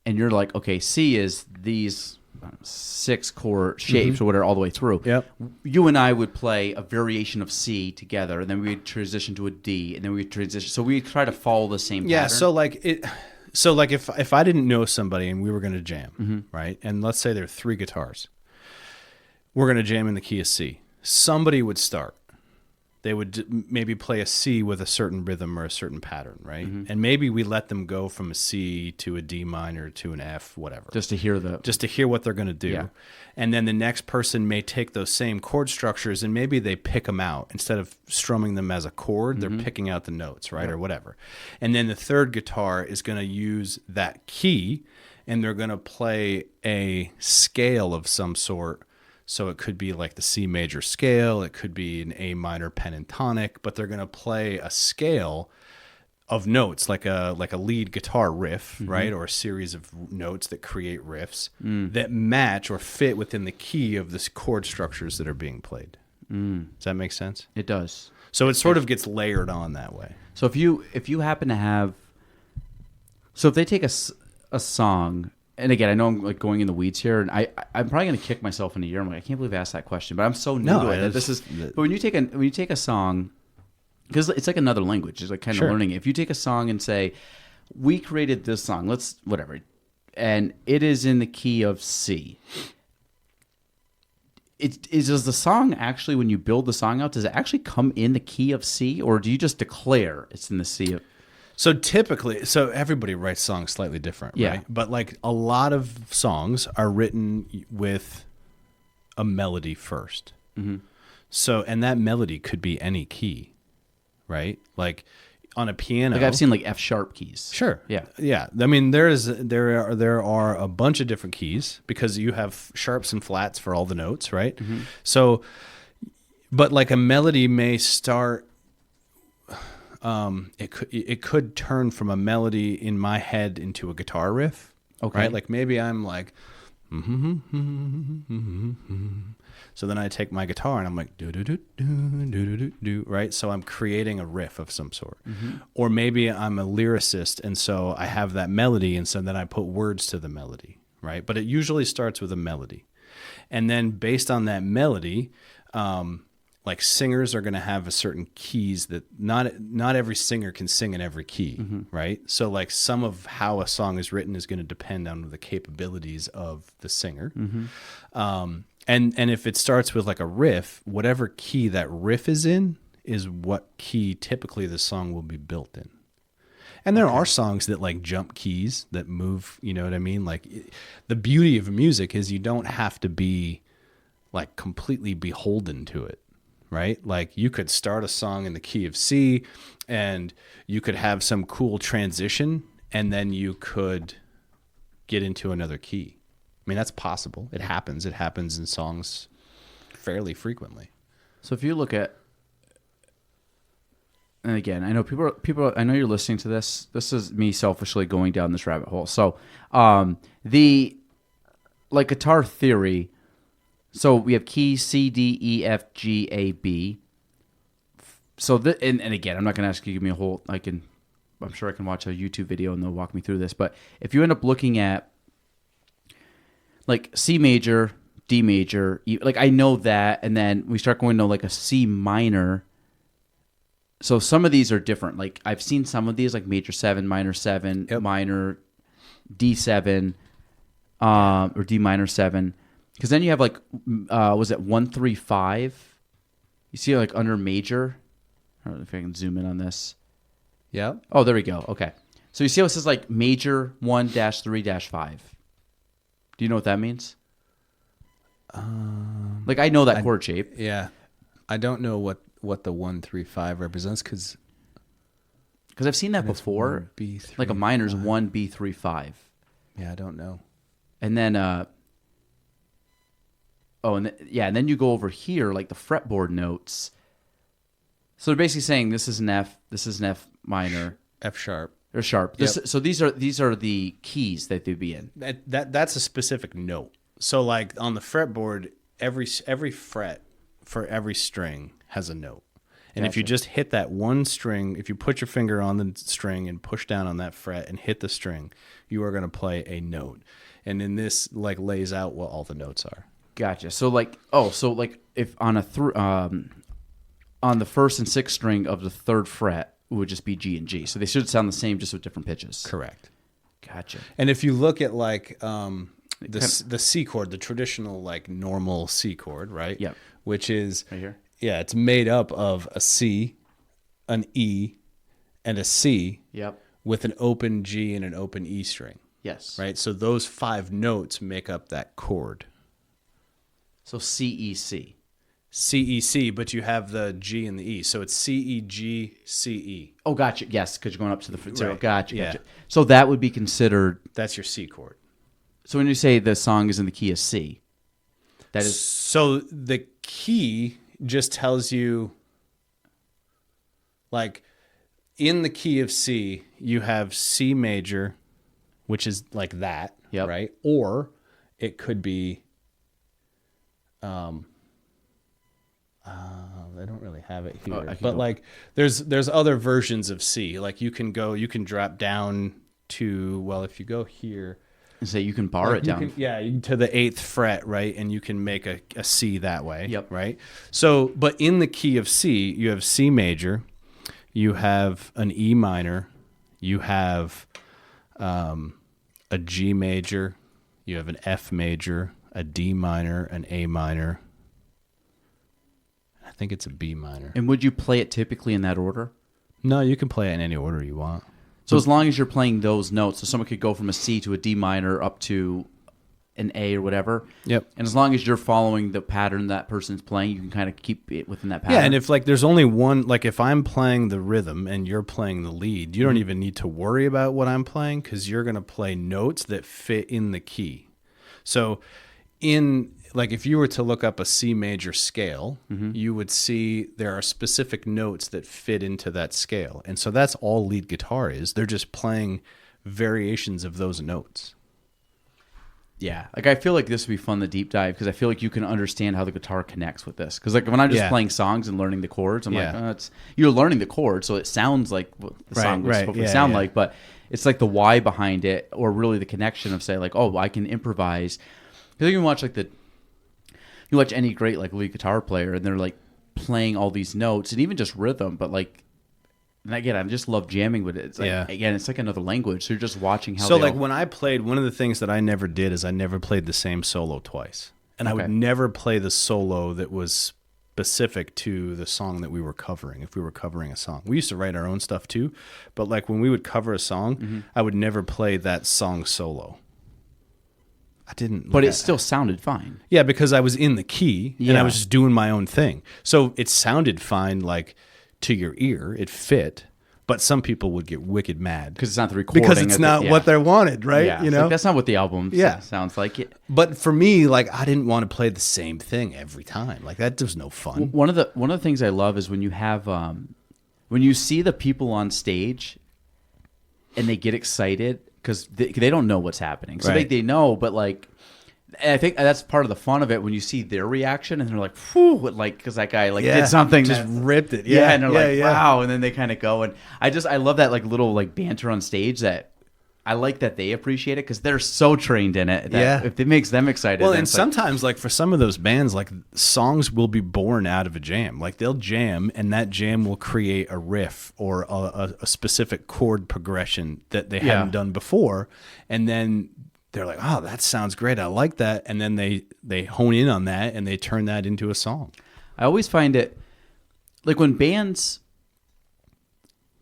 and you're like, okay, C is these 6 chord shapes or whatever all the way through. Yep. You and I would play a variation of C together, and then we'd transition to a D, and then we'd transition. So we try to follow the same pattern. Yeah, so like if I didn't know somebody and we were going to jam, right? And let's say there are 3 guitars. We're going to jam in the key of C. Somebody would start. They would maybe play a C with a certain rhythm or a certain pattern, right? And maybe we let them go from a C to a D minor to an F, whatever. Just to hear what they're going to do. Yeah. And then the next person may take those same chord structures and maybe they pick them out. Instead of strumming them as a chord, they're picking out the notes, right? Or whatever. And then the third guitar is going to use that key, and they're going to play a scale of some sort. So it could be like the C major scale, it could be an A minor pentatonic, but they're going to play a scale of notes, like a lead guitar riff, right? Or a series of notes that create riffs that match or fit within the key of the chord structures that are being played. Does that make sense? It does. So it sort of gets layered on that way. So if you happen to have, so if they take a song. And again, I know I'm like going in the weeds here, and I'm probably going to kick myself in a year. I'm like, I can't believe I asked that question, but I'm so new to it. But when you take a song, because it's like another language, it's like kind of learning it. If you take a song and say, we created this song, and it is in the key of C. Does the song actually, when you build the song out, does it actually come in the key of C, or do you just declare it's in the C of? So typically, everybody writes songs slightly different, right? But like a lot of songs are written with a melody first. So, and that melody could be any key, right? Like on a piano. Like I've seen like F sharp keys. Sure. Yeah. Yeah. I mean, there are a bunch of different keys because you have sharps and flats for all the notes, right? So, but like a melody may start. It could turn from a melody in my head into a guitar riff. Okay. Right? Like maybe I'm like, so then I take my guitar and I'm like, do do do do do do do, right? So I'm creating a riff of some sort. Or maybe I'm a lyricist and so I have that melody and so then I put words to the melody, right? But it usually starts with a melody. And then based on that melody, like singers are going to have a certain keys that not every singer can sing in every key, right? So like some of how a song is written is going to depend on the capabilities of the singer. And if it starts with like a riff, whatever key that riff is in is what key typically the song will be built in. And there are songs that like jump keys that move, you know what I mean? Like the beauty of music is you don't have to be like completely beholden to it, right? Like you could start a song in the key of C and you could have some cool transition and then you could get into another key. I mean, that's possible. It happens. It happens in songs fairly frequently. So if you look at, and again, I know people. I know you're listening to this. This is me selfishly going down this rabbit hole. So, the like guitar theory. So we have keys C, D, E, F, G, A, B. So and again, I'm not going to ask you to give me a whole. I'm sure I can watch a YouTube video and they'll walk me through this. But if you end up looking at like C major, D major, like I know that, and then we start going to like a C minor. So some of these are different. Like I've seen some of these, like major 7, minor 7, minor D7, or D minor 7. Because then you have like, was it 1, 3, 5? You see like under major. I don't know if I can zoom in on this. Yeah. Oh, there we go. Okay. So you see how it says like major 1-3-5. Do you know what that means? Like I know that chord shape. Yeah. I don't know what the 1, 3, 5 represents because I've seen that before. 1B3, like a minor's 1B3 5. Yeah, I don't know. And then and then you go over here like the fretboard notes. So they're basically saying this is an F, this is an F minor, F sharp or sharp. Yep. So these are the keys that they'd be in. That's a specific note. So like on the fretboard, every fret for every string has a note. And if you just hit that one string, if you put your finger on the string and push down on that fret and hit the string, you are going to play a note. And then this like lays out what all the notes are. Gotcha. So if on on the first and sixth string of the third fret, it would just be G and G. So they should sound the same, just with different pitches. Correct. Gotcha. And if you look at like the C chord, the traditional like normal C chord, right? Yep. Which is Right here. Yeah, it's made up of a C, an E, and a C. Yep. With an open G and an open E string. Yes. Right? So those 5 notes make up that chord. So C, E, C. C, E, C, but you have the G and the E. So it's C, E, G, C, E. Oh, gotcha. Yes, because you're going up to the zero. Right. Gotcha. Yeah. So that would be considered. That's your C chord. So when you say the song is in the key of C, that is. So the key just tells you, like, in the key of C, you have C major, which is like that, Yep. right? Or it could be, I don't really have it here, but like there's other versions of C. Like you can drop down to, well, if you go here, Say you can bar it down. To the 8th fret, right? And you can make a C that way, Yep. right? So, but in the key of C, you have C major, you have an E minor, you have a G major, you have an F major, a D minor, an A minor. I think it's a B minor. And would you play it typically in that order? No, you can play it in any order you want. So as long as you're playing those notes, so someone could go from a C to a D minor up to an A or whatever. Yep. And as long as you're following the pattern that person's playing, you can kind of keep it within that pattern. Yeah, and if like there's only one, like if I'm playing the rhythm and you're playing the lead, you don't even need to worry about what I'm playing because you're going to play notes that fit in the key. So like if you were to look up a C major scale, you would see there are specific notes that fit into that scale. And so that's all lead guitar is. They're just playing variations of those notes. Yeah. Like I feel like this would be fun to deep dive because I feel like you can understand how the guitar connects with this. Because like when I'm just playing songs and learning the chords, I'm like, you're learning the chords, so it sounds like what the song was supposed to sound like, but it's like the why behind it, or really the connection of say like, oh, I can improvise. Because you can watch you watch any great like lead guitar player and they're like playing all these notes and even just rhythm, but like, and again, I just love jamming with it. It's like, again, it's like another language. So you're just watching how. So like when I played, one of the things that I never did is I never played the same solo twice, and I would never play the solo that was specific to the song that we were covering. If we were covering a song, we used to write our own stuff too, but like when we would cover a song, I would never play that song solo. I didn't, But it still sounded fine. yeah, because I was in the key and I was just doing my own thing. So it sounded fine, like to your ear, it fit. But some people would get wicked mad Because it's not the recording. because it's not what they wanted, right? Yeah, You it's know, like, that's not what the album sounds like. But for me, like I didn't want to play the same thing every time. Like that was no fun. One of the things I love is when you have when you see the people on stage and they get excited because they don't know what's happening, so Right. they know, but like I think that's part of the fun of it when you see their reaction and they're like, "Whew!" Like because that guy did something just that, ripped it. yeah, and they're like, yeah. "Wow!" And then they kind of go, and I love that like little like banter on stage that. I like that they appreciate it because they're so trained in it that if it makes them excited. Well, then and it's sometimes, like for some of those bands, like songs will be born out of a jam. Like they'll jam, and that jam will create a riff or a specific chord progression that they hadn't done before, and then they're like, "Oh, that sounds great. I like that." And then they hone in on that and they turn that into a song. I always find it like when bands.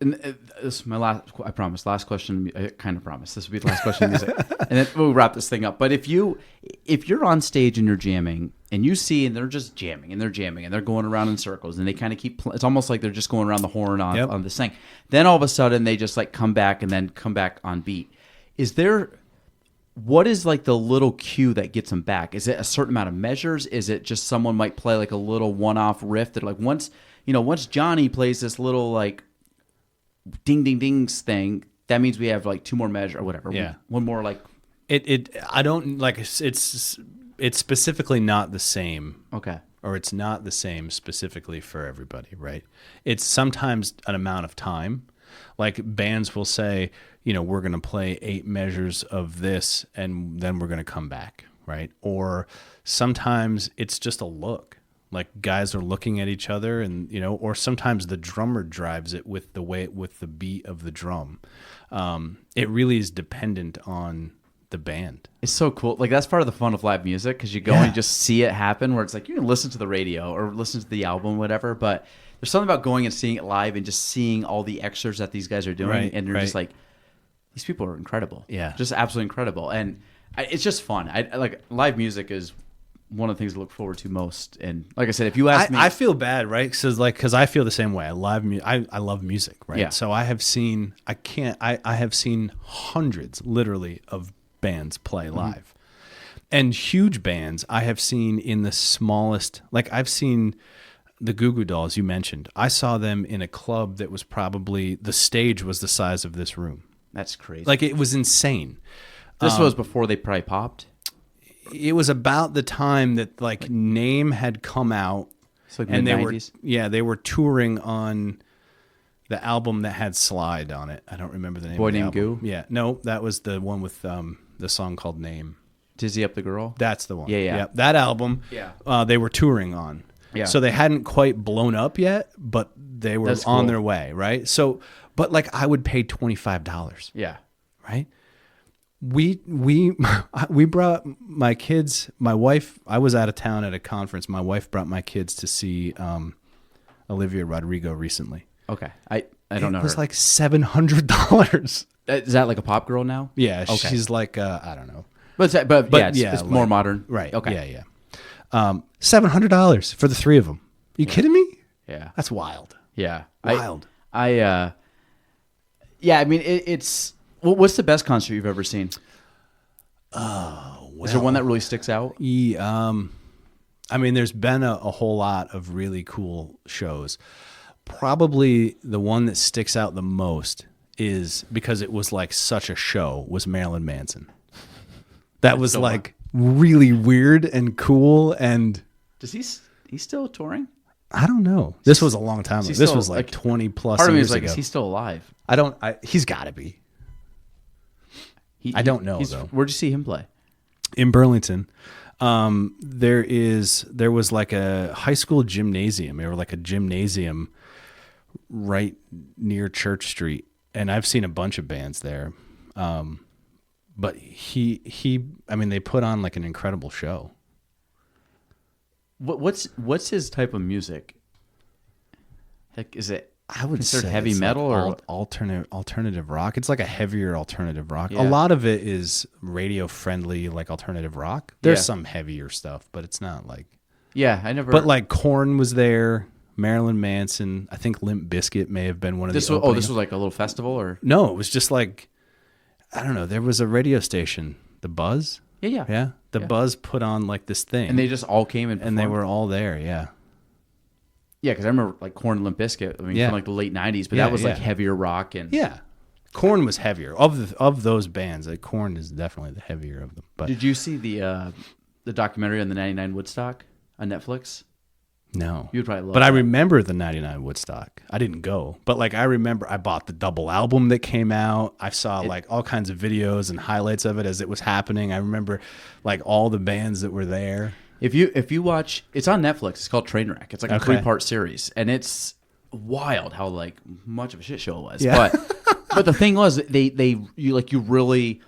And this is my last. I promise. Last question. I kind of promise this will be the last question. Of music, and then we'll wrap this thing up. But if you're on stage and you're jamming, and you see, and they're just jamming, and they're going around in circles, and they kind of keep. It's almost like they're just going around the horn on this thing. Then all of a sudden, they just like come back on beat. Is there? What is like the little cue that gets them back? Is it a certain amount of measures? Is it just someone might play like a little one-off riff that like once Johnny plays this little like ding ding dings thing, that means we have like two more measures or whatever. Yeah. One more like I don't like it's specifically not the same. okay. Or it's not the same specifically for everybody, right? It's sometimes an amount of time. Like bands will say, we're going to play 8 measures of this and then we're going to come back, right? Or sometimes it's just a look. Like guys are looking at each other and, or sometimes the drummer drives it with the beat of the drum. It really is dependent on the band. It's so cool. Like that's part of the fun of live music because you go and just see it happen where it's like you can listen to the radio or listen to the album, whatever, but there's something about going and seeing it live and just seeing all the extras that these guys are doing. Right, and you're just like, these people are incredible. Yeah. Just absolutely incredible. And it's just fun. I like live music is one of the things I look forward to most. And like I said, if you ask me, I feel bad, right? Because I feel the same way. I love music, right? Yeah. So I have seen hundreds, literally, of bands play live, and huge bands. I have seen in the smallest. Like I've seen the Goo Goo Dolls you mentioned. I saw them in a club that was probably the stage was the size of this room. that's crazy. Like it was insane. This was before they probably popped. It was about the time that like Name had come out, It's like and mid-90s. they were touring on the album that had Slide on it. I don't remember the name. Boy of the Named album. Goo? Yeah, no, that was the one with the song called Name. Dizzy Up the Girl. That's the one. Yeah. That album. Yeah. They were touring on. Yeah. So they hadn't quite blown up yet, but they were That's on cool. their way, right? So, but like I would pay $25, Yeah. right? We brought my kids, my wife. I was out of town at a conference. My wife brought my kids to see Olivia Rodrigo recently. Okay. I don't know It was her. like $700. Is that like a pop girl now? Yeah, Okay. she's like I don't know. But it's more like- modern. Right. Okay. Yeah. $700 for the 3 of them. You kidding me? Yeah. That's wild. Yeah. Wild. Yeah, I mean, it's what's the best concert you've ever seen? Is there one that really sticks out? I mean, there's been a whole lot of really cool shows. Probably the one that sticks out the most is because it was like such a show was Marilyn Manson. That was like really weird and cool. And Does he's still touring? I don't know. This was a long time ago. He's This still, was like 20 plus Part of me years is like, ago. is he still alive? He's got to be. I don't know, though. Where'd you see him play? In Burlington. There was like a high school gymnasium, or like a gymnasium right near Church Street, and I've seen a bunch of bands there. But I mean, they put on like an incredible show. What's his type of music? Like, is it? I would considered say heavy it's metal like or alternative rock. It's like a heavier alternative rock. Yeah. A lot of it is radio friendly, like alternative rock. There's Yeah. some heavier stuff, but it's not like. Yeah, I never. But like Korn was there, Marilyn Manson. I think Limp Bizkit may have been one of this the. was this was like a little festival or No, it was just like, I don't know. There was a radio station, The Buzz. yeah. Yeah, The Yeah. Buzz put on like this thing, And they just all came and and they performed? were all there. Yeah. Yeah, because I remember like Korn and Limp Bizkit. I mean, Yeah. from like the late '90s, but Yeah, that was like yeah. heavier rock and. Yeah. Korn was heavier of those bands. Like Korn is definitely the heavier of them. But Did you see the documentary on the '99 Woodstock on Netflix? no, You'd probably love But I that. remember the '99 Woodstock. I didn't go, but like I remember, I bought the double album that came out. I saw like all kinds of videos and highlights of it as it was happening. I remember like all the bands that were there. If you watch, it's on Netflix. It's called Trainwreck. It's like a Okay. 3-part series, and it's wild how like much of a shit show it was. Yeah. But the thing was, you really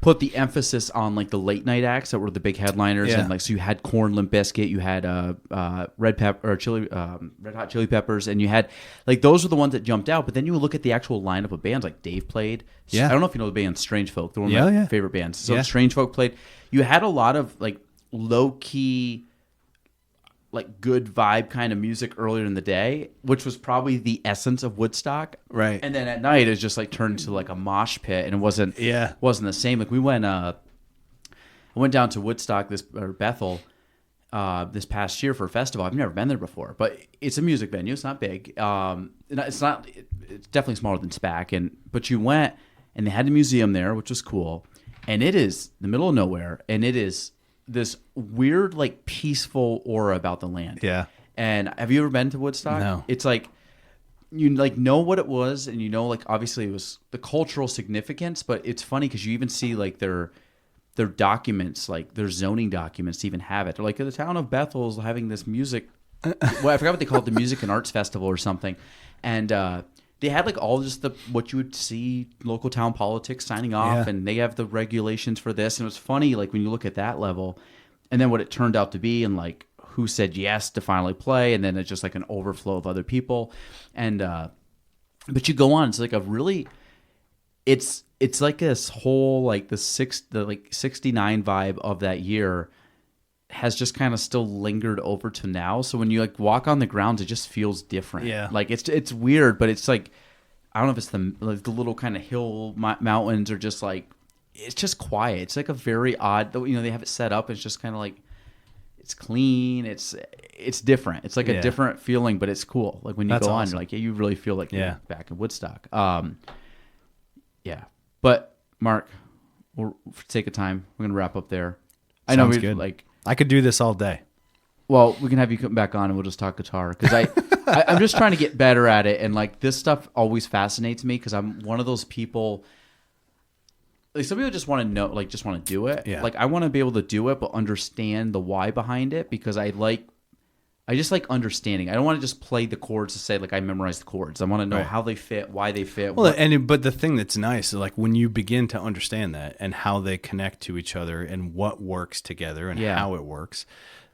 put the emphasis on like the late night acts that were the big headliners, Yeah. and like so you had Korn, Limp Bizkit, you had Red Hot Chili Peppers, and you had like those were the ones that jumped out. But then you would look at the actual lineup of bands, like Dave played. Yeah. I don't know if you know the band Strange Folk. They're one of Yeah, my yeah. favorite bands. So Yeah. Strange Folk played. You had a lot of like low key, like good vibe kind of music earlier in the day, which was probably the essence of Woodstock. Right. And then at night it was just like turned into like a mosh pit, and it wasn't the same. Like we went I went down to Woodstock Bethel this past year for a festival. I've never been there before, but it's a music venue. It's not big. It's definitely smaller than SPAC, but you went and they had a museum there, which was cool. And it is the middle of nowhere, and it is this weird, like, peaceful aura about the land. Yeah. And have you ever been to Woodstock? No. It's like you like know what it was, and you know, like, obviously it was the cultural significance, but it's funny because you even see like their documents, like their zoning documents to even have it. They're like, the town of Bethel is having this music. Well, I forgot what they call it, the Music and Arts Festival or something. And they had like all just what you would see local town politics signing off, Yeah. and they have the regulations for this. And it was funny, like when you look at that level, and then what it turned out to be, and like who said yes to finally play, and then it's just like an overflow of other people. And but you go on, it's like a really, it's like this whole like the 69 vibe of that year has just kind of still lingered over to now. So when you like walk on the grounds, it just feels different. Yeah. Like it's weird, but it's like, I don't know if it's the little kind of hill mountains, or just like, it's just quiet. It's like a very odd, you know, they have it set up. It's just kind of like, it's clean. It's different. It's like a Yeah. different feeling, but it's cool. Like when you That's go on, awesome. you're like, yeah, you really feel like Yeah. you're back in Woodstock. Yeah. But Mark, for the sake of time, we're gonna wrap up there. I know Sounds we good. like. I could do this all day. Well, we can have you come back on and we'll just talk guitar, because I'm just trying to get better at it, and like this stuff always fascinates me because I'm one of those people. Like some people just want to know, like just want to do it. Yeah. Like I want to be able to do it, but understand the why behind it, because I just like understanding. I don't want to just play the chords to say like I memorized the chords. I want to know Right. how they fit, why they fit. Well, but the thing that's nice is like when you begin to understand that and how they connect to each other and what works together and Yeah. how it works,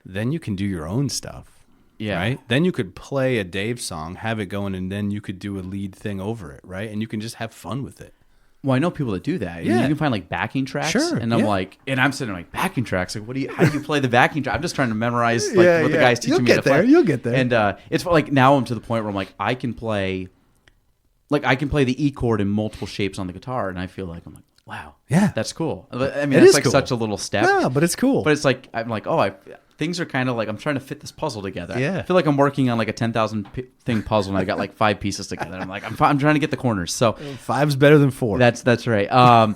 then you can do your own stuff. Yeah. Right. Then you could play a Dave song, have it going, and then you could do a lead thing over it. Right. And you can just have fun with it. Well, I know people that do that. Yeah. You can find like backing tracks. Sure, And I'm yeah. like, and I'm sitting there like, backing tracks? Like, how do you play the backing track? I'm just trying to memorize like Yeah, what the yeah. guy's teaching You'll me get to play. there, you'll get there. And it's like now I'm to the point where I'm like, I can play the E chord in multiple shapes on the guitar. And I feel like, I'm like, wow. Yeah. That's cool. I mean, It it's is like cool. such a little step. No, but it's cool. But it's like, I'm like, things are kind of like, I'm trying to fit this puzzle together. Yeah. I feel like I'm working on like a 10,000 thing puzzle, and I got like 5 pieces together. I'm like, I'm trying to get the corners. So 5's better than 4. that's right. All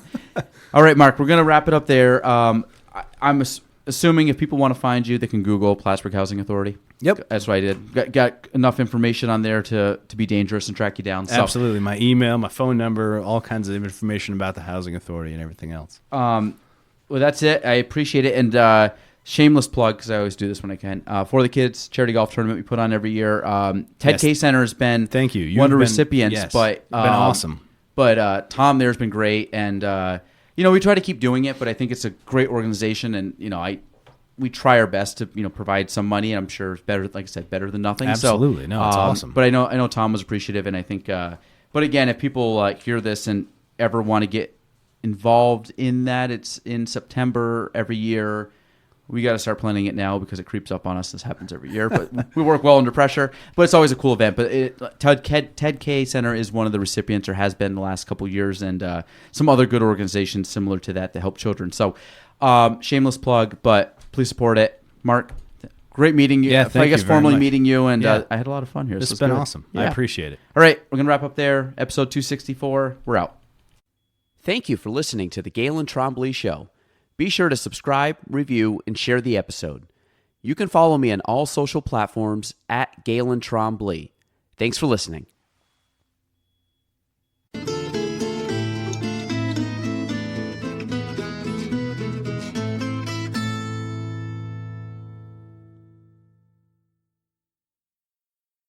right, Mark, we're going to wrap it up there. I'm assuming if people want to find you, they can Google Plattsburgh Housing Authority. Yep. That's what I did. Got enough information on there to be dangerous and track you down. So, Absolutely. My email, my phone number, all kinds of information about the housing authority and everything else. well, that's it. I appreciate it. And shameless plug, because I always do this when I can. For the Kids charity golf tournament we put on every year. Ted Yes. K Center has been Thank you. You've one of the been- recipients. yes, But you've been awesome. But Tom there's been great, and we try to keep doing it. But I think it's a great organization, and we try our best to provide some money, and I'm sure it's better, like I said, better than nothing. Absolutely. So, No, it's awesome. But I know Tom was appreciative, and I think. But again, if people hear this and ever want to get involved in that, it's in September every year. We got to start planning it now because it creeps up on us. This happens every year, but we work well under pressure. But it's always a cool event. But Ted K Center is one of the recipients, or has been the last couple of years, and some other good organizations similar to that help children. So shameless plug, but please support it. Mark, great meeting you. Yeah, thank I guess you very formally much. meeting you, and Yeah. I had a lot of fun here. This So has been good. awesome. I Yeah. appreciate it. All right, we're going to wrap up there. Episode 264. We're out. Thank you for listening to the Galen Trombley Show. Be sure to subscribe, review, and share the episode. You can follow me on all social platforms at Galen Trombley. Thanks for listening.